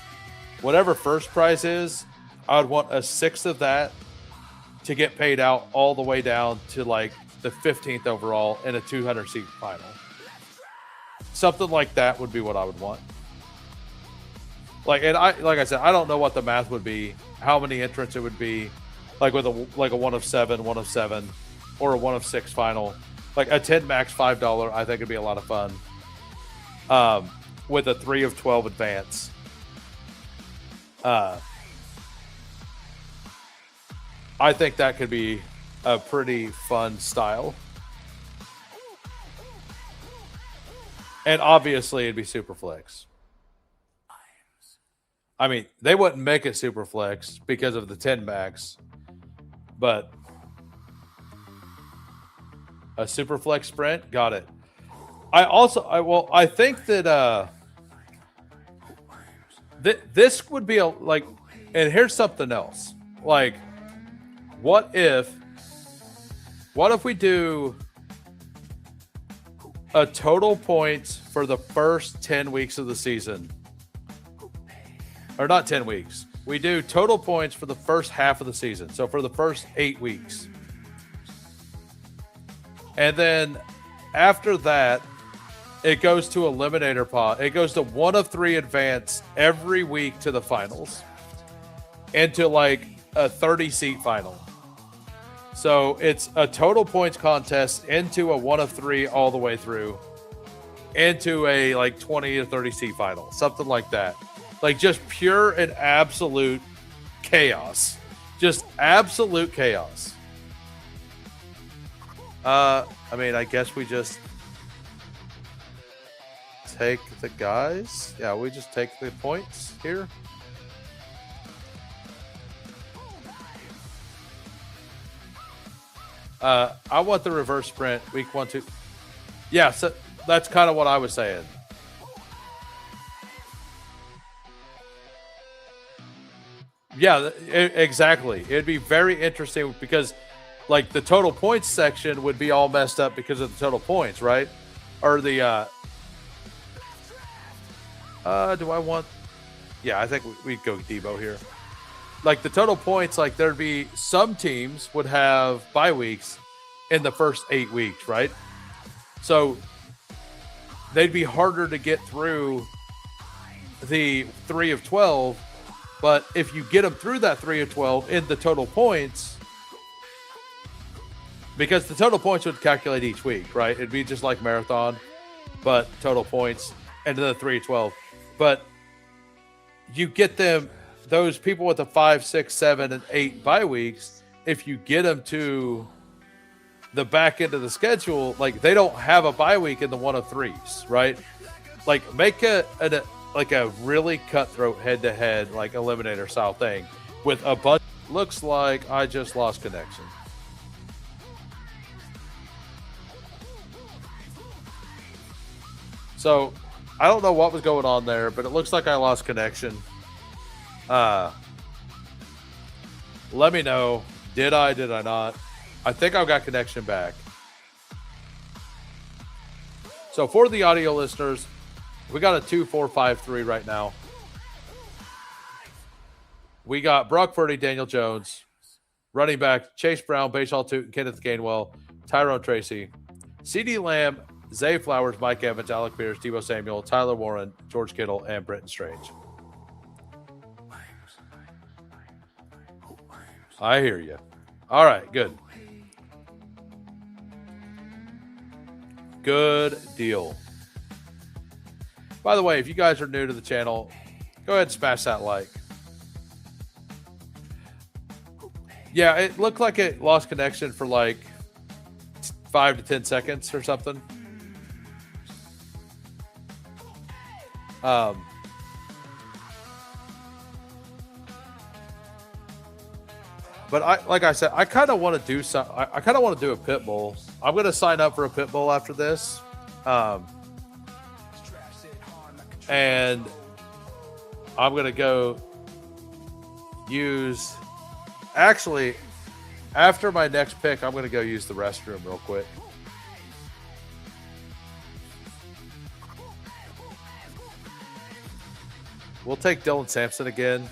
whatever first prize is, I would want a 1/6 of that to get paid out all the way down to like the 15th overall in a 200 seat final. Something like that would be what I would want. Like I said, I don't know what the math would be, how many entrants it would be, like with a 1 of 7, 1 of 7, or a 1 of 6 final. Like a 10 max $5, I think it'd be a lot of fun. With a 3 of 12 advance. I think that could be a pretty fun style. And obviously it'd be super flex. I mean, they wouldn't make it super flex because of the 10 max, but a super flex sprint, got it. I think that This would be like, and here's something else. Like, what if we do a total points for the first 10 weeks of the season? Or not 10 weeks. We do total points for the first half of the season. So for the first 8 weeks. And then after that, it goes to eliminator pod. It goes to 1 of 3 advance every week to the finals. Into like a 30-seat final. So it's a total points contest into a 1 of 3 all the way through. Into a like 20 to 30-seat final. Something like that. Like just pure and absolute chaos. Just absolute chaos. I mean, I guess we just take the guys. Yeah, we just take the points here. I want the reverse sprint week 1, 2. Yeah, so that's kind of what I was saying. Yeah, exactly. It'd be very interesting because, like, the total points section would be all messed up because of the total points, right? Or the, do I want... Yeah, I think we'd go Debo here. Like, the total points, like, there'd be... Some teams would have bye weeks in the first 8 weeks, right? So, they'd be harder to get through the 3 of 12... But if you get them through that 3 of 12 in the total points, because the total points would calculate each week, right? It'd be just like marathon, but total points and then the 3 of 12. But you get them, those people with the 5, 6, 7, and 8 bye weeks, if you get them to the back end of the schedule, like they don't have a bye week in the 1 of 3s, right? Like make a really cutthroat head-to-head, like eliminator style thing with a bunch. Looks like I just lost connection. So I don't know what was going on there, but it looks like I lost connection. Let me know. Did I not? I think I've got connection back. So for the audio listeners, we got a 2-4-5-3 right now. We got Brock Purdy, Daniel Jones, running back Chase Brown, Bashaw Tootin, Kenneth Gainwell, Tyrone Tracy, CeeDee Lamb, Zay Flowers, Mike Evans, Alec Pierce, Deebo Samuel, Tyler Warren, George Kittle, and Brenton Strange. I hear you. All right, good. Good deal. By the way, if you guys are new to the channel, go ahead and smash that like. Yeah, it looked like it lost connection for like 5 to 10 seconds or something. But like I said, I kind of want to do some. I kind of want to do a pit bull. I'm going to sign up for a pit bull after this. And I'm going to go use... Actually, after my next pick, I'm going to go use the restroom real quick. We'll take Dylan Sampson again.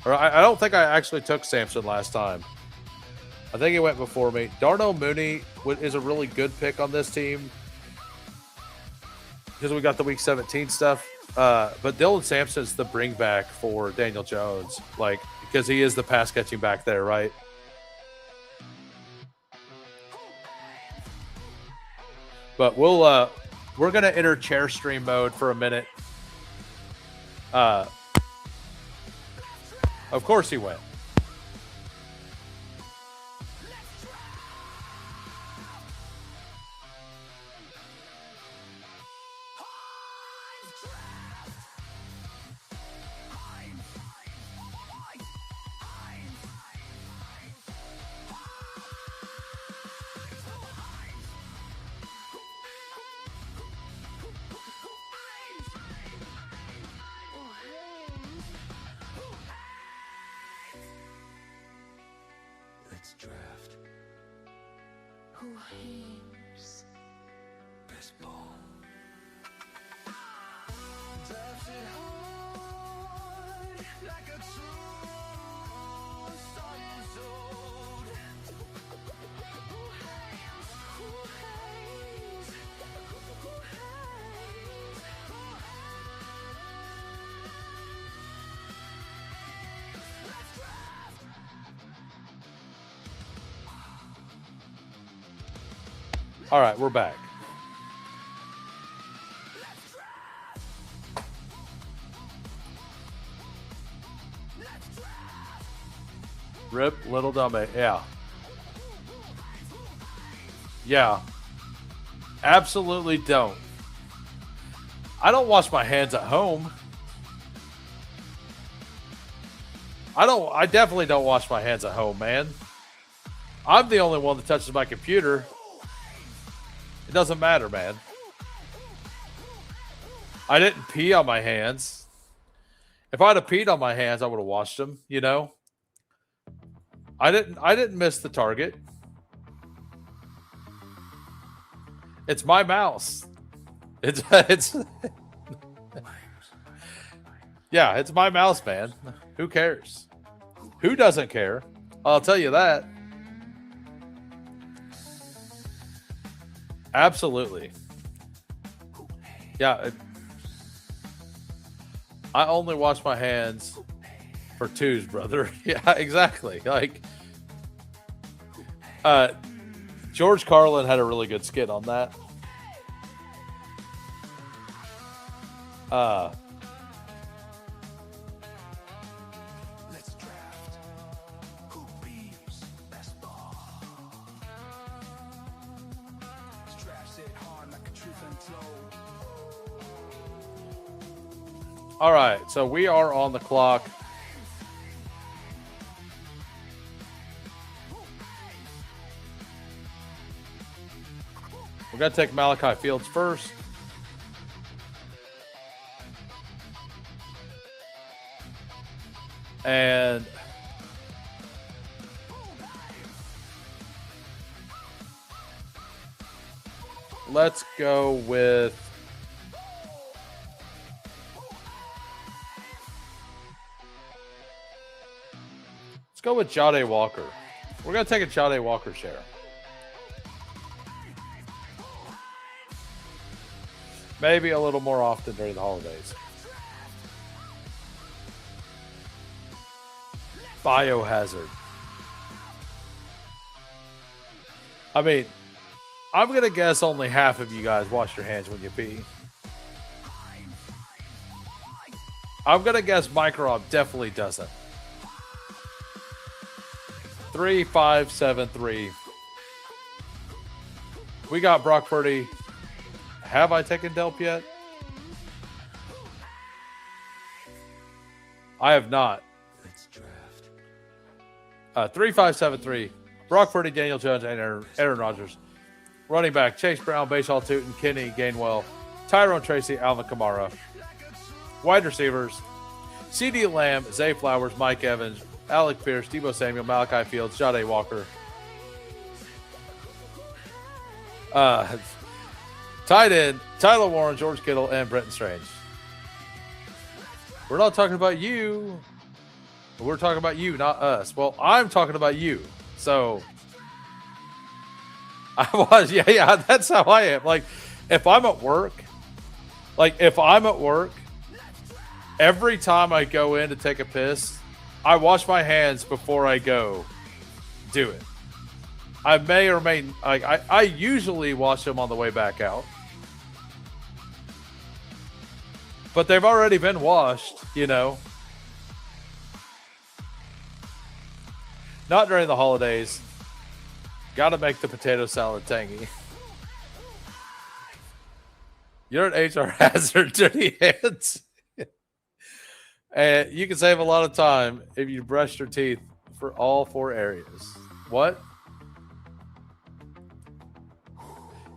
Or I don't think I actually took Sampson last time. I think he went before me. Darnell Mooney is a really good pick on this team because we got the Week 17 stuff. But Dylan Sampson's the bring back for Daniel Jones, like because he is the pass catching back there, right? But we're gonna enter chair stream mode for a minute. Of course he went. All right, we're back. Rip, little dummy. Yeah. Yeah. Absolutely don't. I don't wash my hands at home. I definitely don't wash my hands at home, man. I'm the only one that touches my computer. It doesn't matter, man. I didn't pee on my hands. If I'd have peed on my hands, I would have washed them, you know? I didn't miss the target. It's my mouse. It's yeah, it's my mouse, man. Who cares? Who doesn't care? I'll tell you that. Absolutely. Yeah. I only wash my hands for twos, brother. Yeah, exactly. Like, George Carlin had a really good skit on that. Let's draft. Who beats best ball? Drafts it hard like a truth untold. All right, so we are on the clock. We're going to take Malachi Fields first. And let's go with Jade Walker. We're going to take a Jade Walker share. Maybe a little more often during the holidays. Biohazard. I mean, I'm going to guess only half of you guys wash your hands when you pee. I'm going to guess Microb definitely doesn't. 3573. We got Brock Purdy. Have I taken Delp yet? I have not. 3573. Brock Purdy, Daniel Jones, and Aaron Rodgers. Running back, Chase Brown, Bashaw Tootin, Kenny Gainwell, Tyrone Tracy, Alvin Kamara. Wide receivers, CeeDee Lamb, Zay Flowers, Mike Evans, Alec Pierce, Deebo Samuel, Malachi Fields, Jade Walker. Tight end, Tyler Warren, George Kittle, and Brenton Strange. We're not talking about you. We're talking about you, not us. Well, I'm talking about you. So, yeah, that's how I am. Like, if I'm at work, every time I go in to take a piss, I wash my hands before I go do it. I may or may, like, I usually wash them on the way back out. But they've already been washed, you know. Not during the holidays. Got to make the potato salad tangy. You're an HR hazard, dirty hands. And you can save a lot of time if you brush your teeth for all 4 areas. What?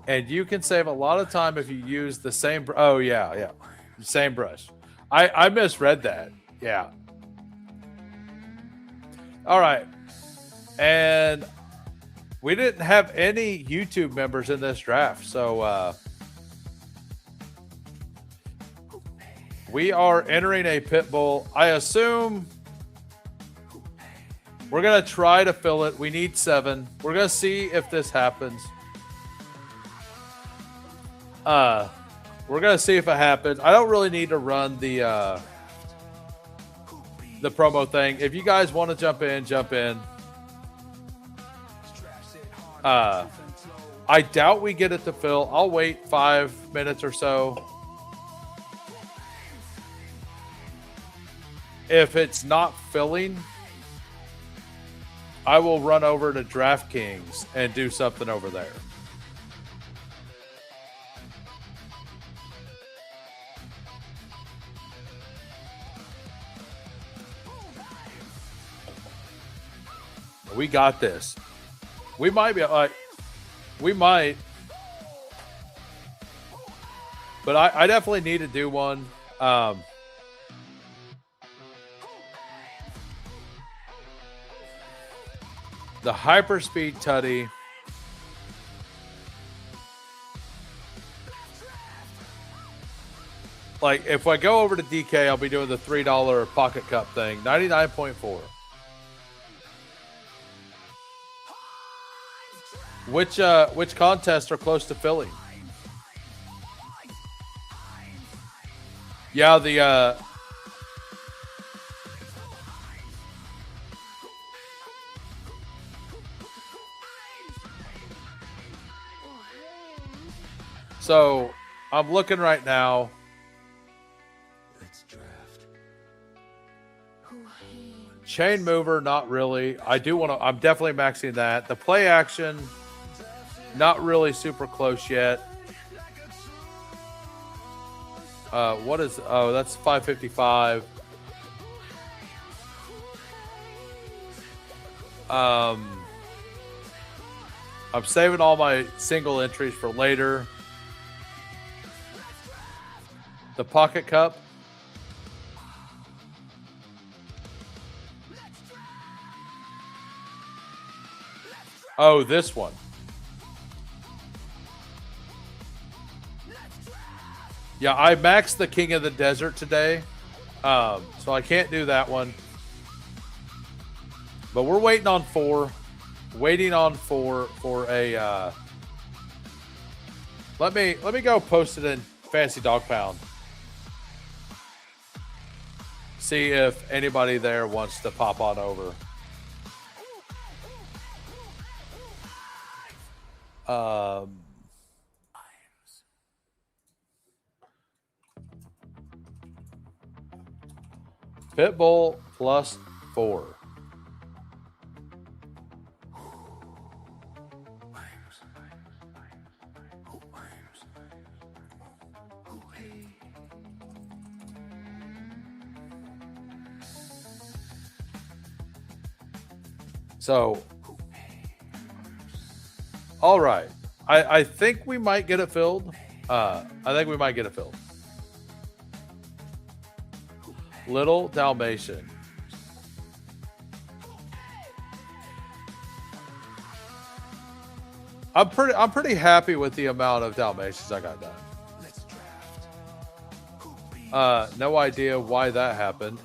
And you can save a lot of time if you use the same. Oh, yeah. Same brush. I misread that. Yeah. All right. And We didn't have any YouTube members in this draft, so we are entering a pit bull. I assume we're gonna try to fill it. We need 7. We're gonna see if this happens. We're gonna see if it happens. I don't really need to run the promo thing. If you guys want to jump in, jump in. I doubt we get it to fill. I'll wait 5 minutes or so. If it's not filling, I will run over to DraftKings and do something over there. We got this. We might be like, we might, but I definitely need to do one. The hyperspeed tutty. Like if I go over to DK, I'll be doing the $3 pocket cup thing. 99.4. Which contests are close to filling? Yeah, the so I'm looking right now. Chain mover, not really. I do want to. I'm definitely maxing that. The play action, not really super close yet. What is? Oh, that's 555. I'm saving all my single entries for later. The pocket cup. Oh, this one. Yeah, I maxed the King of the Desert today, so I can't do that one. But we're waiting on 4. Waiting on 4 for a. Let me go post it in Fantasy Dog Pound. See if anybody there wants to pop on over. Pitbull plus 4. So, all right. I think we might get it filled. Little Dalmatian. I'm pretty happy with the amount of Dalmatians I got done. No idea why that happened.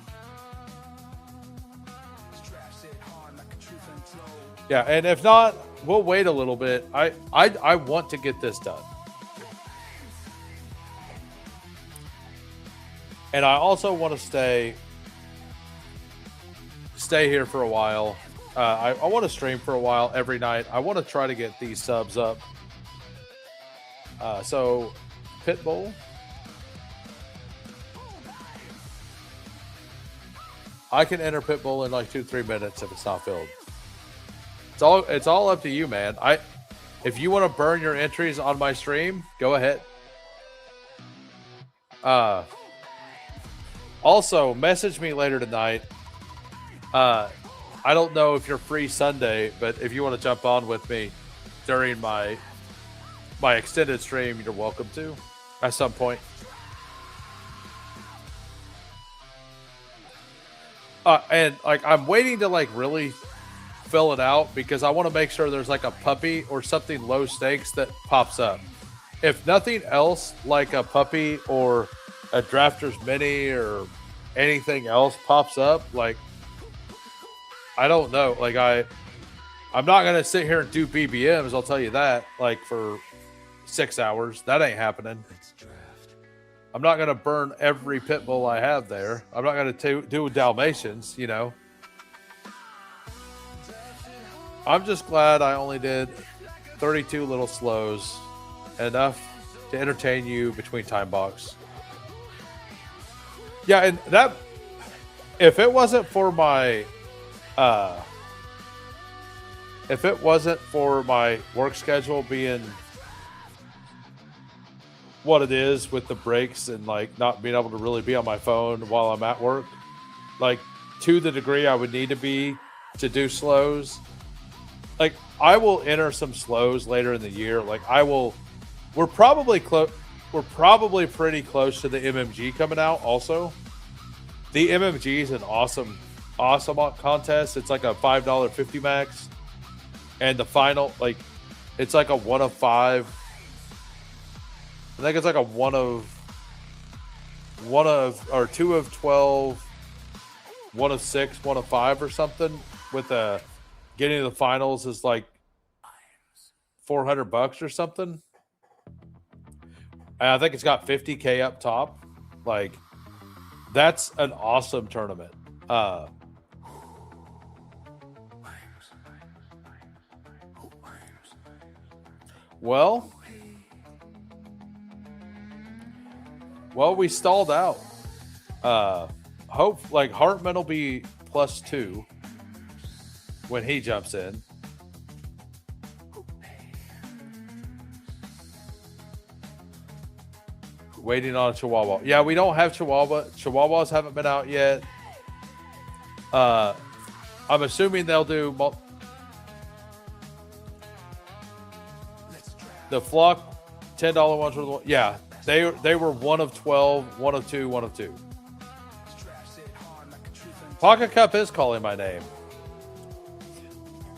Yeah, and if not, we'll wait a little bit. I want to get this done. And I also want to stay here for a while. I want to stream for a while every night. I want to try to get these subs up. So, Pitbull. I can enter Pitbull in like 2-3 minutes if it's not filled. It's all up to you, man. If you want to burn your entries on my stream, go ahead. Also, message me later tonight. I don't know if you're free Sunday, but if you want to jump on with me during my extended stream, you're welcome to at some point. And like I'm waiting to like really fill it out because I want to make sure there's like a puppy or something low stakes that pops up. If nothing else, like a puppy or a drafter's mini or anything else pops up, like, I don't know. Like, I'm not going to sit here and do BBMs. I'll tell you that, like, for 6 hours. That ain't happening. I'm not going to burn every pit bull I have there. I'm not going to do Dalmatians, you know. I'm just glad I only did 32 little slows, enough to entertain you between time box. Yeah, and that, if it wasn't for my work schedule being what it is with the breaks and like not being able to really be on my phone while I'm at work, like to the degree I would need to be to do slows, like I will enter some slows later in the year. Like we're probably pretty close to the MMG coming out. Also, the MMG is an awesome contest. It's like a $5 50 max, and the final, like, it's like a 1 of 5. I think it's like a 1 of or 2 of 12, 1 of 6, 1 of 5 or something. With getting to the finals is like $400 or something. And I think it's got 50K up top. Like, that's an awesome tournament. Well, we stalled out. Hope like Hartman will be +2 when he jumps in. Waiting on a Chihuahua. Yeah, we don't have Chihuahua. Chihuahuas haven't been out yet. I'm assuming they'll do the flock $10 ones were the one. Yeah, they were 1 of 12, 1 of 2, 1 of 2. Pocket Cup is calling my name.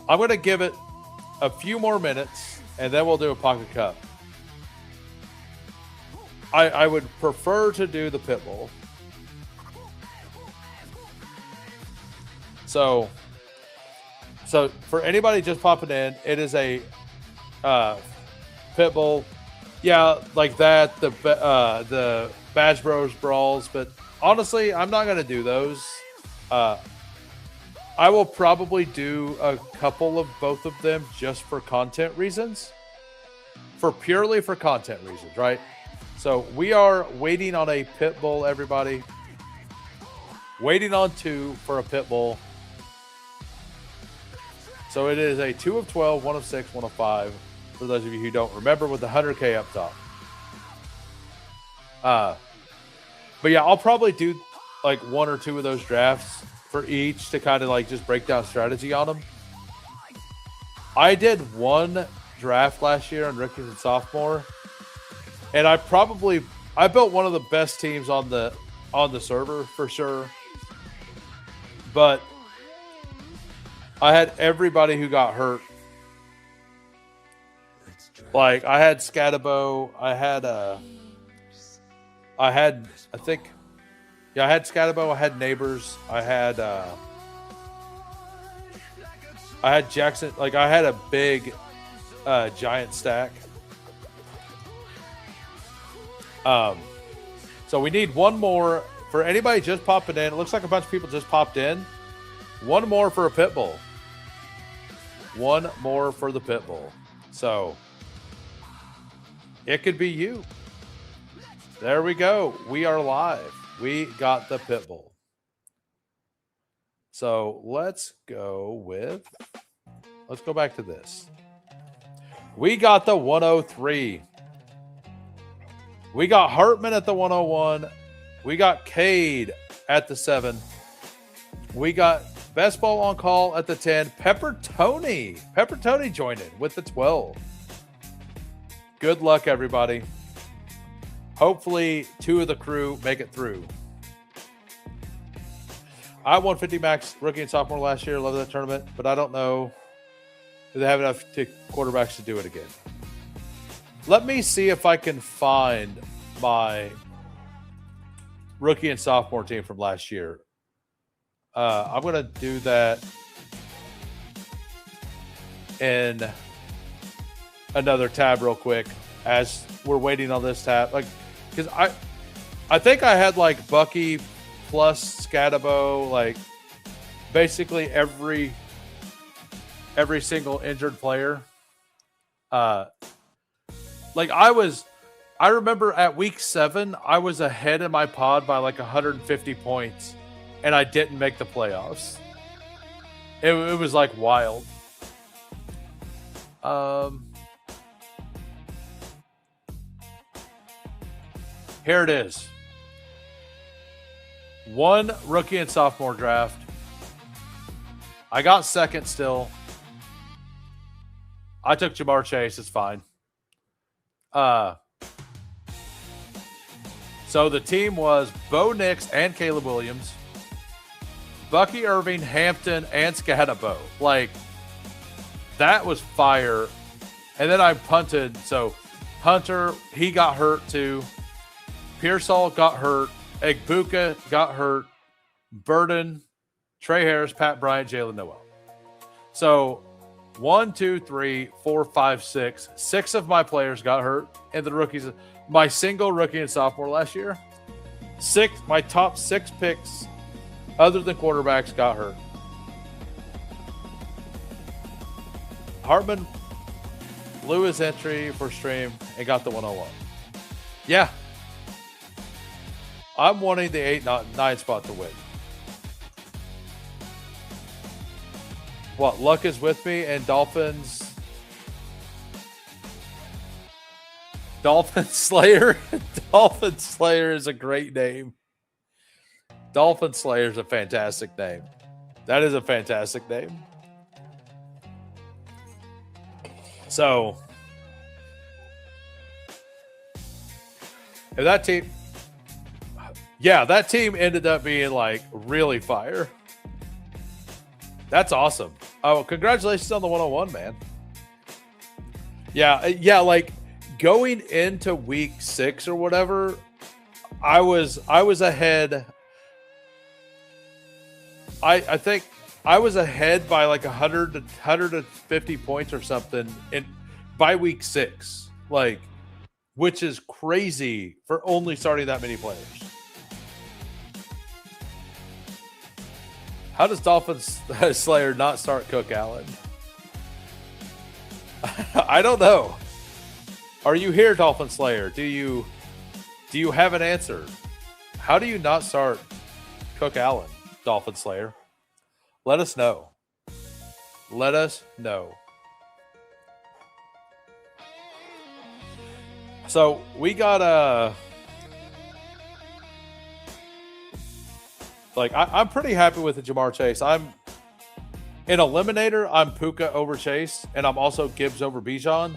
I'm going to give it a few more minutes, and then we'll do a Pocket Cup. I would prefer to do the pit bull. So for anybody just popping in, it is a pit bull. Yeah, like that, the Badge Bros brawls, but honestly, I'm not going to do those. I will probably do a couple of both of them just for content reasons. Purely for content reasons, right? So we are waiting on a pit bull, everybody. Waiting on 2 for a pit bull. So it is a 2 of 12, 1 of 6, 1 of 5. For those of you who don't remember, with the 100K up top. But yeah, I'll probably do like 1 or 2 of those drafts for each to kind of like just break down strategy on them. I did 1 draft last year on rookies and sophomore, and I built one of the best teams on the server for sure. But I had everybody who got hurt. Like I had Scatabo, I had Scatabo, I had Neighbors, I had Jackson. Like I had a big giant stack. So we need 1 more for anybody just popping in. It looks like a bunch of people just popped in. 1 more for a pit bull. 1 more for the pit bull. So it could be you. There we go. We are live. We got the pit bull. So let's go back to this. We got the 103. We got Hartman at the 101. We got Cade at the 7. We got Bestball on call at the 10. Pepper Tony joined in with the 12. Good luck, everybody. Hopefully 2 of the crew make it through. I won 50 max rookie and sophomore last year. Love that tournament, but I don't know if they have enough quarterbacks to do it again. Let me see if I can find my rookie and sophomore team from last year. I'm going to do that in another tab real quick as we're waiting on this tab. Like, because I think I had like Bucky plus Scatabo, like basically every single injured player. Like I remember at week 7, I was ahead in my pod by like 150 points, and I didn't make the playoffs. It was like wild. Here it is. 1 rookie and sophomore draft. I got second still. I took Jamar Chase. It's fine. So the team was Bo Nix and Caleb Williams, Bucky Irving, Hampton, and Scatabo. Like, that was fire. And then I punted. So Hunter, he got hurt too. Pearsall got hurt. Egbuka got hurt. Burden, Trey Harris, Pat Bryant, Jalen Noel. So 1, 2, 3, 4, 5, 6. 6 of my players got hurt. And the rookies, my single rookie and sophomore last year, my top 6 picks, other than quarterbacks, got hurt. Hartman blew his entry for stream and got the 101. Yeah. I'm wanting the 8-9 spot to win. What, luck is with me and Dolphins Slayer? Dolphin Slayer is a great name. Dolphin Slayer is a fantastic name. That is a fantastic name. So, if that team, that team ended up being like really fire. That's awesome. Oh, congratulations on the 101, man. Yeah, like going into week 6 or whatever, I was ahead. I think I was ahead by like 100 to 150 points or something by week 6, like, which is crazy for only starting that many players. How does Dolphins Slayer not start Cook Allen? I don't know. Are you here, Dolphin Slayer? Do you have an answer? How do you not start Cook Allen, Dolphin Slayer? Let us know. Let us know. So we got I'm pretty happy with the Jamar Chase. I'm in Eliminator, I'm Puka over Chase, and I'm also Gibbs over Bijan.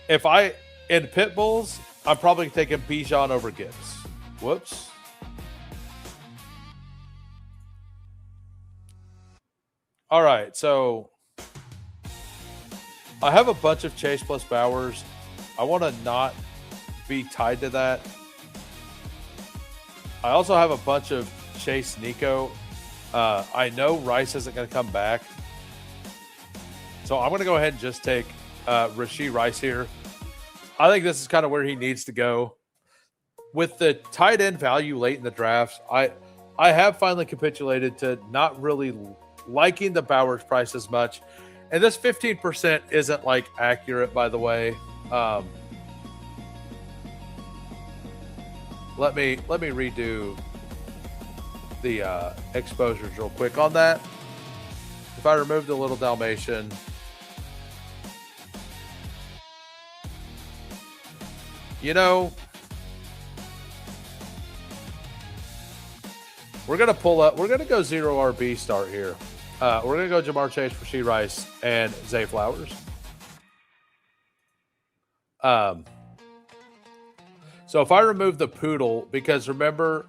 In Pit Bulls, I'm probably taking Bijan over Gibbs. Whoops. All right, so I have a bunch of Chase plus Bowers. I want to not be tied to that. I also have a bunch of Chase Nico. I know Rice isn't going to come back. So I'm going to go ahead and just take Rashee Rice here. I think this is kind of where he needs to go. With the tight end value late in the drafts, I have finally capitulated to not really liking the Bowers price as much. And this 15% isn't like accurate, by the way. Let me redo the exposures real quick on that. If I remove the little Dalmatian, we're gonna pull up. We're gonna go 0 RB start here. We're gonna go Jamar Chase, Rashee Rice, and Zay Flowers. So if I remove the Poodle, because remember,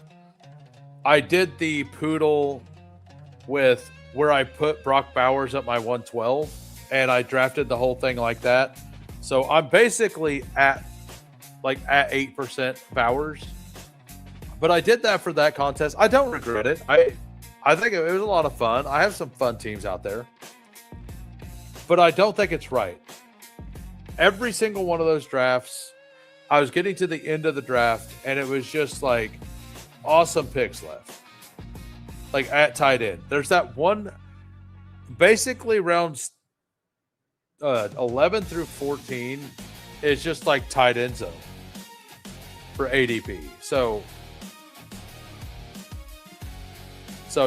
I did the poodle with where I put Brock Bowers at my 112, and I drafted the whole thing like that. So I'm basically at 8% Bowers. But I did that for that contest. I don't regret it. I think it was a lot of fun. I have some fun teams out there. But I don't think it's right. Every single one of those drafts, I was getting to the end of the draft, and it was just like awesome picks left. Like at tight end. There's that one, basically rounds 11 through 14 is just like tight end zone for ADP. So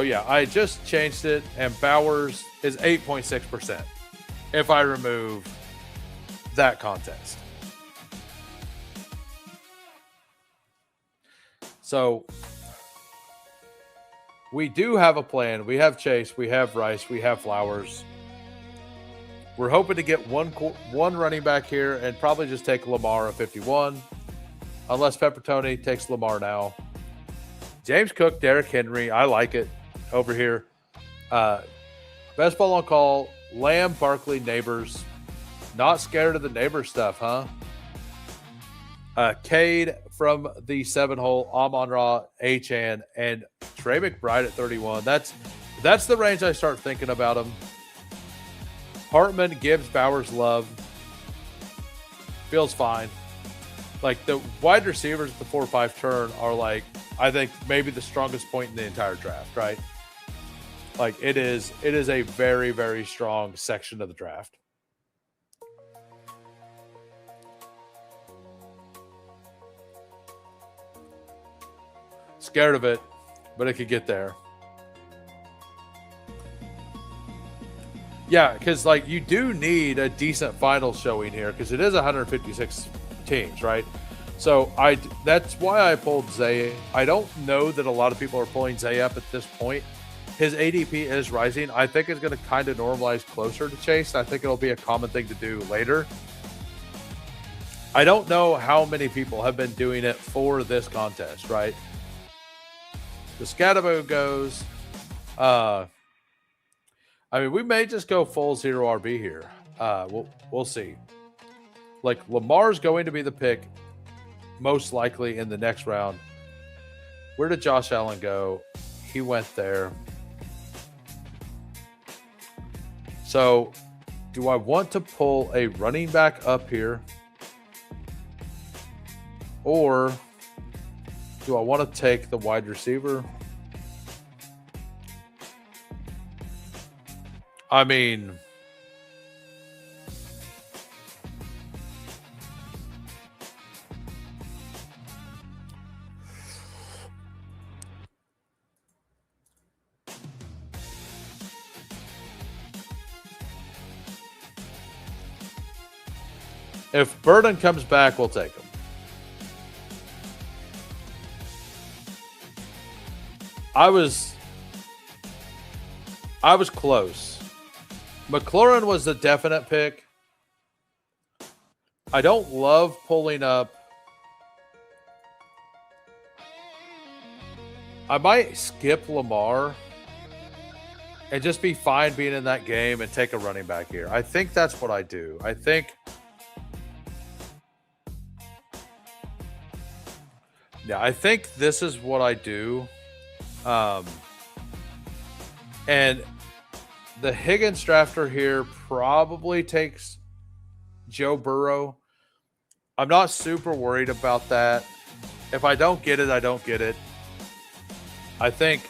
yeah, I just changed it, and Bowers is 8.6% if I remove that contest. So we do have a plan. We have Chase, we have Rice, we have Flowers. We're hoping to get one running back here and probably just take Lamar at 51, unless Peppertoni takes Lamar now. James Cook, Derrick Henry, I like it over here. Best ball on call, Lamb, Barkley, Neighbors. Not scared of the Neighbor stuff, huh? Cade from the 7-hole, Amon-Ra, Achane, and Trey McBride at 31. That's the range I start thinking about him. Hartman, Gibbs, Bowers, Love. Feels fine. Like the wide receivers at the 4-5 turn are like, I think maybe the strongest point in the entire draft, right? Like it is a very, very strong section of the draft. Scared of it, but it could get there. Yeah, because like you do need a decent final showing here because it is 156 teams, right? So that's why I pulled Zay. I don't know that a lot of people are pulling Zay up at this point. His ADP is rising. I think it's going to kind of normalize closer to Chase. I think it'll be a common thing to do later. I don't know how many people have been doing it for this contest, right? The Scatabo goes. I mean, we may just go full 0 RB here. We'll see. Like Lamar's going to be the pick, most likely in the next round. Where did Josh Allen go? He went there. So, do I want to pull a running back up here? Or do I want to take the wide receiver? I mean, if Burden comes back, we'll take him. I was close. McLaurin was the definite pick. I don't love pulling up. I might skip Lamar and just be fine being in that game and take a running back here. I think that's what I do. I think this is what I do. And the Higgins drafter here probably takes Joe Burrow. I'm not super worried about that. If I don't get it, I don't get it. I think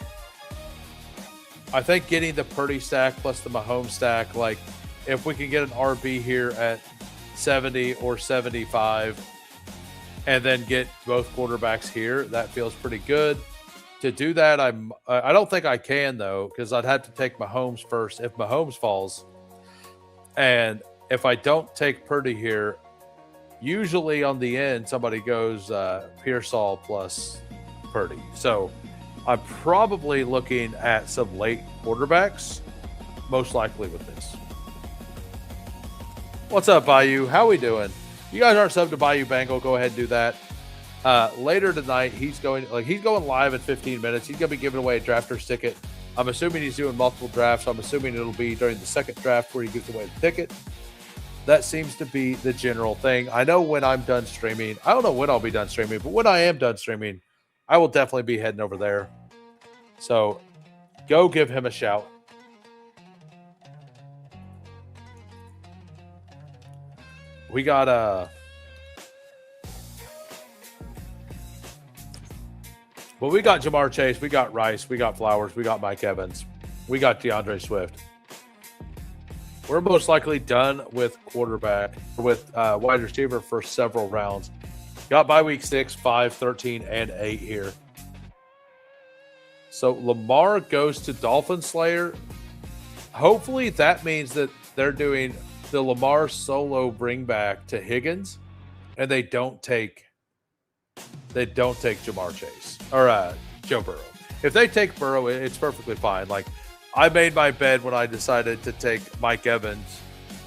getting the Purdy stack plus the Mahomes stack, like if we can get an RB here at 70 or 75 and then get both quarterbacks here, that feels pretty good. To do that, I don't think I can, though, because I'd have to take Mahomes first if Mahomes falls. And if I don't take Purdy here, usually on the end, somebody goes Pearsall plus Purdy. So I'm probably looking at some late quarterbacks, most likely with this. What's up, Bayou? How we doing? You guys aren't subbed to Bayou Bengal. Go ahead and do that. Later tonight, he's going live in 15 minutes. He's going to be giving away a drafter's ticket. I'm assuming he's doing multiple drafts. I'm assuming it'll be during the second draft where he gives away the ticket. That seems to be the general thing. I know when I'm done streaming, I don't know when I'll be done streaming, but when I am done streaming, I will definitely be heading over there. So go give him a shout. We got well, we got Jamar Chase, we got Rice, we got Flowers, we got Mike Evans, we got DeAndre Swift. We're most likely done with quarterback, with wide receiver for several rounds. Got by week 6, 5, 13, and 8 here. So Lamar goes to Dolphin Slayer. Hopefully that means that they're doing the Lamar solo bring back to Higgins, and they don't take Jamar Chase or Joe Burrow. If they take Burrow, it's perfectly fine. Like, I made my bed when I decided to take Mike Evans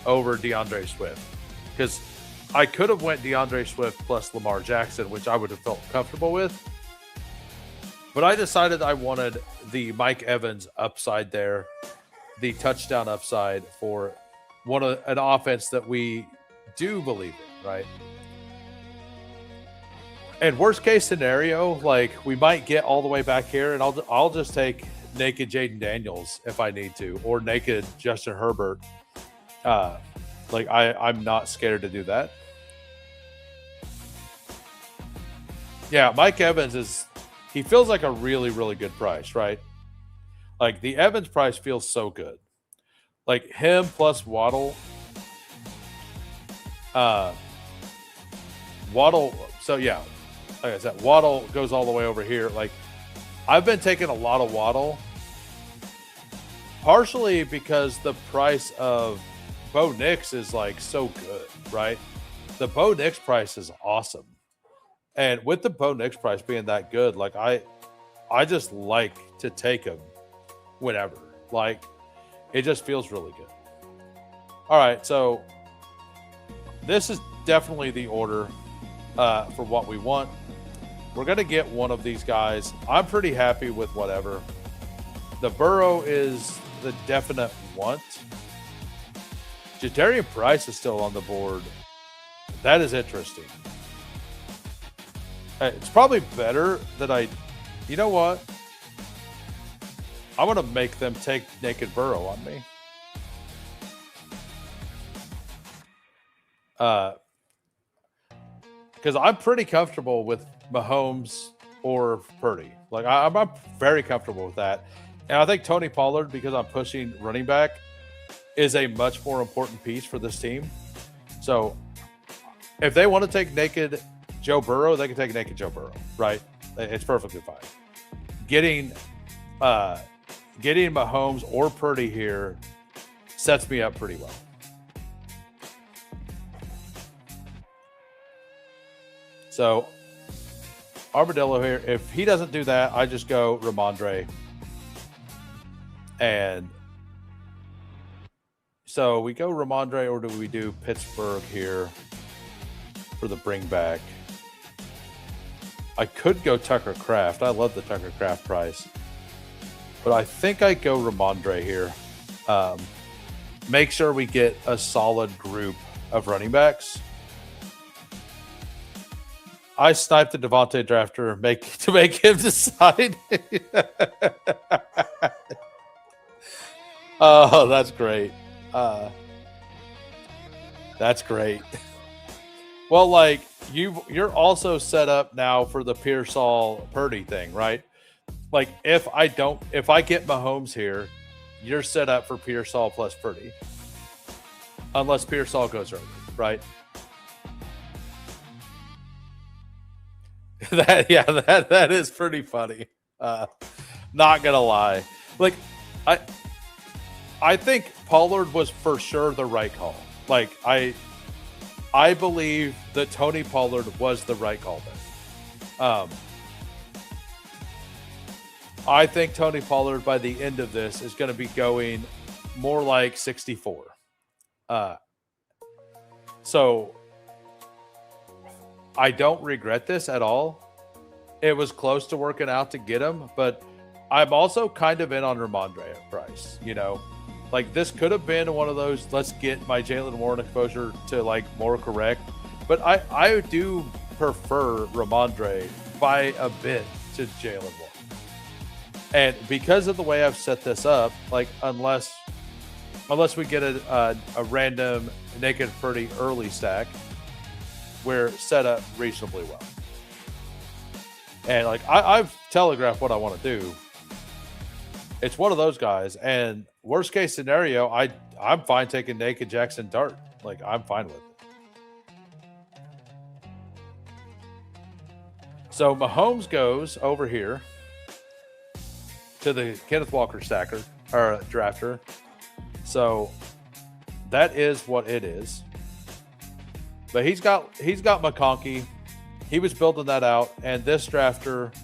over DeAndre Swift, because I could have went DeAndre Swift plus Lamar Jackson, which I would have felt comfortable with. But I decided I wanted the Mike Evans upside there, the touchdown upside for an offense that we do believe in, right? And worst case scenario, like, we might get all the way back here, and I'll just take naked Jaden Daniels if I need to, or naked Justin Herbert. Like, I'm not scared to do that. Yeah, Mike Evans he feels like a really, really good price, right? Like, the Evans price feels so good. Like, him plus Waddle. Waddle, so yeah. Like I said, Waddle goes all the way over here. Like, I've been taking a lot of Waddle, partially because the price of Bo Nix is like so good, right? The Bo Nix price is awesome. And with the Bo Nix price being that good, like, I just like to take him whenever. Like, it just feels really good. All right, so this is definitely the order for what we want. We're going to get one of these guys. I'm pretty happy with whatever. The Burrow is the definite want. Jadarian Price is still on the board. That is interesting. It's probably better that you know what? I'm going to make them take naked Burrow on me. Because I'm pretty comfortable with Mahomes or Purdy. Like, I'm very comfortable with that. And I think Tony Pollard, because I'm pushing running back, is a much more important piece for this team. So if they want to take naked Joe Burrow, they can take naked Joe Burrow, right? It's perfectly fine. Getting Mahomes or Purdy here sets me up pretty well. So Armadillo here, if he doesn't do that, I just go Ramondre. And so we go Ramondre, or do we do Pittsburgh here for the bring back? I could go Tucker Kraft. I love the Tucker Kraft price. But I think I go Ramondre here. Make sure we get a solid group of running backs. I sniped the Devontae drafter to make him decide. Oh, that's great. That's great. Well, like, you're also set up now for the Pearsall Purdy thing, right? Like, if I get Mahomes here, you're set up for Pearsall plus Purdy. Unless Pearsall goes early, right? That is pretty funny. Not gonna lie. Like, I think Pollard was for sure the right call. Like, I believe that Tony Pollard was the right call there. I think Tony Pollard by the end of this is going to be going more like 64. So I don't regret this at all. It was close to working out to get him, but I'm also kind of in on Ramondre Price. You know, like this could have been one of those. Let's get my Jalen Warren exposure to like more correct, but I do prefer Ramondre by a bit to Jalen Warren. And because of the way I've set this up, like unless we get a random naked pretty early stack, we're set up reasonably well. And like I've telegraphed what I want to do. It's one of those guys. And worst case scenario, I'm fine taking naked Jackson Dart. Like I'm fine with it. So Mahomes goes over here to the Kenneth Walker stacker or drafter. So that is what it is. But he's got McConkey. He was building that out, and this drafter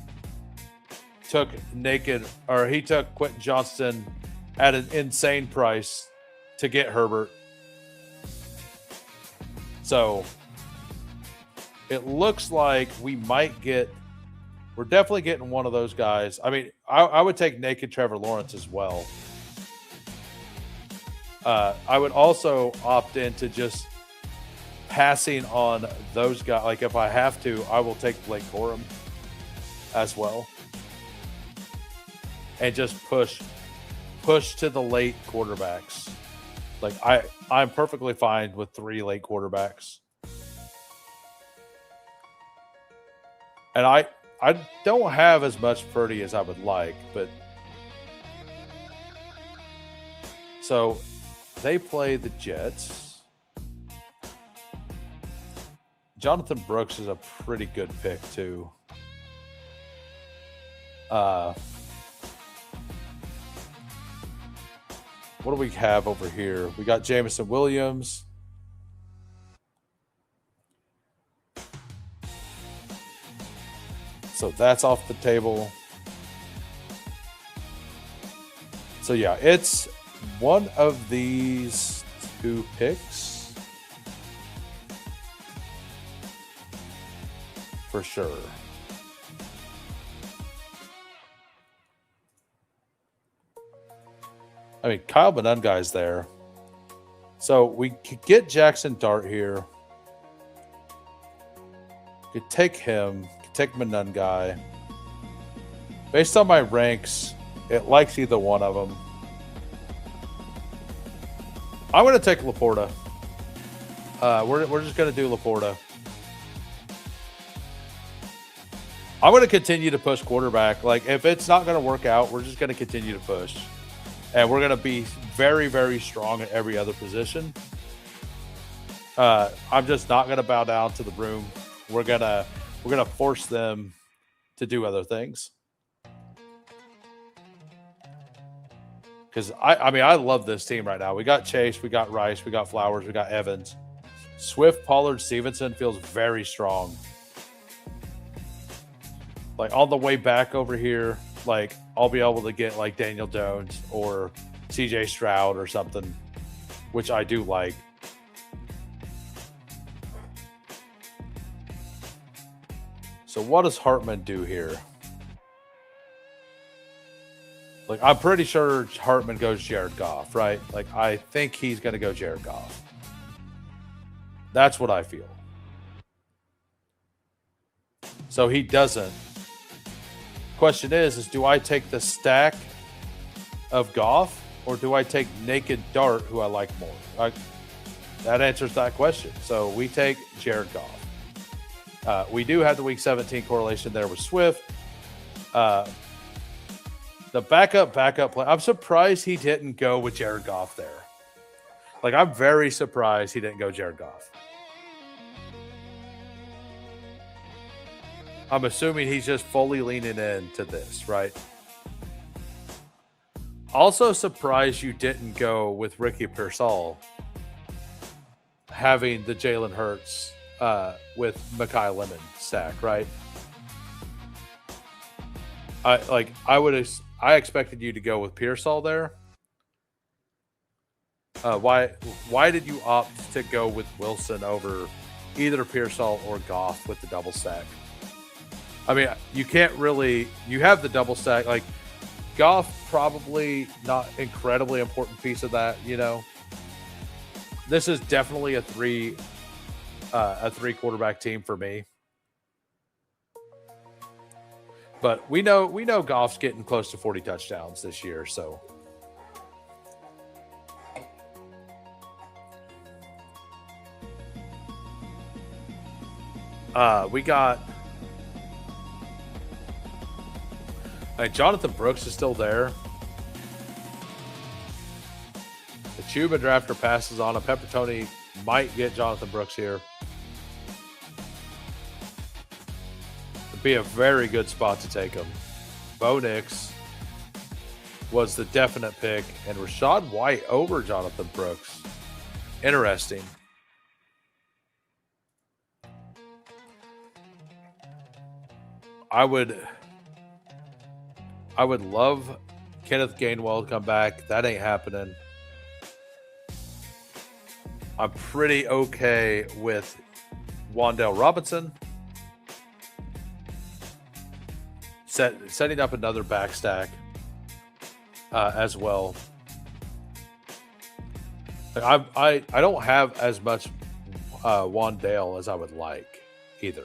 took he took Quentin Johnston at an insane price to get Herbert. So it looks like we're definitely getting one of those guys. I mean, I would take naked Trevor Lawrence as well. I would also opt into just passing on those guys. Like if I have to, I will take Blake Corum as well. And just push to the late quarterbacks. Like I'm perfectly fine with 3 late quarterbacks. And I don't have as much Purdy as I would like, but so they play the Jets. Jonathan Brooks is a pretty good pick too. What do we have over here? We got Jameson Williams. So that's off the table. So yeah, it's one of these 2 picks. For sure. I mean, Kyle Benungai's there. So we could get Jackson Dart here. Could take him. Could take Benungai. Based on my ranks, it likes either one of them. I'm going to take Laporta. We're just going to do Laporta. I'm going to continue to push quarterback. Like, if it's not going to work out, we're just going to continue to push. And we're going to be very, very strong at every other position. I'm just not going to bow down to the room. We're going to force them to do other things. Because, I love this team right now. We got Chase, we got Rice, we got Flowers, we got Evans. Swift, Pollard, Stevenson feels very strong. Like, on the way back over here, like, I'll be able to get, like, Daniel Jones or CJ Stroud or something, which I do like. So what does Hartman do here? Like, I'm pretty sure Hartman goes Jared Goff, right? Like, I think he's going to go Jared Goff. That's what I feel. So he doesn't. Question is do I take the stack of Goff or do I take naked Dart, who I like more? That answers that question. So we take Jared Goff. We do have the week 17 correlation there with Swift. The backup play. I'm surprised he didn't go with Jared Goff there. Like, I'm very surprised he didn't go Jared Goff. I'm assuming he's just fully leaning into this, right? Also surprised you didn't go with Ricky Pearsall having the Jalen Hurts with Mekhi Lemon stack, right? I expected you to go with Pearsall there. Why did you opt to go with Wilson over either Pearsall or Goff with the double stack. I mean, you can't really, you have the double stack, like Goff probably not incredibly important piece of that, you know. This is definitely a three quarterback team for me. But we know Goff's getting close to 40 touchdowns this year, so we got Jonathan Brooks is still there. The Chuba drafter passes on him. Peppertoni might get Jonathan Brooks here. It'd be a very good spot to take him. Bo Nix was the definite pick, and Rachaad White over Jonathan Brooks. Interesting. I would love Kenneth Gainwell to come back. That ain't happening. I'm pretty okay with Wan'Dale Robinson. Setting up another back stack as well. I don't have as much Wan'Dale as I would like either.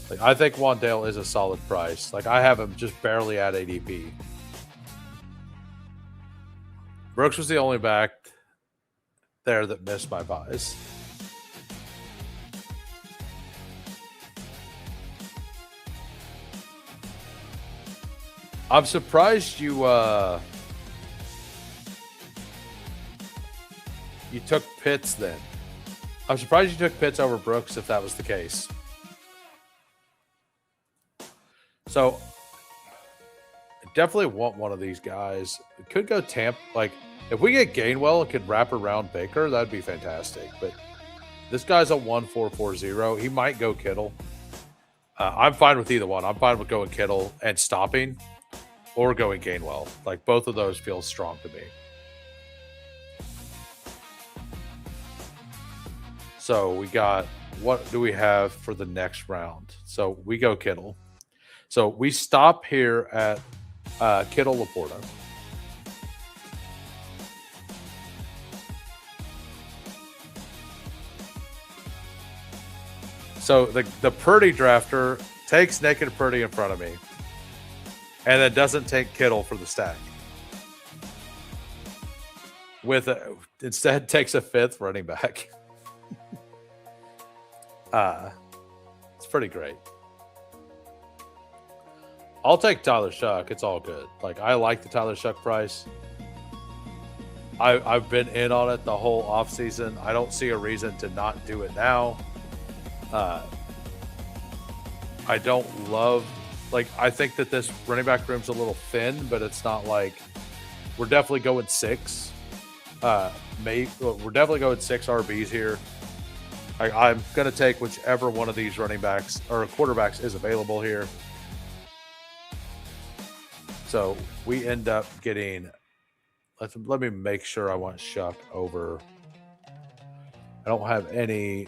Like, I think Wan'Dale is a solid price. Like, I have him just barely at ADP. Brooks was the only back there that missed my buys. I'm surprised you took Pitts then. I'm surprised you took Pitts over Brooks if that was the case. So, I definitely want one of these guys. It could go Tampa. Like, if we get Gainwell and could wrap around Baker, that'd be fantastic. But this guy's a 1.440. He might go Kittle. I'm fine with either one. I'm fine with going Kittle and stopping, or going Gainwell. Like, both of those feel strong to me. So we got, what do we have for the next round? So we go Kittle. So we stop here at Kittle Laporta. So the Purdy drafter takes naked Purdy in front of me, and then doesn't take Kittle for the stack. Instead takes a fifth running back. It's pretty great. I'll take Tyler Shuck. It's all good. Like, I like the Tyler Shuck price. I've been in on it the whole offseason. I don't see a reason to not do it now. I don't love, like, I think that this running back room's a little thin, but it's not like, we're definitely going six. We're definitely going six RBs here. I'm going to take whichever one of these running backs or quarterbacks is available here. So we end up getting, let me make sure I want Shuck over. I don't have any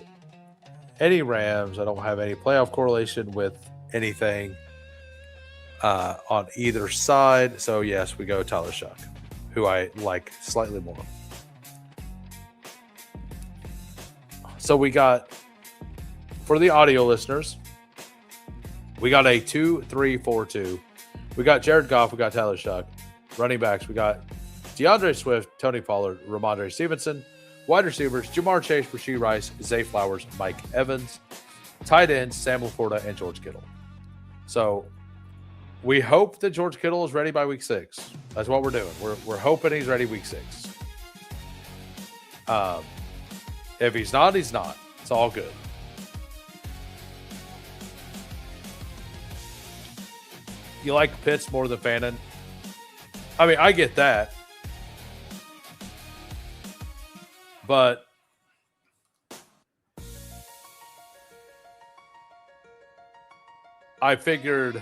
Rams. I don't have any playoff correlation with anything on either side. So yes, we go Tyler Shuck, who I like slightly more. So we got, for the audio listeners, we got a 2-3-4-2. We got Jared Goff. We got Tyler Shuck. Running backs, we got DeAndre Swift, Tony Pollard, Ramondre Stevenson. Wide receivers, Jamar Chase, Rashee Rice, Zay Flowers, Mike Evans. Tight ends, Sam Laporta, and George Kittle. So we hope that George Kittle is ready by week 6. That's what we're doing. We're hoping he's ready week 6. If he's not, he's not. It's all good. You like Pitts more than Fannin? I mean, I get that. But I figured,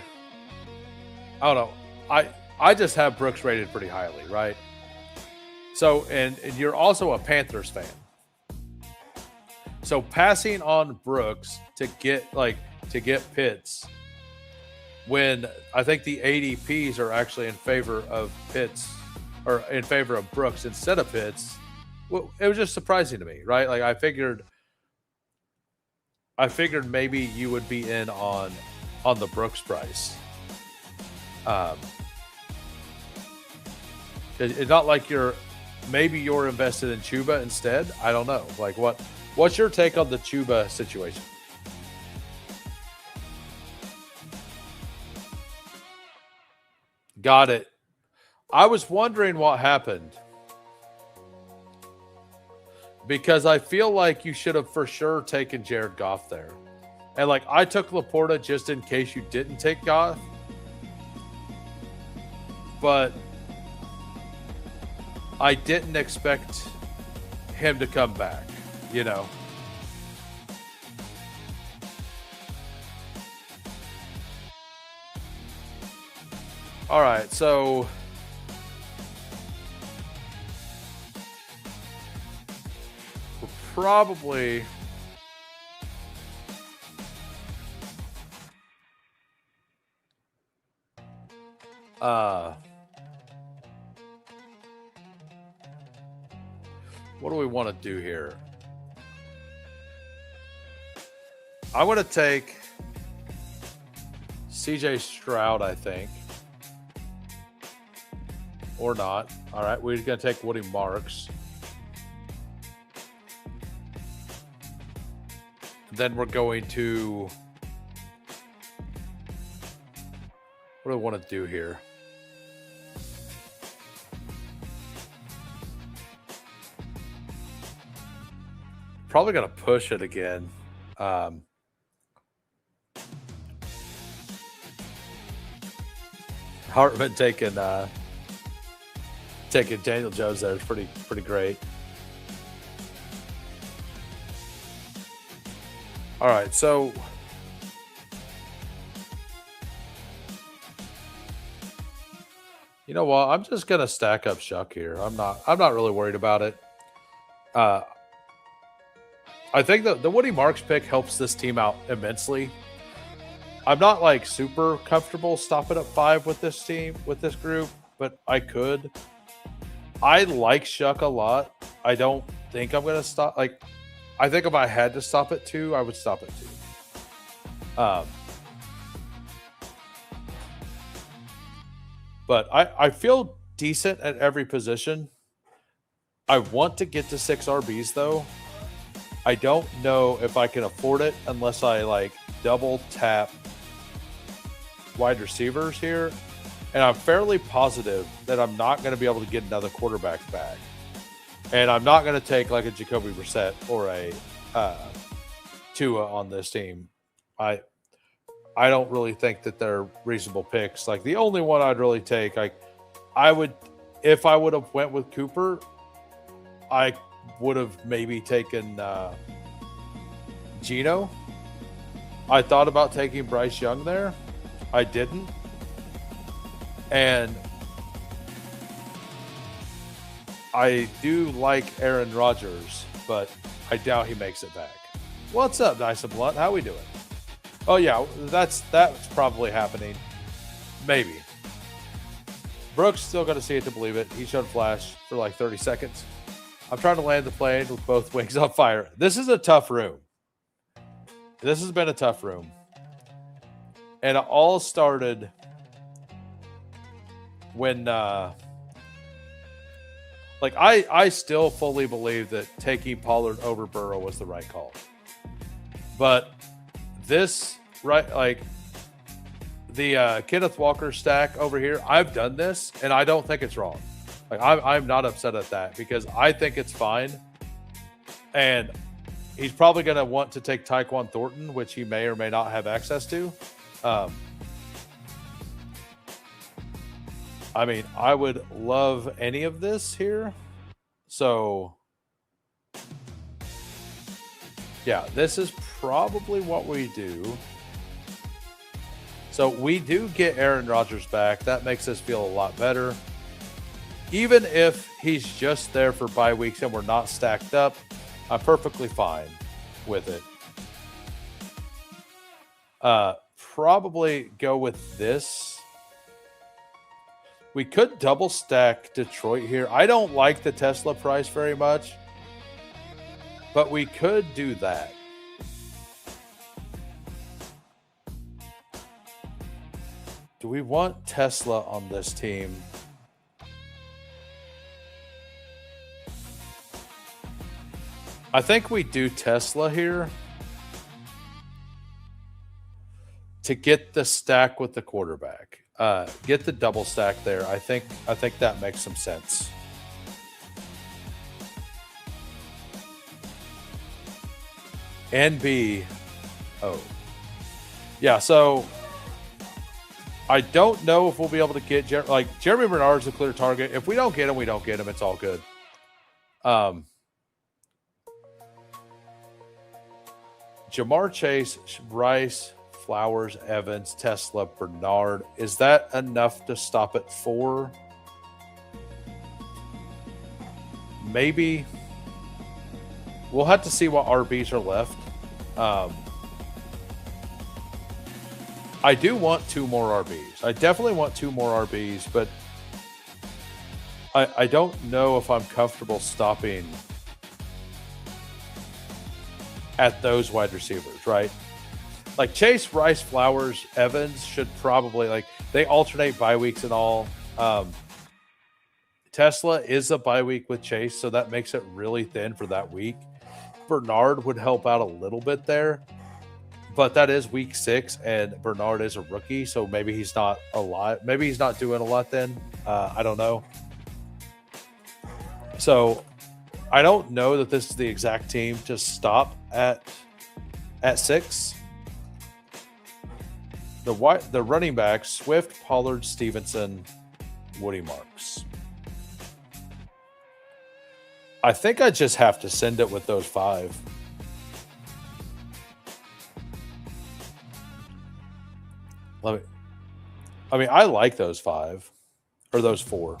I don't know. I just have Brooks rated pretty highly, right? So, and you're also a Panthers fan. So passing on Brooks to get Pitts when I think the ADPs are actually in favor of Pitts or in favor of Brooks instead of Pitts, well, it was just surprising to me, right? Like I figured maybe you would be in on the Brooks price. It's not like you're invested in Chuba instead. I don't know. Like what's your take on the Chuba situation? Got it. I was wondering what happened because I feel like you should have for sure taken Jared Goff there. And like I took Laporta just in case you didn't take Goff. But I didn't expect him to come back, you know. All right, so we're probably what do we want to do here? I want to take CJ Stroud, I think. Or not. All right, we're going to take Woody Marks. Then we're going to... What do I want to do here? Probably going to push it again. Hartman taking Daniel Jones there is pretty great. All right, so you know what? I'm just gonna stack up Shuck here. I'm not really worried about it. I think the Woody Marks pick helps this team out immensely. I'm not like super comfortable stopping up 5 with this team, with this group, but I could. I like Shuck a lot. I don't think I'm going to stop. Like, I think if I had to stop at 2, I would stop at 2. But I feel decent at every position. I want to get to 6 RBs, though. I don't know if I can afford it unless I, like, double tap wide receivers here. And I'm fairly positive that I'm not going to be able to get another quarterback back. And I'm not going to take like a Jacoby Brissett or a Tua on this team. I don't really think that they're reasonable picks. Like the only one I'd really take, like I would, if I would have went with Cooper, I would have maybe taken Geno. I thought about taking Bryce Young there. I didn't. And I do like Aaron Rodgers, but I doubt he makes it back. What's up, Nice and Blunt? How we doing? Oh yeah, that's probably happening. Maybe. Brooks still got to see it to believe it. He showed flash for like 30 seconds. I'm trying to land the plane with both wings on fire. This is a tough room. This has been a tough room. And it all started when like I still fully believe that taking Pollard over Burrow was the right call. But this, right, like the Kenneth Walker stack over here, I've done this and I don't think it's wrong. Like I'm not upset at that because I think it's fine. And he's probably going to want to take Tyquan Thornton, which he may or may not have access to. I mean, I would love any of this here. So, yeah, this is probably what we do. So we do get Aaron Rodgers back. That makes us feel a lot better. Even if he's just there for bye weeks and we're not stacked up, I'm perfectly fine. with it. Probably go with this. We could double stack Detroit here. I don't like the Tesla price very much, but we could do that. Do we want Tesla on this team? I think we do Tesla here to get the stack with the quarterback. Get the double stack there. I think that makes some sense. NB. Oh. Yeah, so I don't know if we'll be able to get Jeremy Bernard's a clear target. If we don't get him, we don't get him. It's all good. Jamar Chase, Rice, Flowers, Evans, Tesla, Bernard. Is that enough to stop at 4? Maybe. We'll have to see what RBs are left. I do want 2 more RBs. I definitely want 2 more RBs, but I don't know if I'm comfortable stopping at those wide receivers, right? Like Chase, Rice, Flowers, Evans should probably, they alternate bye weeks and all. Tesla is a bye week with Chase, so that makes it really thin for that week. Bernard would help out a little bit there, but that is week 6, and Bernard is a rookie, so maybe he's not a lot. Maybe he's not doing a lot then. I don't know. So I don't know that this is the exact team to stop at 6. The running backs: Swift, Pollard, Stevenson, Woody Marks. I think I just have to send it with those 5. I like those 5 or those 4.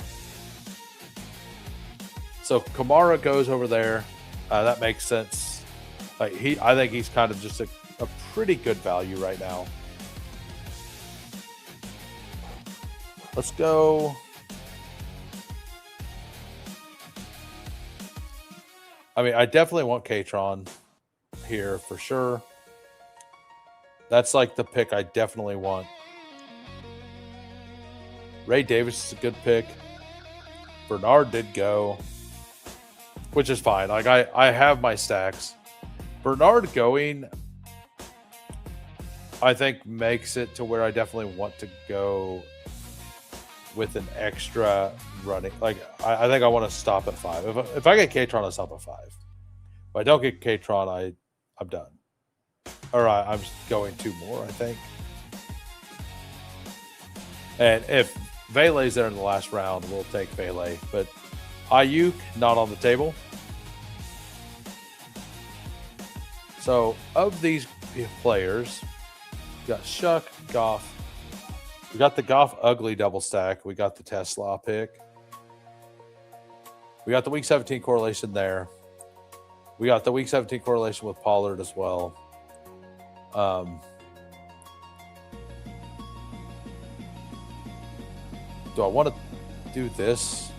So Kamara goes over there. That makes sense. I think he's kind of just a pretty good value right now. Let's go. I definitely want Katron here for sure. That's like the pick I definitely want. Ray Davis is a good pick. Bernard did go, which is fine. I have my stacks. Bernard going, I think, makes it to where I definitely want to go with an extra running. I think I want to stop at 5. If I get Katron, I'll stop at 5. If I don't get Katron, I'm done. All right, I'm going 2 more, I think. And if Vele's there in the last round, we'll take Vele. But Ayuk, not on the table. So, of these players, we got Shuck, Goff. We got the Goff ugly double stack. We got the Tesla pick. We got the Week 17 correlation there. We got the Week 17 correlation with Pollard as well. Do I want to do this?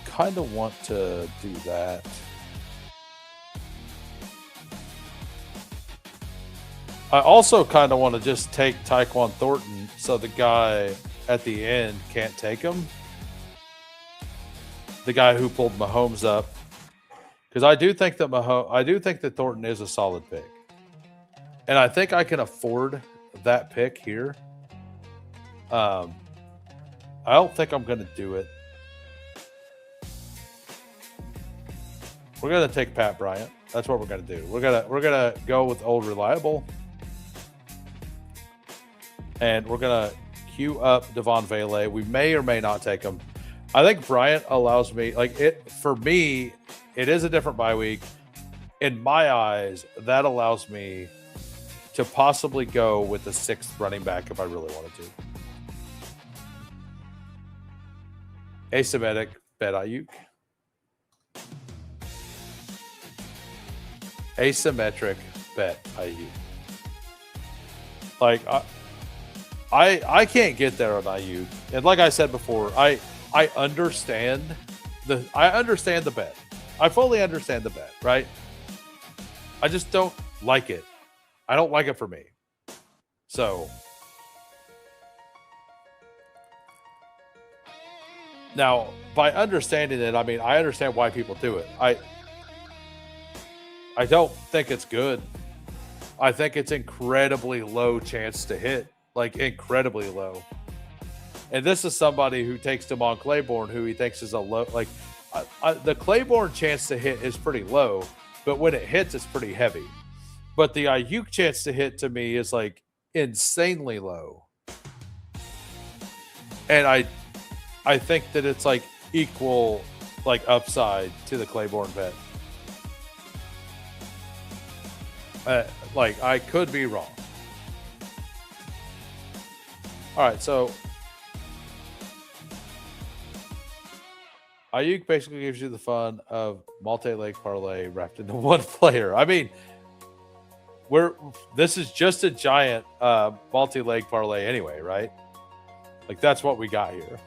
Kind of want to do that. I also kind of want to just take Tyquan Thornton so the guy at the end can't take him. The guy who pulled Mahomes up. Because I do think that Thornton is a solid pick. And I think I can afford that pick here. I don't think I'm going to do it. We're going to take Pat Bryant. That's what we're going to do. We're going to go with old reliable. And we're going to queue up Devon Vele. We may or may not take him. I think Bryant allows me, for me, it is a different bye week. In my eyes, that allows me to possibly go with the 6th running back if I really wanted to. Asymmetric bet Ayuk. Asymmetric bet Ayuk. Like I can't get there on Ayuk. And like I said before, I understand the bet. I fully understand the bet, right? I just don't like it. I don't like it for me. So now, by understanding it, I mean I understand why people do it. I don't think it's good. I think it's incredibly low chance to hit, like incredibly low. And this is somebody who takes Damon Claiborne, who he thinks is a low, like the Claiborne chance to hit is pretty low, but when it hits, it's pretty heavy. But the Ayuk chance to hit to me is like insanely low. And I think that it's like equal, like upside to the Claiborne bet. Like I could be wrong. All right, so Ayuk basically gives you the fun of multi-leg parlay wrapped into one player. I mean, this is just a giant multi-leg parlay anyway, right? Like that's what we got here.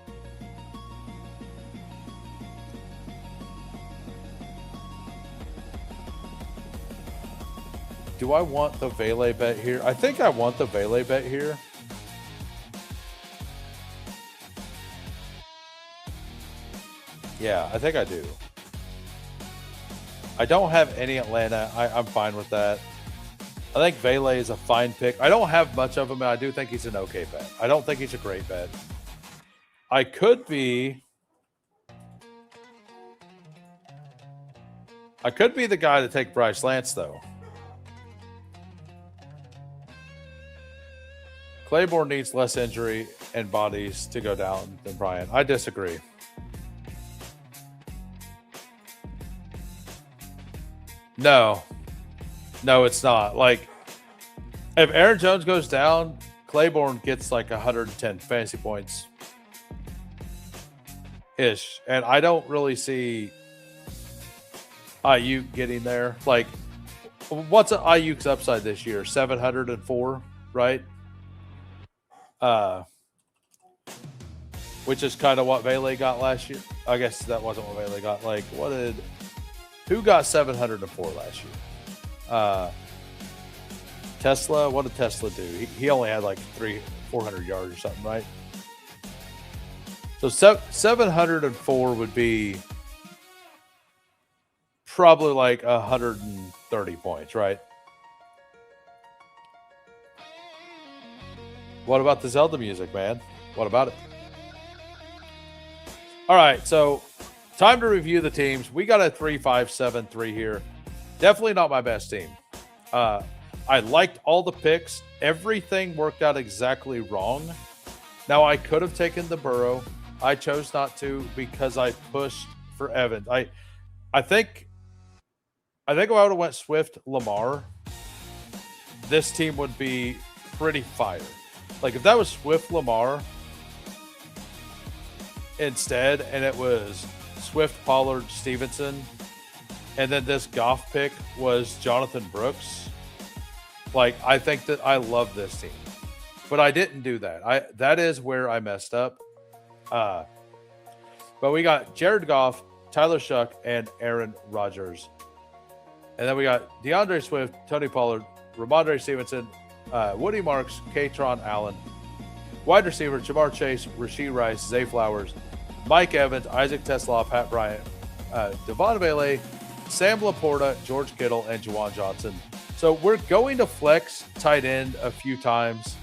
Do I want the Vele bet here? I think I want the Vele bet here. Yeah, I think I do. I don't have any Atlanta. I'm fine with that. I think Vele is a fine pick. I don't have much of him, and I do think he's an okay bet. I don't think he's a great bet. I could be the guy to take Bryce Lance, though. Claiborne needs less injury and bodies to go down than Bryant. I disagree. No, it's not. Like, if Aaron Jones goes down, Claiborne gets like 110 fantasy points ish. And I don't really see Ayuk getting there. Like, what's Ayuk's upside this year? 704, right? Which is kind of what Vele got last year. I guess that wasn't what Vele got. Like, who got 704 last year? Tesla. What did Tesla do? He only had like 400 yards or something, right? So 704 would be probably like 130 points, right? What about the Zelda music, man? What about it? All right, so time to review the teams. We got a 3-5-7-3 here. Definitely not my best team. I liked all the picks. Everything worked out exactly wrong. Now, I could have taken the Burrow. I chose not to because I pushed for Evans. I think if I would have went Swift Lamar, this team would be pretty fire. Like, if that was Swift Lamar instead, and it was Swift, Pollard, Stevenson, and then this Goff pick was Jonathan Brooks, like, I think that I love this team. But I didn't do that. That is where I messed up. But we got Jared Goff, Tyler Shuck, and Aaron Rodgers. And then we got DeAndre Swift, Tony Pollard, Ramondre Stevenson, Woody Marks, Katron Allen, wide receiver Jamar Chase, Rashee Rice, Zay Flowers, Mike Evans, Isaac Tesla, Pat Bryant, Devon Vele, Sam Laporta, George Kittle, and Juwan Johnson. So we're going to flex tight end a few times,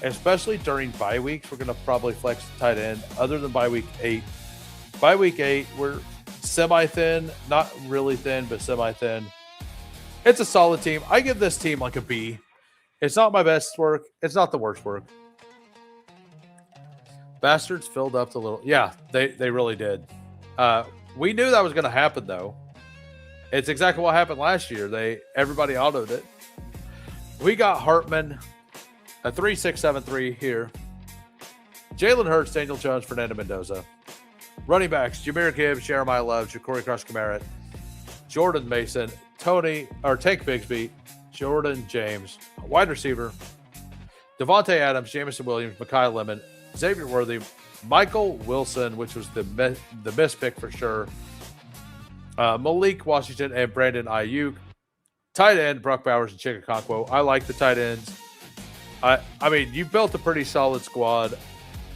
especially during bye weeks. We're going to probably flex tight end other than bye week 8. By week 8, we're semi-thin, not really thin, but semi-thin. It's a solid team. I give this team like a B. It's not my best work. It's not the worst work. Bastards filled up the little. Yeah, they really did. We knew that was going to happen, though. It's exactly what happened last year. Everybody autoed it. We got Hartman, a 3-6-7-3 here. Jalen Hurts, Daniel Jones, Fernando Mendoza. Running backs, Jameer Gibbs, Jeremiah Love, Ja'Cory Crush-Kamara, Jordan Mason, Tank Bigsby, Jordan James. Wide receiver, Devontae Adams, Jamison Williams, Mekhi Lemon, Xavier Worthy, Michael Wilson, which was the missed pick for sure, Malik Washington, and Brandon Ayuk. Tight end, Brock Bowers and Chika Okonkwo. I like the tight ends. I mean, you built a pretty solid squad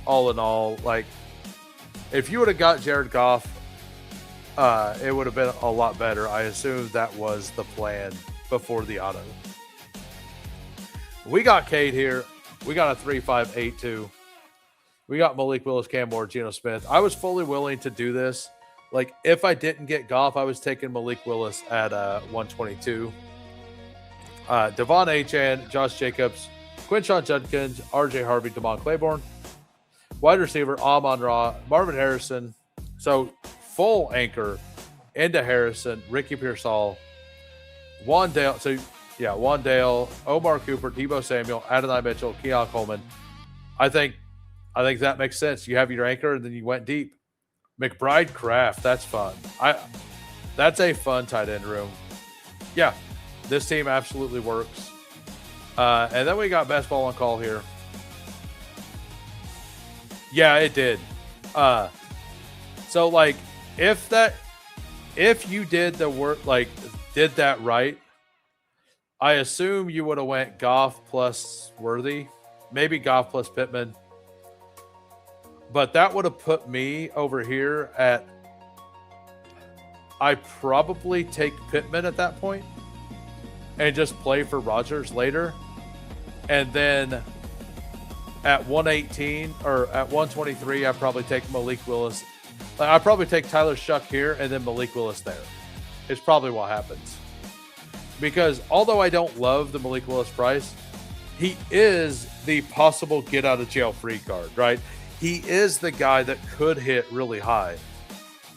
all in all. Like, if you would have got Jared Goff, it would have been a lot better. I assume that was the plan before the auto. We got Cade here. We got a 3.582. We got Malik Willis, Cam Moore, Geno Smith. I was fully willing to do this. Like, if I didn't get Goff, I was taking Malik Willis at 122. Devon Achane, Josh Jacobs, Quinshon Judkins, RJ Harvey, Damon Claiborne. Wide receiver, Amon-Ra, Marvin Harrison. So, full anchor into Harrison, Ricky Pearsall, Wandale. Wandale, Omar Cooper, Deebo Samuel, Adonai Mitchell, Keon Coleman. I think that makes sense. You have your anchor, and then you went deep. McBride Kraft, that's fun. That's a fun tight end room. Yeah, this team absolutely works. And then we got best ball on call here. Yeah, it did. So like, if you did the work, like did that right, I assume you would have went Goff plus Worthy, maybe Goff plus Pittman. But that would have put me over here at, I probably take Pittman at that point and just play for Rodgers later. And then at 118 or at 123, I probably take Malik Willis. I probably take Tyler Shuck here and then Malik Willis there. It's probably what happens. Because although I don't love the Malik Willis price, he is the possible get out of jail free card, right? He is the guy that could hit really high.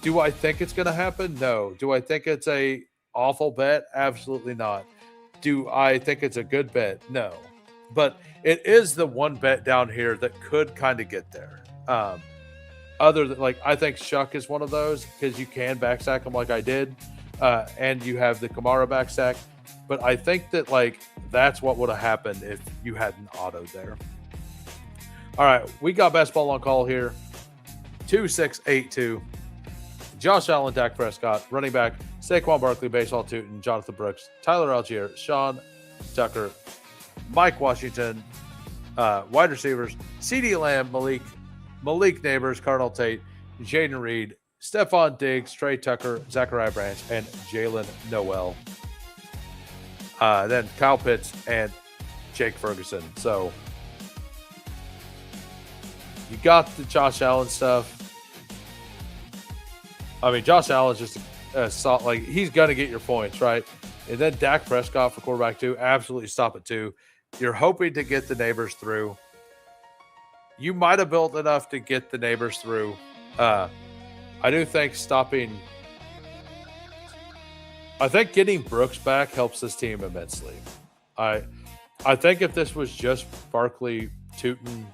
Do I think it's going to happen? No. Do I think it's a awful bet? Absolutely not. Do I think it's a good bet? No. But it is the one bet down here that could kind of get there. Other than, like, I think Shuck is one of those because you can backstack him like I did. And you have the Kamara backstack. But I think that, like, that's what would have happened if you had an auto there. All right, we got best ball on call here. 2682. Josh Allen, Dak Prescott, running back, Saquon Barkley, baseball Tootin, Jonathan Brooks, Tyler Algier, Sean Tucker, Mike Washington, wide receivers, CeeDee Lamb, Malik Neighbors, Cardinal Tate, Jaden Reed, Stephon Diggs, Trey Tucker, Zachariah Branch, and Jalen Noel. Then Kyle Pitts and Jake Ferguson. So you got the Josh Allen stuff. I mean, Josh Allen's just like, he's going to get your points, right? And then Dak Prescott for quarterback 2, absolutely stop at 2. You're hoping to get the Neighbors through. You might have built enough to get the Neighbors through. I do think I think getting Brooks back helps this team immensely. I think if this was just Barkley, Tootin,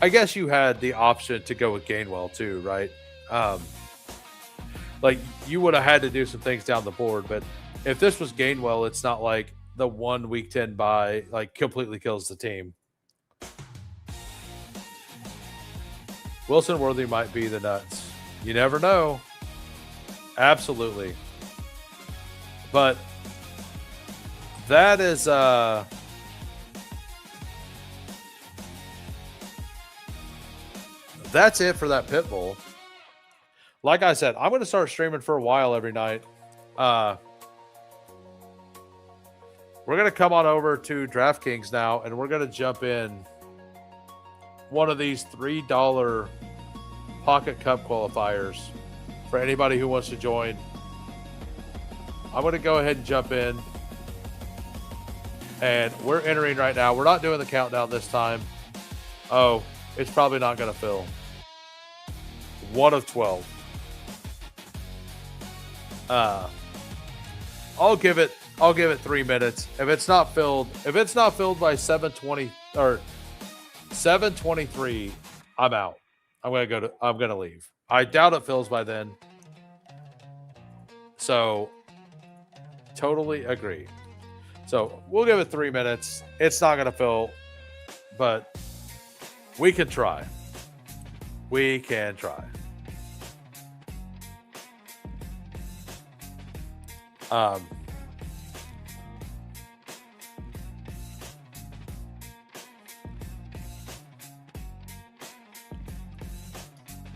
I guess you had the option to go with Gainwell too, right? Like, you would have had to do some things down the board, but if this was Gainwell, it's not like the 1 week 10 bye like completely kills the team. Wilson Worthy might be the nuts. You never know. Absolutely. But that is that's it for that pit bull. Like I said, I'm going to start streaming for a while every night. We're going to come on over to DraftKings now, and we're going to jump in one of these $3 Pocket Cup qualifiers for anybody who wants to join. I'm going to go ahead and jump in. And we're entering right now. We're not doing the countdown this time. Oh, it's probably not going to fill. 1 of 12. I'll give it 3 minutes. If it's not filled by 7:20 or 7:23, I'm out. I'm going to leave. I doubt it fills by then. So, totally agree. So, we'll give it 3 minutes. It's not going to fill, but we can try. We can try.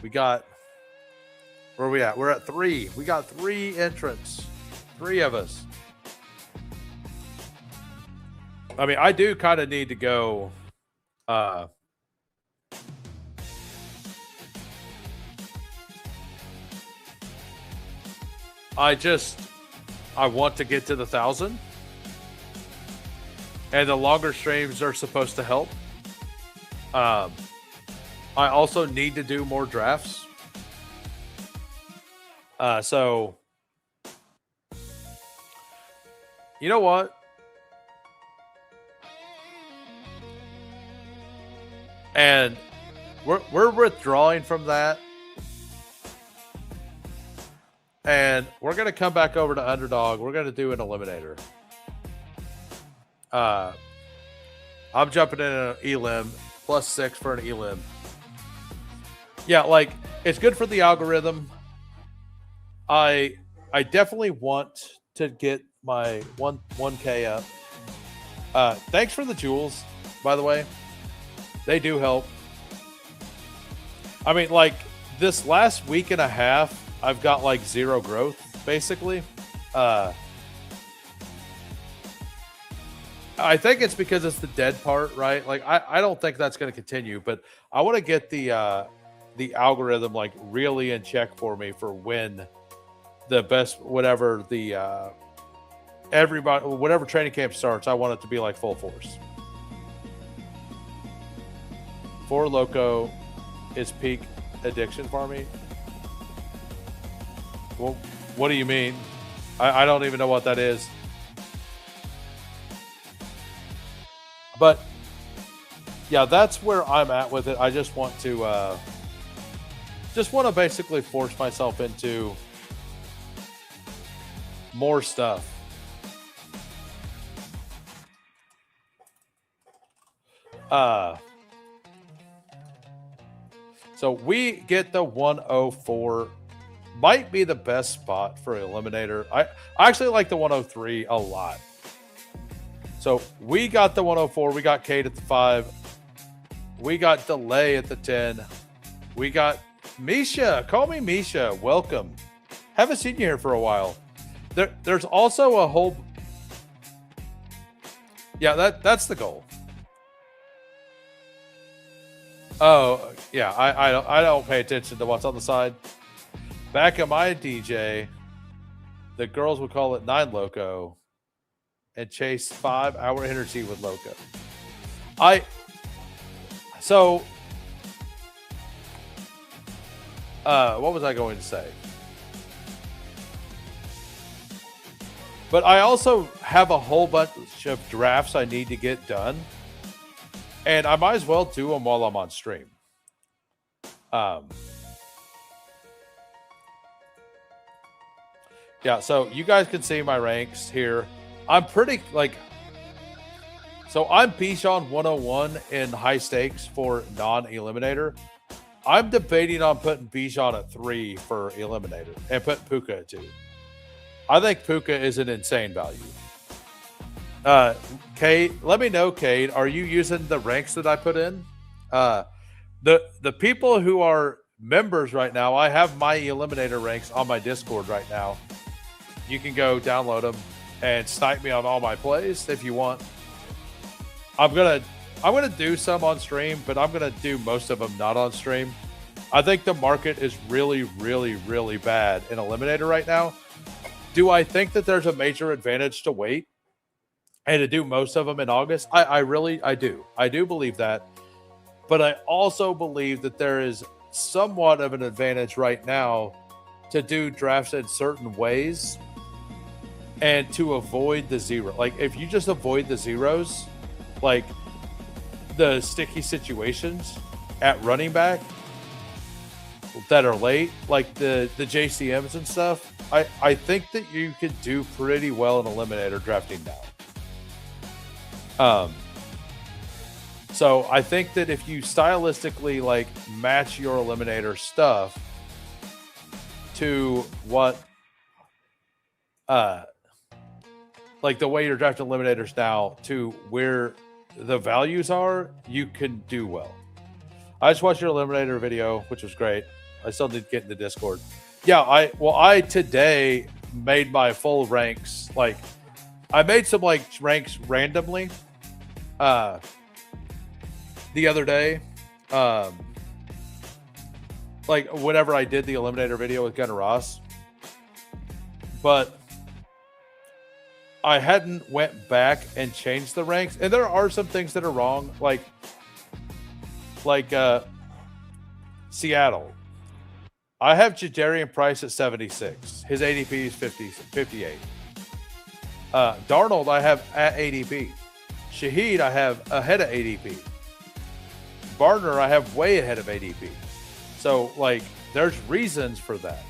We got, where are we at? We're at 3. We got 3 entrants. 3 of us. I mean, I do kind of need to go. I want to get to the 1,000. And the longer streams are supposed to help. I also need to do more drafts. So, you know what? And we're withdrawing from that. And we're going to come back over to Underdog. We're going to do an eliminator. I'm jumping in an Elim, +6 for an Elim. Yeah, like, it's good for the algorithm. I definitely want to get my 1K up. Thanks for the jewels, by the way. They do help. I mean, like, this last week and a half, I've got like 0 growth, basically. I think it's because it's the dead part, right? Like, I don't think that's going to continue, but I want to get the algorithm like really in check for me for when the best, whatever the everybody, whatever training camp starts. I want it to be like full force. 4 Loco is peak addiction for me. Well, what do you mean? I don't even know what that is. But yeah, that's where I'm at with it. I just want to basically force myself into more stuff. So we get the 104. Might be the best spot for Eliminator. I actually like the 103 a lot. So we got the 104. We got Kate at the 5. We got Delay at the 10. We got Misha. Call me Misha. Welcome. Haven't seen you here for a while. There's also a whole... Yeah, that's the goal. Oh, yeah. I don't pay attention to what's on the side. Back at my DJ, the girls would call it 9 Loco and chase 5-hour energy with Loco. What was I going to say? But I also have a whole bunch of drafts I need to get done. And I might as well do them while I'm on stream. Yeah, so you guys can see my ranks here. I'm pretty, like... So I'm Bichon 101 in high stakes for non-eliminator. I'm debating on putting Bichon at 3 for eliminator and putting Puka at 2. I think Puka is an insane value. Kate, let me know, Kate, are you using the ranks that I put in? The people who are members right now, I have my eliminator ranks on my Discord right now. You can go download them and snipe me on all my plays if you want. I'm gonna do some on stream, but I'm gonna do most of them not on stream. I think the market is really, really, really bad in eliminator right now. Do I think that there's a major advantage to wait and to do most of them in August? I do. I do believe that. But I also believe that there is somewhat of an advantage right now to do drafts in certain ways and to avoid the zero. Like, if you just avoid the zeros, like the sticky situations at running back, that are late, like the JCMs and stuff, I think that you could do pretty well in Eliminator drafting now. So I think that if you stylistically like match your Eliminator stuff to what like the way you're drafting Eliminators now to where the values are, you can do well. I just watched your Eliminator video, which was great. I still need to get in the Discord. Yeah, I today made my full ranks. Like I made some like ranks randomly the other day. Like whenever I did the Eliminator video with Gunnar Ross. But I hadn't went back and changed the ranks. And there are some things that are wrong. Like Seattle. I have Jadarian Price at 76. His ADP is 58. Darnold I have at ADP. Shaheed I have ahead of ADP. Gardner I have way ahead of ADP. So like there's reasons for that.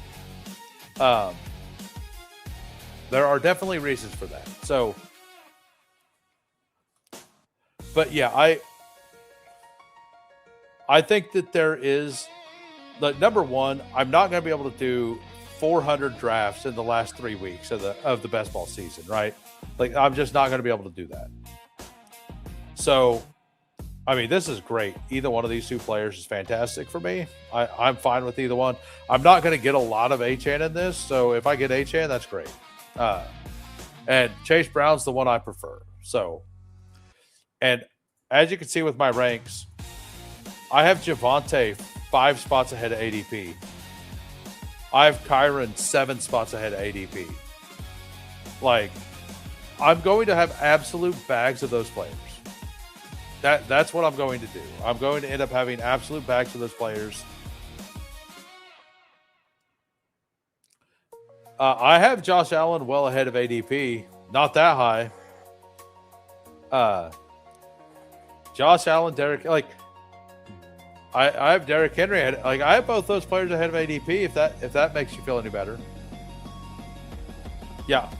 There are definitely reasons for that. So but yeah, I think that there is like number one, I'm not going to be able to do 400 drafts in the last 3 weeks of the best ball season, right? Like I'm just not going to be able to do that. So, I mean, this is great. Either one of these two players is fantastic for me. I'm fine with either one. I'm not going to get a lot of Achane in this, so if I get Achane, that's great. And Chase Brown's the one I prefer. So, and as you can see with my ranks, I have Javonte 5 spots ahead of ADP. I have Kyron 7 spots ahead of ADP. Like, I'm going to have absolute bags of those players. That's what I'm going to do. I'm going to end up having absolute bags of those players. I have Josh Allen well ahead of ADP. Not that high. Josh Allen, Derek, like I have Derrick Henry ahead. Like I have both those players ahead of ADP. If that makes you feel any better. Yeah,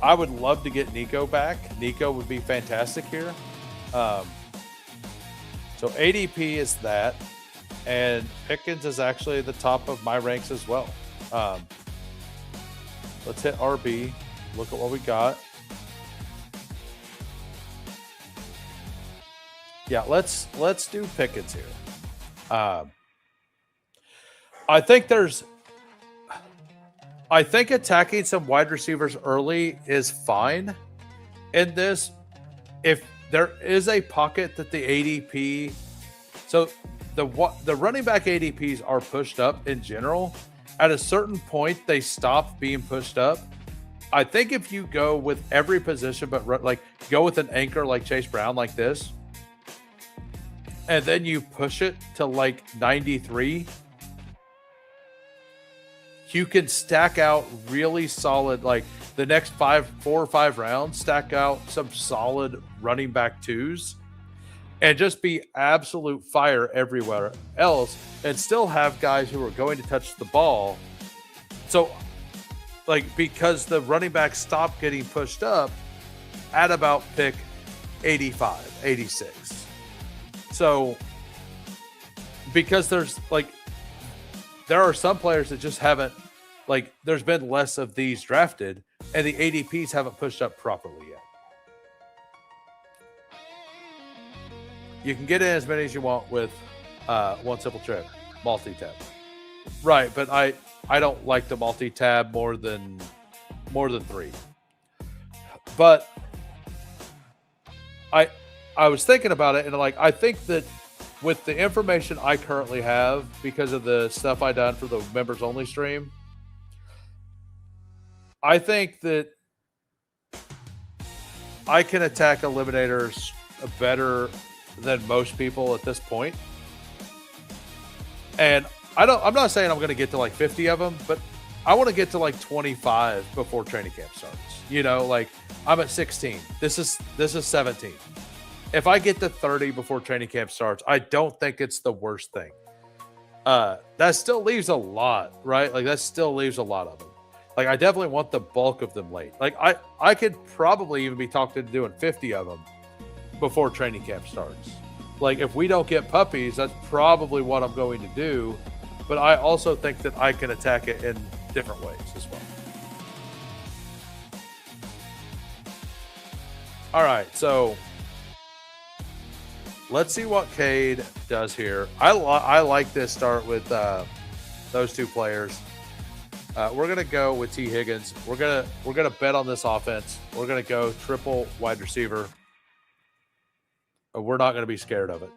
I would love to get Nico back. Nico would be fantastic here. So ADP is that, and Pickens is actually at the top of my ranks as well. Let's hit RB. Look at what we got. Yeah, let's do Pickens here. I think attacking some wide receivers early is fine in this. If there is a pocket that the ADP, so the running back ADPs are pushed up in general. At a certain point, they stop being pushed up. I think if you go with every position, but like go with an anchor like Chase Brown, like this, and then you push it to like 93, you can stack out really solid, like the next 4 or 5 rounds, stack out some solid running back twos and just be absolute fire everywhere else and still have guys who are going to touch the ball. So like, because the running backs stop getting pushed up at about pick 85, 86. So because there are some players that just haven't, like there's been less of these drafted and the ADPs haven't pushed up properly yet. You can get in as many as you want with one simple trick, multi-tab. Right, but I don't like the multi-tab more than 3. But I was thinking about it and like I think that with the information I currently have because of the stuff I done for the members only stream, I think that I can attack eliminators better than most people at this point. And I'm not saying I'm going to get to like 50 of them, but I want to get to like 25 before training camp starts. You know, like I'm at 16. This is 17. If I get to 30 before training camp starts, I don't think it's the worst thing. that still leaves a lot, right? Like that still leaves a lot of them. Like I definitely want the bulk of them late. Like I could probably even be talked into doing 50 of them before training camp starts. Like if we don't get puppies, that's probably what I'm going to do. But I also think that I can attack it in different ways as well. All right, so let's see what Cade does here. I like this start with those two players. We're gonna go with T. Higgins. We're gonna bet on this offense. We're gonna go triple wide receiver. We're not gonna be scared of it.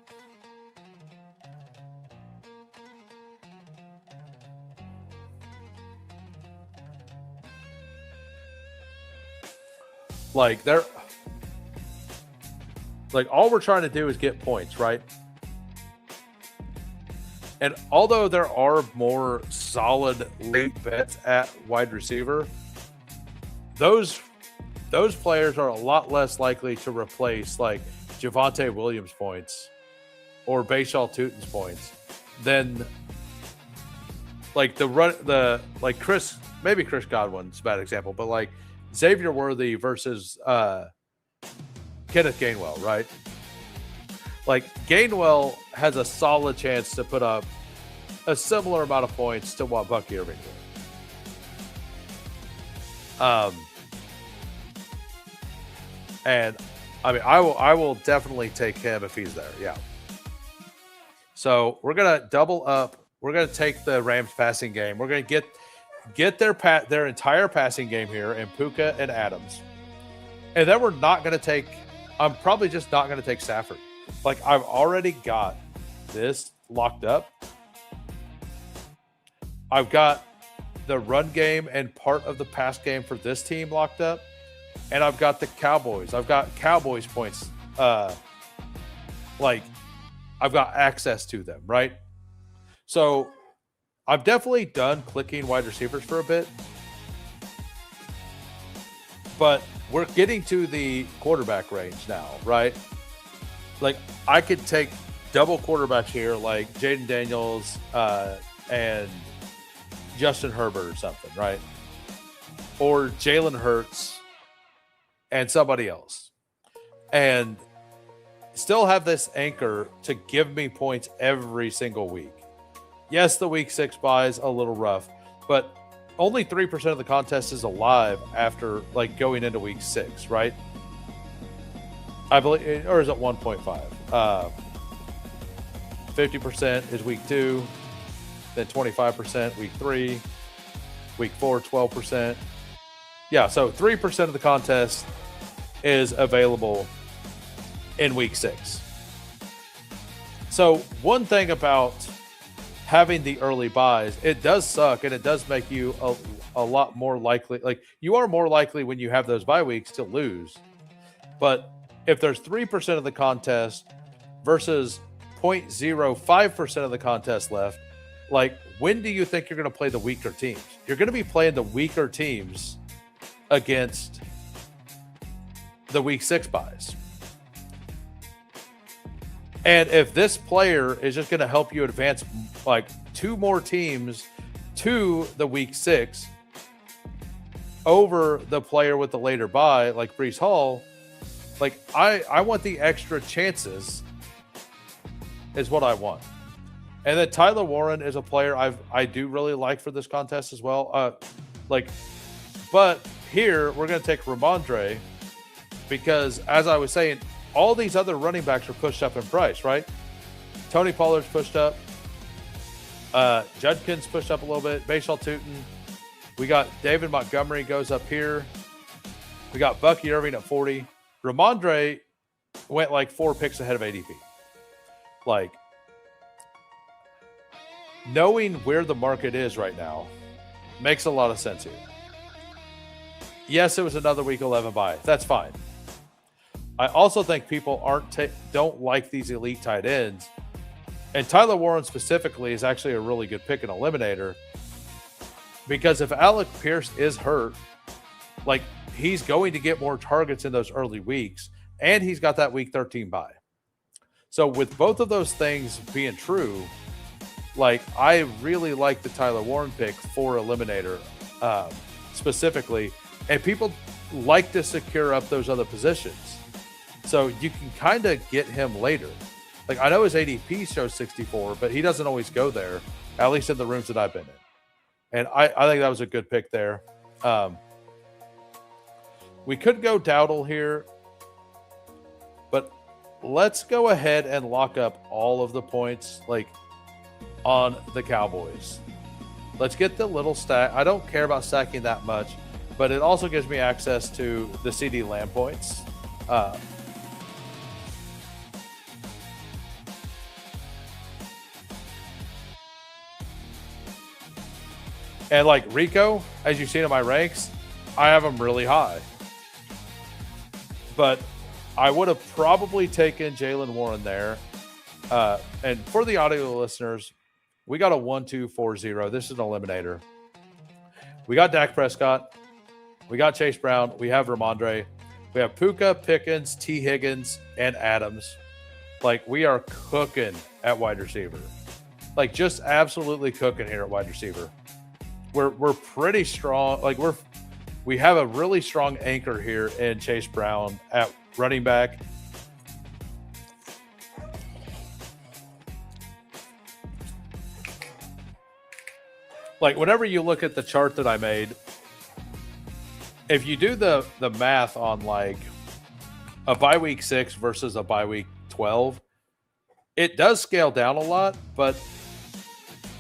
Like all we're trying to do is get points, right? And although there are more solid late bets at wide receiver, those players are a lot less likely to replace like Javonte Williams points or Bayshaw Tutin's points than like Chris Godwin's a bad example, but like Xavier Worthy versus Kenneth Gainwell, right? Like Gainwell has a solid chance to put up a similar amount of points to what Bucky Irving did. And I mean, I will definitely take him if he's there. Yeah. So we're gonna double up. We're gonna take the Rams passing game. We're gonna get their entire passing game here in Puka and Adams, and then we're not gonna take. I'm probably just not gonna take Stafford. Like I've already got this locked up. I've got the run game and part of the pass game for this team locked up. And I've got the Cowboys. I've got Cowboys points. Like I've got access to them, right? So I've definitely done clicking wide receivers for a bit. But we're getting to the quarterback range now, right? Like I could take double quarterbacks here, like Jaden Daniels and Justin Herbert or something, right? Or Jalen Hurts and somebody else. And still have this anchor to give me points every single week. Yes, the week 6 bye is a little rough, but only 3% of the contest is alive after like going into week 6, right? I believe, or is it 1.5? 50% is week 2, then 25% week 3, week 4, 12%. Yeah, so 3% of the contest is available in week 6. So one thing about having the early buys, it does suck and it does make you a lot more likely. Like you are more likely when you have those bye weeks to lose. But if there's 3% of the contest versus 0.05% of the contest left, like when do you think you're going to play the weaker teams? You're going to be playing the weaker teams against the week 6 buys. And if this player is just going to help you advance like 2 more teams to the week 6 over the player with the later bye, like Breece Hall, like I want the extra chances is what I want. And then Tyler Warren is a player I do really like for this contest as well. But here we're going to take Ramondre because, as I was saying, all these other running backs are pushed up in price, right? Tony Pollard's pushed up. Judkins pushed up a little bit. Bayshaw Tutin. We got David Montgomery goes up here. We got Bucky Irving at 40. Ramondre went like 4 picks ahead of ADP. Like, knowing where the market is right now makes a lot of sense here. Yes, it was another week 11 bye. That's fine. I also think people don't like these elite tight ends. And Tyler Warren specifically is actually a really good pick and eliminator because if Alec Pierce is hurt, like he's going to get more targets in those early weeks and he's got that week 13 bye. So with both of those things being true, Like, I really like the Tyler Warren pick for Eliminator specifically, and people like to secure up those other positions. So you can kind of get him later. Like, I know his ADP shows 64, but he doesn't always go there, at least in the rooms that I've been in. And I think that was a good pick there. We could go Dowdle here, but let's go ahead and lock up all of the points, like, on the Cowboys. Let's get the little stack. I don't care about stacking that much, but it also gives me access to the CD Lamb points. And like Rico, as you've seen in my ranks, I have him really high. But I would have probably taken Jalen Warren there. And for the audio listeners, we got a 1-2-4-0. This is an eliminator. We got Dak Prescott. We got Chase Brown. We have Ramondre. We have Puka, Pickens, T. Higgins, and Adams. Like, we are cooking at wide receiver. Like, just absolutely cooking here at wide receiver. We're pretty strong. Like, we have a really strong anchor here in Chase Brown at running back. Like, whenever you look at the chart that I made, if you do the math on like a bye week 6 versus a bye week 12, it does scale down a lot, but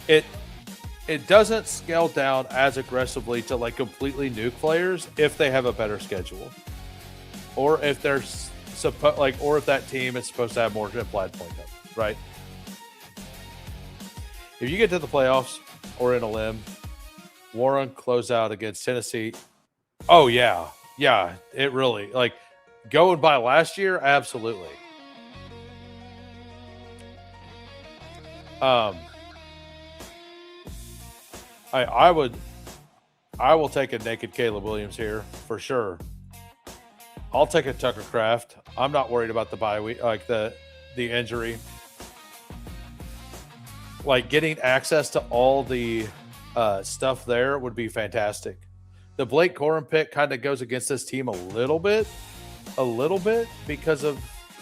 it doesn't scale down as aggressively to like completely nuke players if they have a better schedule, or if they're or if that team is supposed to have more implied point up, right? If you get to the playoffs or in Elim, Warren close out against Tennessee. Oh yeah, it really, like, going by last year, absolutely. I will take a naked Caleb Williams here for sure. I'll take a Tucker Kraft. I'm not worried about the bye week, like the injury. Like, getting access to all the stuff there would be fantastic. The Blake Corum pick kind of goes against this team a little bit because of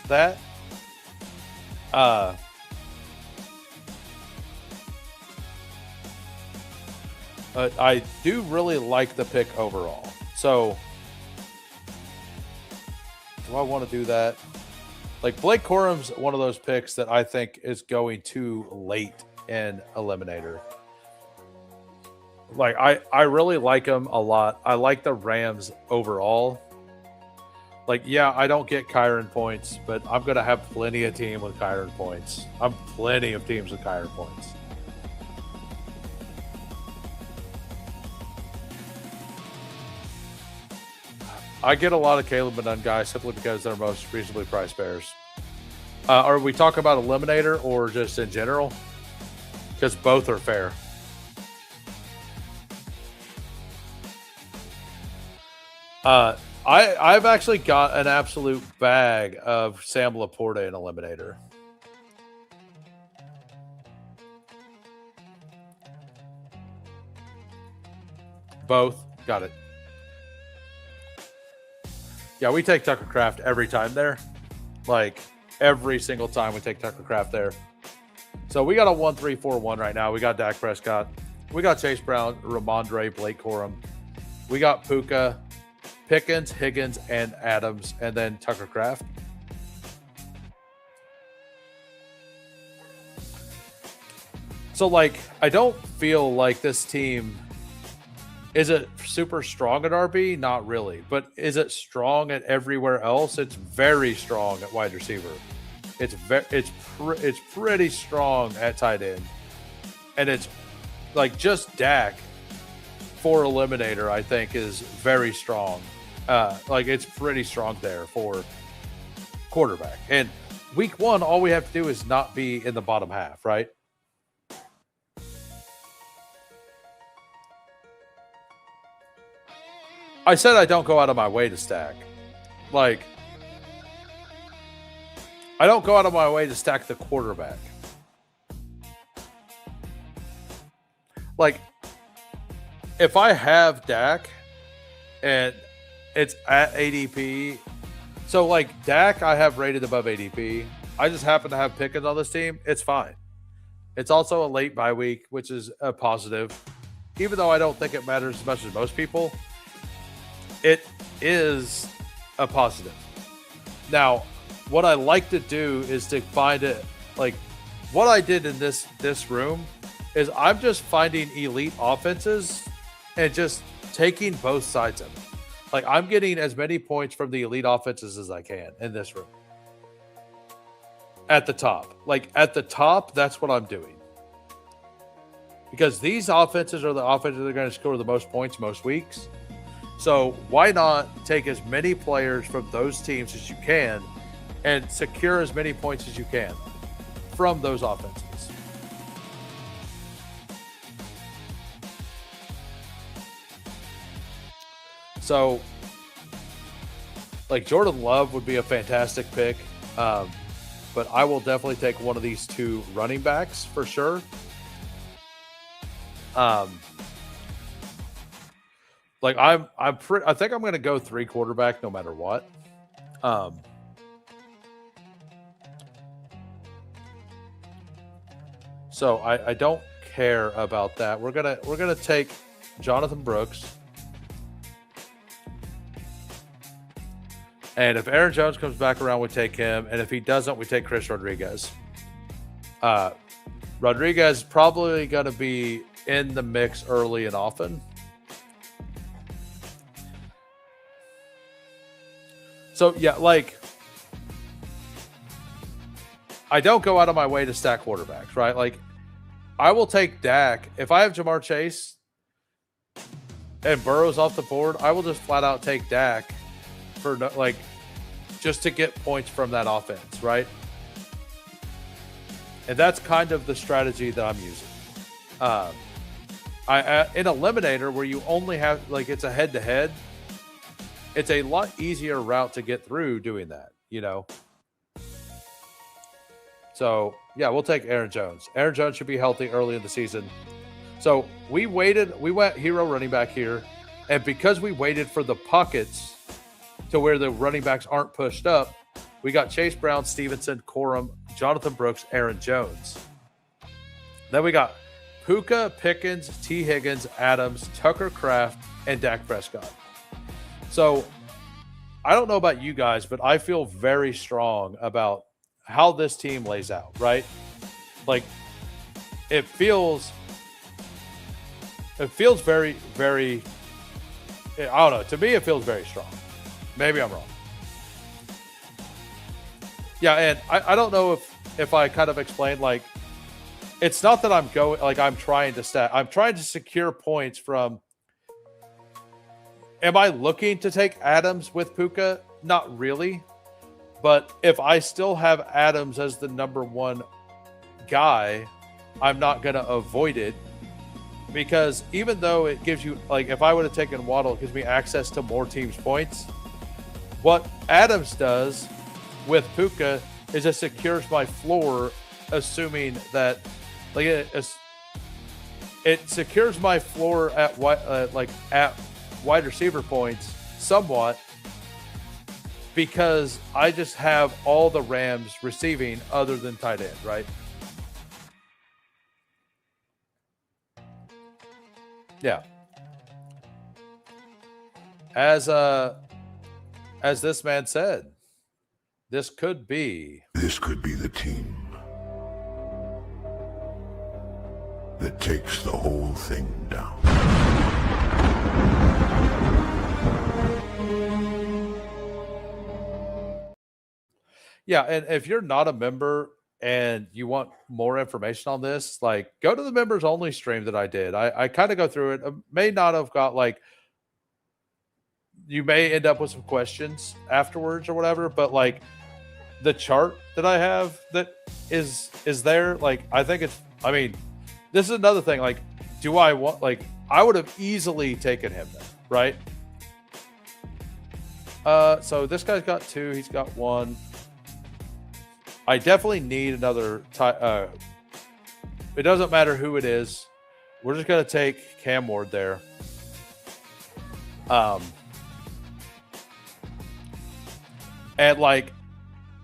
that. I do really like the pick overall. So, do I want to do that? Like, Blake Corum's one of those picks that I think is going too late in Eliminator. Like, I really like him a lot. I like the Rams overall. Like, yeah, I don't get Kyron points, but I'm going to have plenty of team with Kyron points. I'm plenty of teams with Kyron points. I get a lot of Caleb and Nunn guys simply because they're most reasonably priced bears. Are we talking about Eliminator or just in general? Because both are fair. I've actually got an absolute bag of Sam Laporta in Eliminator. Both. Got it. Yeah, we take Tucker Kraft every time there. Like, every single time we take Tucker Kraft there. So we got a 1-3-4-1 right now. We got Dak Prescott. We got Chase Brown, Ramondre, Blake Corum. We got Puka, Pickens, Higgins, and Adams, and then Tucker Kraft. So, like, I don't feel like this team... Is it super strong at RB? Not really. But is it strong at everywhere else? It's very strong at wide receiver. It's pretty strong at tight end. And it's like just Dak for Eliminator, I think, is very strong. Like, it's pretty strong there for quarterback. And week 1, all we have to do is not be in the bottom half, right? I said I don't go out of my way to stack. Like, I don't go out of my way to stack the quarterback. like if I have Dak and it's at ADP, so like Dak I have rated above ADP. I just happen to have Pickens on this team. It's fine. It's also a late bye week, which is a positive. Even though I don't think it matters as much as most people, it is a positive. Now, what I like to do is to find it, like what I did in this room is I'm just finding elite offenses and just taking both sides of it. Like I'm getting as many points from the elite offenses as I can in this room. At the top. Like at the top, that's what I'm doing. Because these offenses are the offenses that are going to score the most points most weeks. So why not take as many players from those teams as you can and secure as many points as you can from those offenses? So, like Jordan Love would be a fantastic pick, but I will definitely take one of these two running backs for sure. Like I think I'm going to go 3 quarterback no matter what. So I don't care about that. We're gonna take Jonathan Brooks. And if Aaron Jones comes back around, we take him. And if he doesn't, we take Chris Rodriguez. Rodriguez is probably going to be in the mix early and often. So, yeah, like, I don't go out of my way to stack quarterbacks, right? Like, I will take Dak. If I have Jamar Chase and Burrow's off the board, I will just flat out take Dak for, like, just to get points from that offense, right? And that's kind of the strategy that I'm using. In Eliminator, where you only have, like, it's a head-to-head, it's a lot easier route to get through doing that, you know? So, yeah, we'll take Aaron Jones. Aaron Jones should be healthy early in the season. So we went hero running back here, and because we waited for the pockets to where the running backs aren't pushed up, we got Chase Brown, Stevenson, Corum, Jonathan Brooks, Aaron Jones. Then we got Puka, Pickens, T. Higgins, Adams, Tucker Kraft, and Dak Prescott. So I don't know about you guys, but I feel very strong about how this team lays out, right? Like it feels very, very, I don't know. To me, it feels very strong. Maybe I'm wrong. Yeah, and I don't know if I kind of explained, like, it's not that I'm trying to stack. I'm trying to secure points from. Am I looking to take Adams with Puka? Not really. But if I still have Adams as the number one guy, I'm not going to avoid it. Because even though it gives you, like, if I would have taken Waddle, it gives me access to more teams' points. What Adams does with Puka is it secures my floor, assuming that, like, it secures my floor at wide receiver points somewhat, because I just have all the Rams receiving other than tight end, right? Yeah. As this man said, this could be the team that takes the whole thing down. Yeah, and if you're not a member and you want more information on this, like, go to the members only stream that I did. I kind of go through it. I may not have got, like, you may end up with some questions afterwards or whatever, but like the chart that I have that is there, like, I think it's, I mean, this is another thing. Like, do I want, like, I would have easily taken him then, right? So this guy's got 2, he's got 1. I definitely need another it doesn't matter who it is. we're just going to take Cam Ward there. And like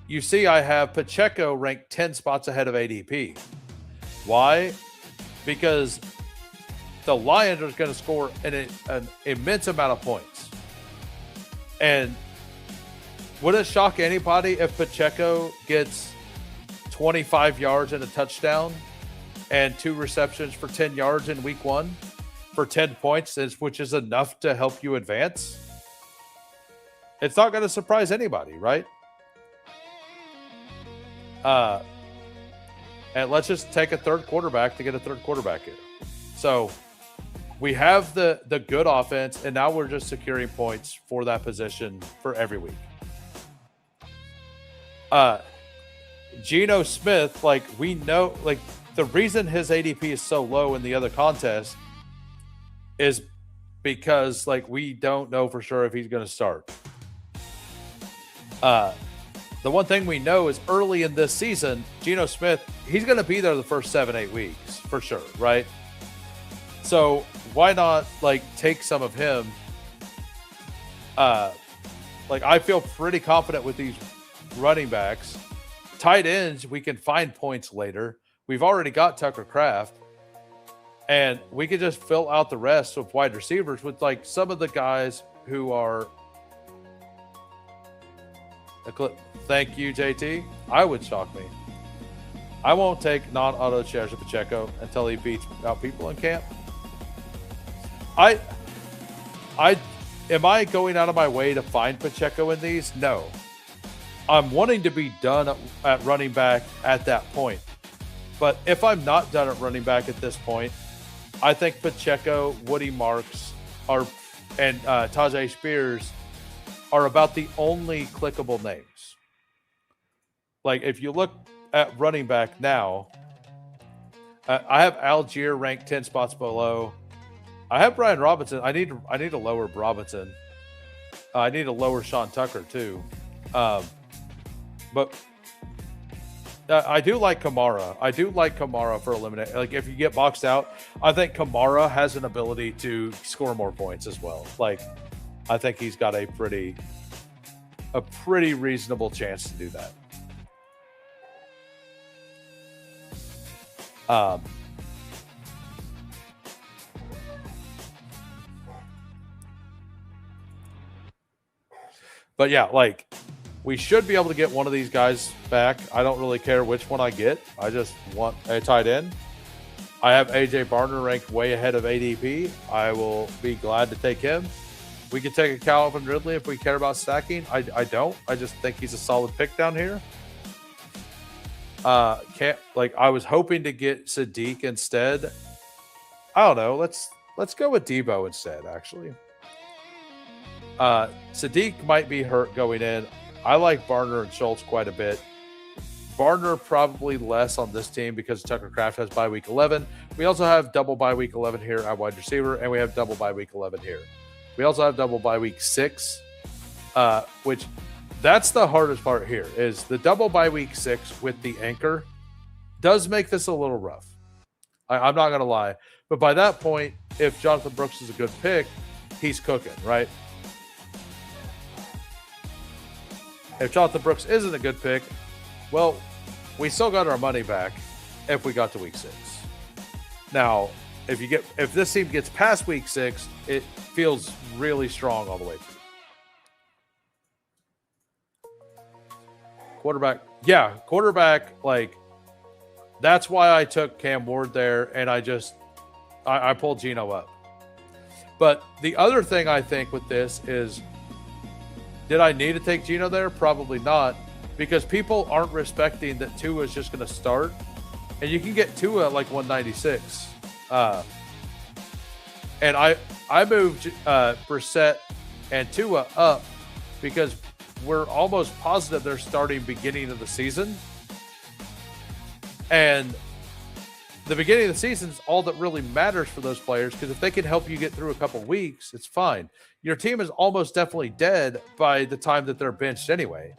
you see, I have Pacheco ranked 10 spots ahead of ADP. Why? Because the Lions are going to score an immense amount of points. And would it shock anybody if Pacheco gets 25 yards and a touchdown and 2 receptions for 10 yards in week 1 for 10 points, which is enough to help you advance? It's not going to surprise anybody, right? And let's just take a third quarterback to get a third quarterback here. So we have the good offense, and now we're just securing points for that position for every week. Geno Smith, like we know, like the reason his ADP is so low in the other contest is because like we don't know for sure if he's going to start. The one thing we know is early in this season, Geno Smith, he's going to be there the first 7-8 weeks for sure, right? So why not like take some of him? Like I feel pretty confident with these running backs. Tight ends, we can find points later. We've already got Tucker Kraft. And we could just fill out the rest of wide receivers with like some of the guys who are. Thank you, JT. I would shock me. I won't take non-auto shares of Pacheco until he beats out people in camp. Am I going out of my way to find Pacheco in these? No. I'm wanting to be done at running back at that point. But if I'm not done at running back at this point, I think Pacheco, Woody Marks, and Tajay Spears are about the only clickable names. Like if you look at running back now, I have Algier ranked 10 spots below. I have Brian Robinson. I need to lower Robinson. I need to lower Sean Tucker too. But I do like Kamara. I do like Kamara for eliminate. Like if you get boxed out, I think Kamara has an ability to score more points as well. Like I think he's got a pretty reasonable chance to do that. But yeah, like we should be able to get one of these guys back. I don't really care which one I get. I just want a tight end. I have AJ Barner ranked way ahead of ADP. I will be glad to take him. We could take a Calvin Ridley if we care about stacking. I don't. I just think he's a solid pick down here. I was hoping to get Sadiq instead. I don't know. Let's go with Debo instead, actually. Sadiq might be hurt going in. I like Barner and Schultz quite a bit. Barner probably less on this team because Tucker Kraft has bye week 11. We also have double bye week 11 here at wide receiver, and we have double bye week 11 here. We also have double bye week 6, which that's the hardest part here is the double bye week 6 with the anchor does make this a little rough. I'm not going to lie. But by that point, if Jonathan Brooks is a good pick, he's cooking, right? If Jonathan Brooks isn't a good pick, well, we still got our money back if we got to week 6. Now, if this team gets past week 6, it feels really strong all the way through. Quarterback, like that's why I took Cam Ward there, and I pulled Geno up. But the other thing I think with this is, did I need to take Geno there? Probably not, because people aren't respecting that Tua is just going to start, and you can get Tua at like 196. And I moved Brissett and Tua up because we're almost positive they're starting beginning of the season. And the beginning of the season is all that really matters for those players, because if they can help you get through a couple weeks, it's fine. Your team is almost definitely dead by the time that they're benched anyway.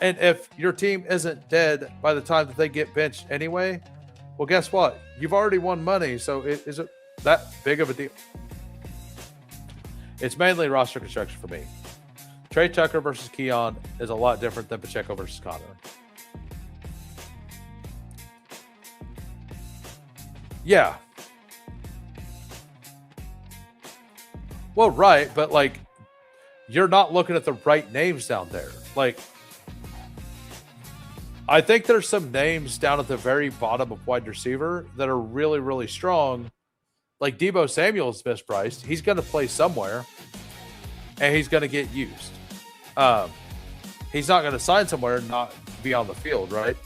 And if your team isn't dead by the time that they get benched anyway, Well, guess what? You've already won money, so is it that big of a deal? It's mainly roster construction for me. Trey Tucker versus Keon is a lot different than Pacheco versus Connor. Yeah. Well, right, but like, you're not looking at the right names down there. Like, I think there's some names down at the very bottom of wide receiver that are really, really strong. Like Deebo Samuel's mispriced. He's going to play somewhere, and he's going to get used. He's not going to sign somewhere and not be on the field, right?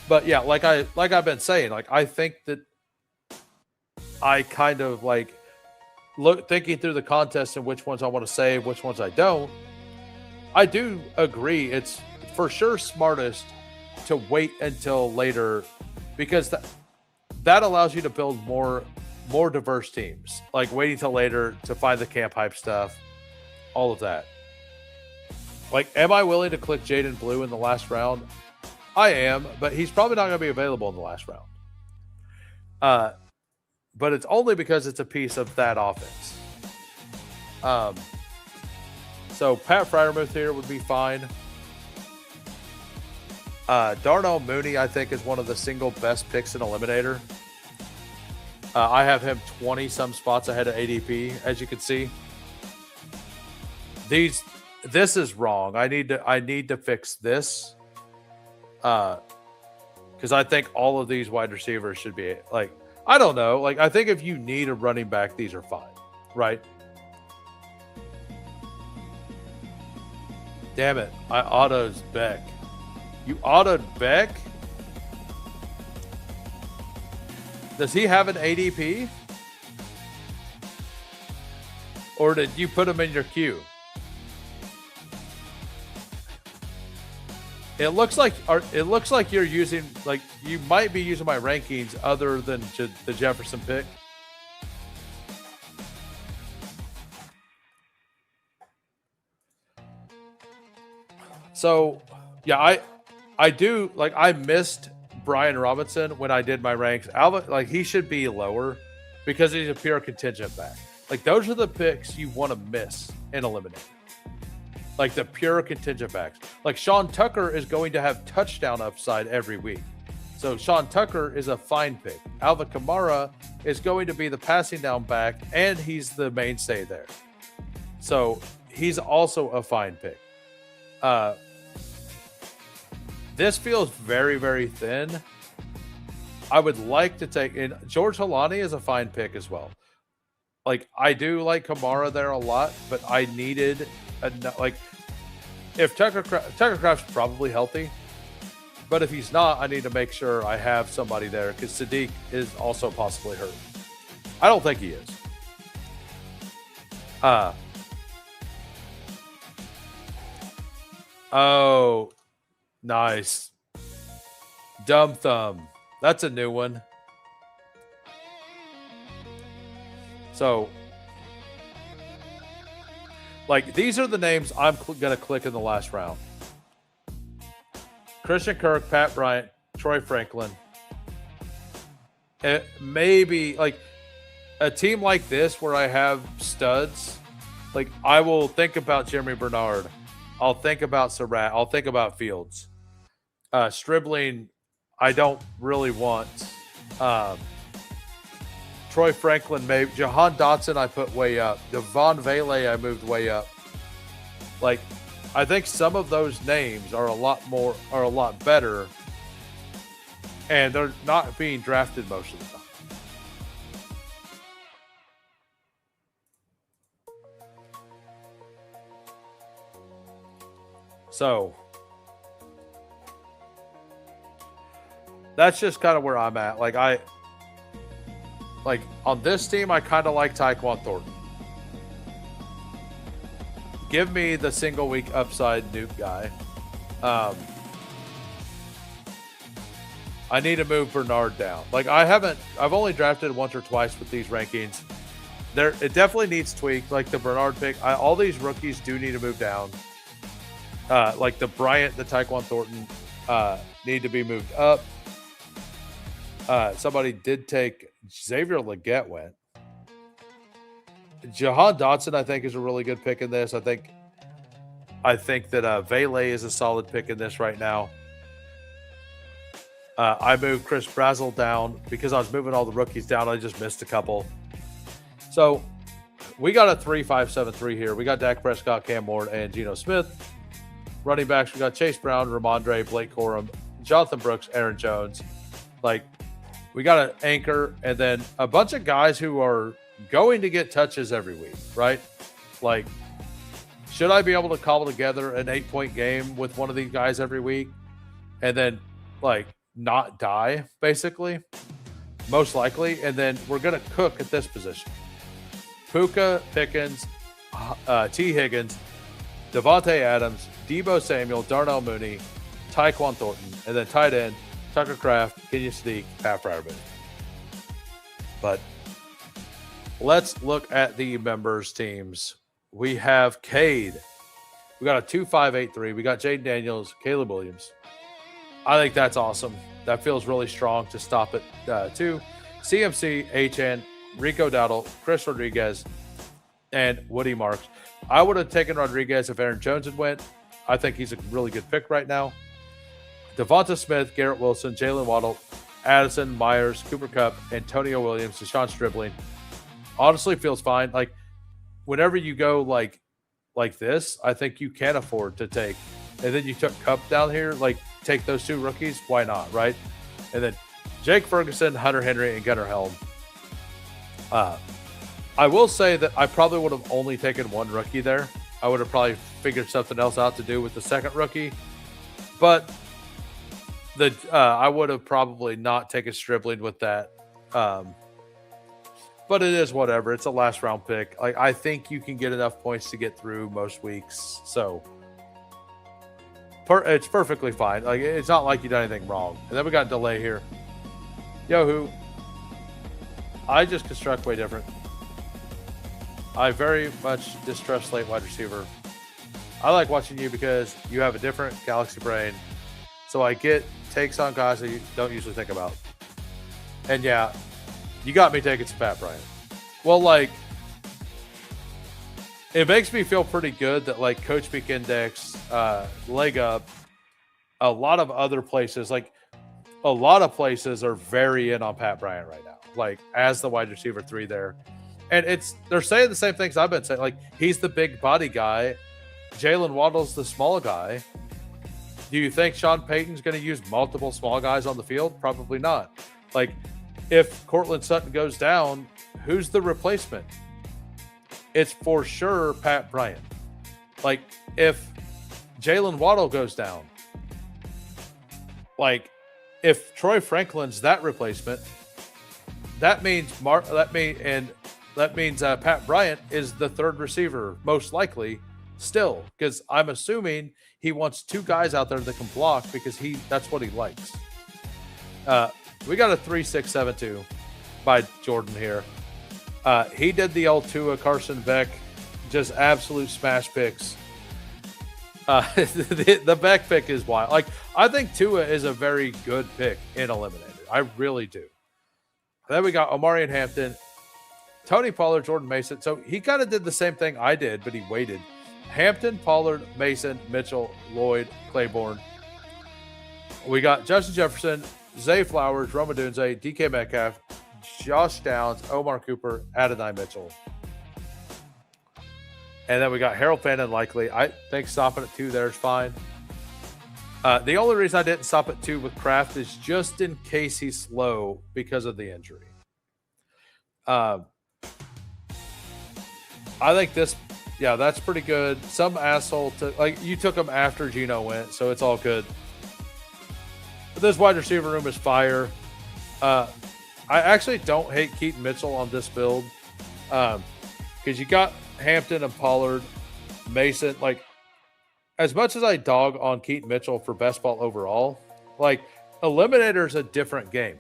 But yeah, like I've been saying, like I think that I kind of like thinking through the contest and which ones I want to save, which ones I don't. I do agree it's for sure smartest to wait until later because that allows you to build more diverse teams. Like waiting till later to find the camp hype stuff, all of that. Like, am I willing to click Jaden Blue in the last round? I am, but he's probably not going to be available in the last round. But it's only because it's a piece of that offense. So Pat Freiermuth here would be fine. Darnell Mooney, I think, is one of the single best picks in Eliminator. I have him 20-some spots ahead of ADP, as you can see. This is wrong. I need to fix this. Because I think all of these wide receivers should be like, I don't know. Like, I think if you need a running back, these are fine, right? Damn it. I autoed Beck. You autoed Beck? Does he have an ADP? Or did you put him in your queue? It looks like you're using, like, you might be using my rankings other than the Jefferson pick. So, yeah, I do, like, I missed Brian Robinson when I did my ranks. Alvin, like, he should be lower because he's a pure contingent back. Like, those are the picks you want to miss and eliminate. Like the pure contingent backs. Like Sean Tucker is going to have touchdown upside every week. So Sean Tucker is a fine pick. Alvin Kamara is going to be the passing down back, and he's the mainstay there. So he's also a fine pick. This feels very, very thin. I would like to take in George Halani is a fine pick as well. Like, I do like Kamara there a lot, but I needed like, if Tucker Craft's probably healthy, but if he's not, I need to make sure I have somebody there because Sadiq is also possibly hurt. I don't think he is. Oh, nice. Dumb Thumb. That's a new one. So, like, these are the names I'm going to click in the last round. Christian Kirk, Pat Bryant, Troy Franklin. Maybe, like, a team like this where I have studs, like, I will think about Jeremy Bernard. I'll think about Surratt. I'll think about Fields. Stribling, I don't really want. Troy Franklin, maybe. Jahan Dotson, I put way up. Devon Vele, I moved way up. Like, I think some of those names are a lot better, and they're not being drafted most of the time. So, that's just kind of where I'm at. Like, on this team, I kind of like Tyquan Thornton. Give me the single week upside nuke guy. I need to move Bernard down. Like, I've only drafted once or twice with these rankings. it definitely needs tweak. Like the Bernard pick, all these rookies do need to move down. Like the Bryant, the Tyquan Thornton need to be moved up. Somebody did take Xavier Leggett went. Jahan Dotson, I think, is a really good pick in this. I think that Vele is a solid pick in this right now. I moved Chris Brazel down because I was moving all the rookies down. I just missed a couple. So we got a 3-5-7-3 here. We got Dak Prescott, Cam Ward, and Geno Smith. Running backs, we got Chase Brown, Ramondre, Blake Corum, Jonathan Brooks, Aaron Jones. Like, we got an anchor, and then a bunch of guys who are going to get touches every week, right? Like, should I be able to cobble together an 8-point game with one of these guys every week and then, like, not die, basically? Most likely. And then we're going to cook at this position. Puka, Pickens, T. Higgins, Devontae Adams, Debo Samuel, Darnell Mooney, Tyquan Thornton, and then tight end, Tucker Kraft, Kenyon Sneak, Pat Fryerman. But let's look at the members' teams. We have Cade. We got a 2-5-8-3. We got Jaden Daniels, Caleb Williams. I think that's awesome. That feels really strong to stop at 2. CMC, HN, Rico Dowdle, Chris Rodriguez, and Woody Marks. I would have taken Rodriguez if Aaron Jones had went. I think he's a really good pick right now. Devonta Smith, Garrett Wilson, Jalen Waddle, Addison, Myers, Cooper Kupp, Antonio Williams, Deshaun Stribling. Honestly, feels fine. Like, whenever you go like this, I think you can afford to take. And then you took Kupp down here, like, take those 2 rookies. Why not, right? And then Jake Ferguson, Hunter Henry, and Gunnar Helm. I will say that I probably would have only taken 1 rookie there. I would have probably figured something else out to do with the second rookie. But I would have probably not taken Stribling with that. But it is whatever. It's a last round pick. Like, I think you can get enough points to get through most weeks. So it's perfectly fine. Like, it's not like you done anything wrong. And then we got delay here. Yo-hoo. I just construct way different. I very much distrust late wide receiver. I like watching you because you have a different galaxy brain. So I get takes on guys that you don't usually think about. And yeah, you got me taking some Pat Bryant. Well, like, it makes me feel pretty good that, like, Coach Peak Index, Leg Up, a lot of other places, like, a lot of places are very in on Pat Bryant right now, like, as the wide receiver 3 there. And they're saying the same things I've been saying. Like, he's the big body guy. Jalen Waddle's the small guy. Do you think Sean Payton's going to use multiple small guys on the field? Probably not. Like, if Cortland Sutton goes down, who's the replacement? It's for sure Pat Bryant. Like, if Jalen Waddle goes down, like, if Troy Franklin's that replacement, that means Pat Bryant is the 3rd receiver, most likely, still, because I'm assuming he wants 2 guys out there that can block because that's what he likes. We got a 3-6-7-2 by Jordan here. He did the old Tua Carson Beck, just absolute smash picks. The Beck pick is wild. Like, I think Tua is a very good pick in Eliminated. I really do. Then we got Omarion Hampton, Tony Pollard, Jordan Mason. So he kind of did the same thing I did, but he waited. Hampton, Pollard, Mason, Mitchell, Lloyd, Claiborne. We got Justin Jefferson, Zay Flowers, Roma Dunze, DK Metcalf, Josh Downs, Omar Cooper, Adonai Mitchell. And then we got Harold Fannin likely. I think stopping at 2 there is fine. The only reason I didn't stop at 2 with Kraft is just in case he's slow because of the injury. I think this, yeah, that's pretty good. Some asshole you took him after Geno went, so it's all good. But this wide receiver room is fire. I actually don't hate Keaton Mitchell on this build because you got Hampton and Pollard, Mason. Like, as much as I dog on Keaton Mitchell for best ball overall, like, Eliminator is a different game.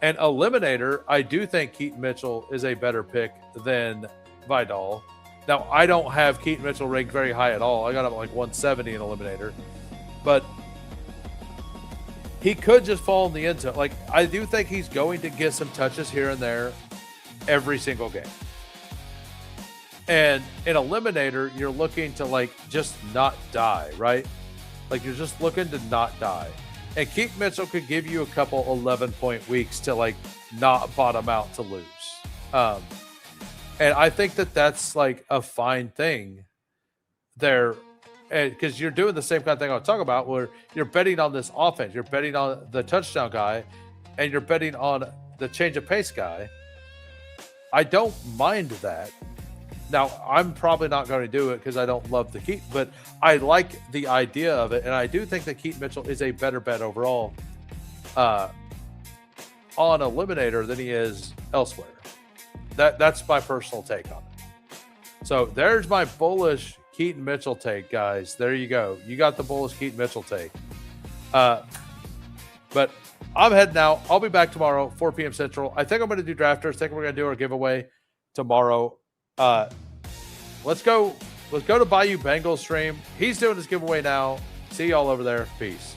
And Eliminator, I do think Keaton Mitchell is a better pick than Vidal. Now, I don't have Keaton Mitchell ranked very high at all. I got him at like 170 in Eliminator. But he could just fall in the end zone. Like, I do think he's going to get some touches here and there every single game. And in Eliminator, you're looking to, like, just not die, right? Like, you're just looking to not die. And Keaton Mitchell could give you a couple 11-point weeks to, like, not bottom out to lose. And I think that that's, like, a fine thing there. Because you're doing the same kind of thing I was talking about, where you're betting on this offense. You're betting on the touchdown guy, and you're betting on the change of pace guy. I don't mind that. Now, I'm probably not going to do it because I don't love the Keaton, but I like the idea of it, and I do think that Keaton Mitchell is a better bet overall on Eliminator than he is elsewhere. That's my personal take on it. So there's my bullish Keaton Mitchell take, guys. There you go. You got the bullish Keaton Mitchell take. But I'm heading out. I'll be back tomorrow, 4 p.m. Central. I think I'm going to do drafters. I think we're going to do our giveaway tomorrow. Let's go to Bayou Bengals stream. He's doing his giveaway now. See y'all over there. Peace.